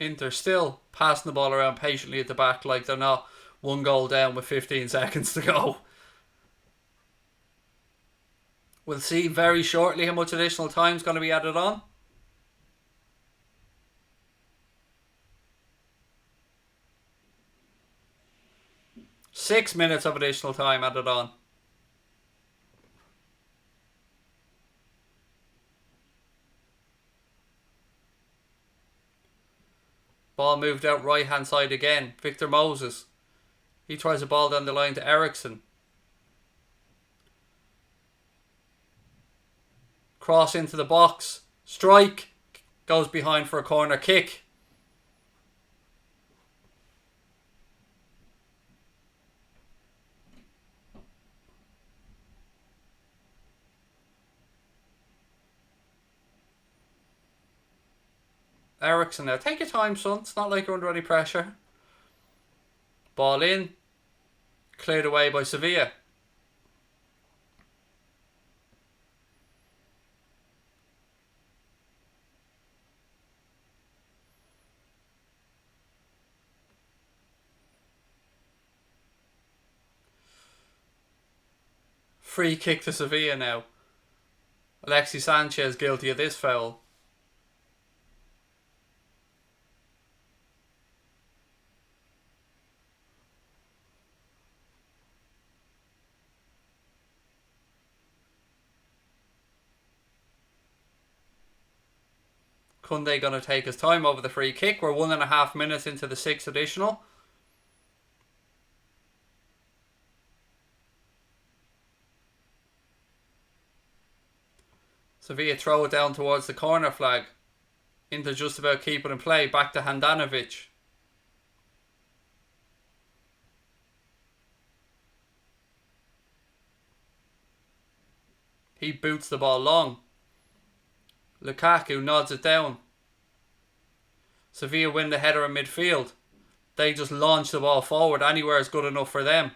A: Inter still passing the ball around patiently at the back like they're not 1 goal down with 15 seconds to go. We'll see very shortly how much additional time is going to be added on. Six minutes of additional time added on. Ball moved out right hand side again. Victor Moses. He tries a ball down the line to Eriksen. Cross into the box. Strike. Goes behind for a corner kick. Eriksen now. Take your time, son. It's not like you're under any pressure. Ball in. Cleared away by Sevilla. Free kick to Sevilla now. Alexis Sanchez guilty of this foul. Kunde going to take his time over the free kick. We're 1.5 minutes into the 6th additional. Sevilla throw it down towards the corner flag. Inter just about keep it in play. Back to Handanovic. He boots the ball long. Lukaku nods it down. Sevilla win the header in midfield. They just launch the ball forward. Anywhere is good enough for them.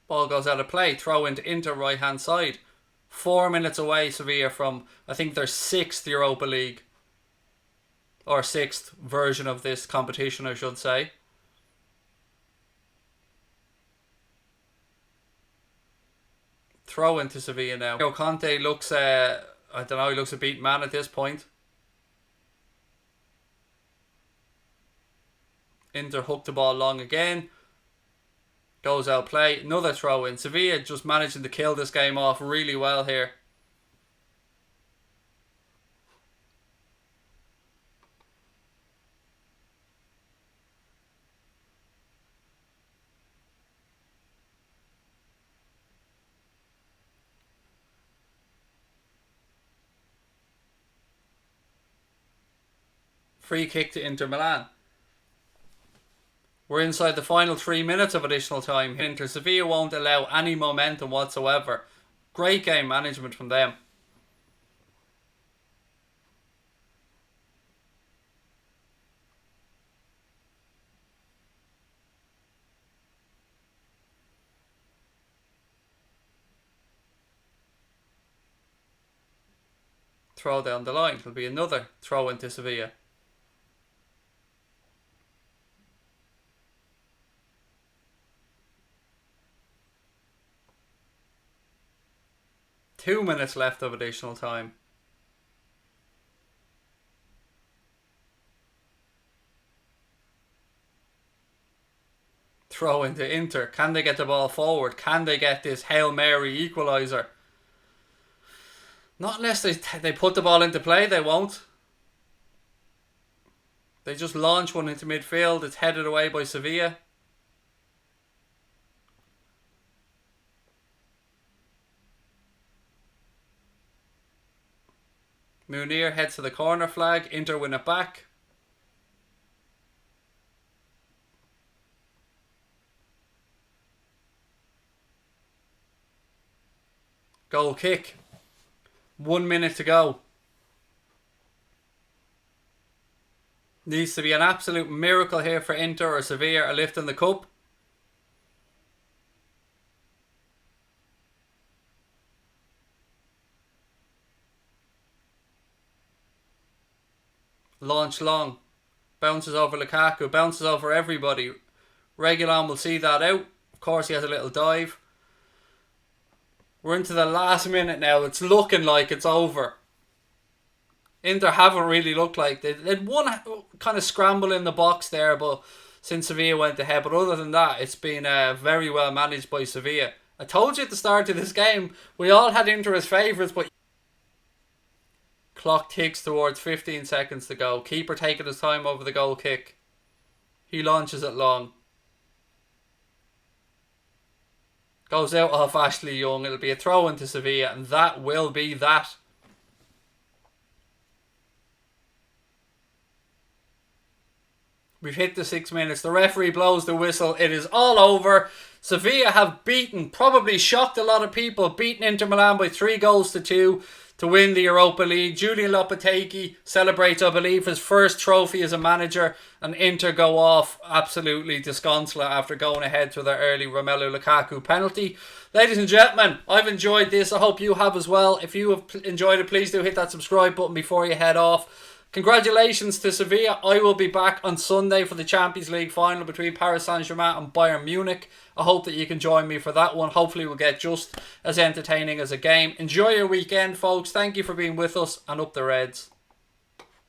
A: Ball goes out of play. Throw into Inter right hand side. 4 minutes away, Sevilla, from I think their 6th Europa League. Or 6th version of this competition, I should say. Throw into Sevilla now. Conte looks, I don't know, he looks a beaten man at this point. Inter hook the ball long again. Goes out play. Another throw in. Sevilla just managing to kill this game off really well here. Free kick to Inter Milan. We're inside the final 3 minutes of additional time. Inter Sevilla won't allow any momentum whatsoever. Great game management from them. Throw down the line. It'll be another throw into Sevilla. Two minutes left of additional time. Throw into Inter. Can they get the ball forward? Can they get this Hail Mary equaliser? Not unless they put the ball into play, they won't. They just launch one into midfield. It's headed away by Sevilla. Munir heads to the corner flag. Inter win it back. Goal kick. 1 minute to go. Needs to be an absolute miracle here for Inter or Sevilla are lifting the cup. Launch long. Bounces over Lukaku. Bounces over everybody. Reguilon will see that out. Of course he has a little dive. We're into the last minute now. It's looking like it's over. Inter haven't really looked like they'd one kind of scramble in the box there, but since Sevilla went ahead. But other than that, it's been very well managed by Sevilla. I told you at the start of this game, we all had Inter as favourites, but clock ticks towards 15 seconds to go. Keeper taking his time over the goal kick. He launches it long. Goes out off Ashley Young. It'll be a throw into Sevilla, and that will be that. We've hit the 6 minutes. The referee blows the whistle. It is all over. Sevilla have probably shocked a lot of people, beaten Inter Milan by 3-2 to win the Europa League. Julian Lopetegui celebrates, I believe, his first trophy as a manager, and Inter go off absolutely disconsolate after going ahead to their early Romelu Lukaku penalty. Ladies and gentlemen, I've enjoyed this. I hope you have as well. If you have enjoyed it, please do hit that subscribe button before you head off. Congratulations to Sevilla. I will be back on Sunday for the Champions League final between Paris Saint-Germain and Bayern Munich. I hope that you can join me for that one. Hopefully we'll get just as entertaining as a game. Enjoy your weekend, folks. Thank you for being with us, and up the Reds.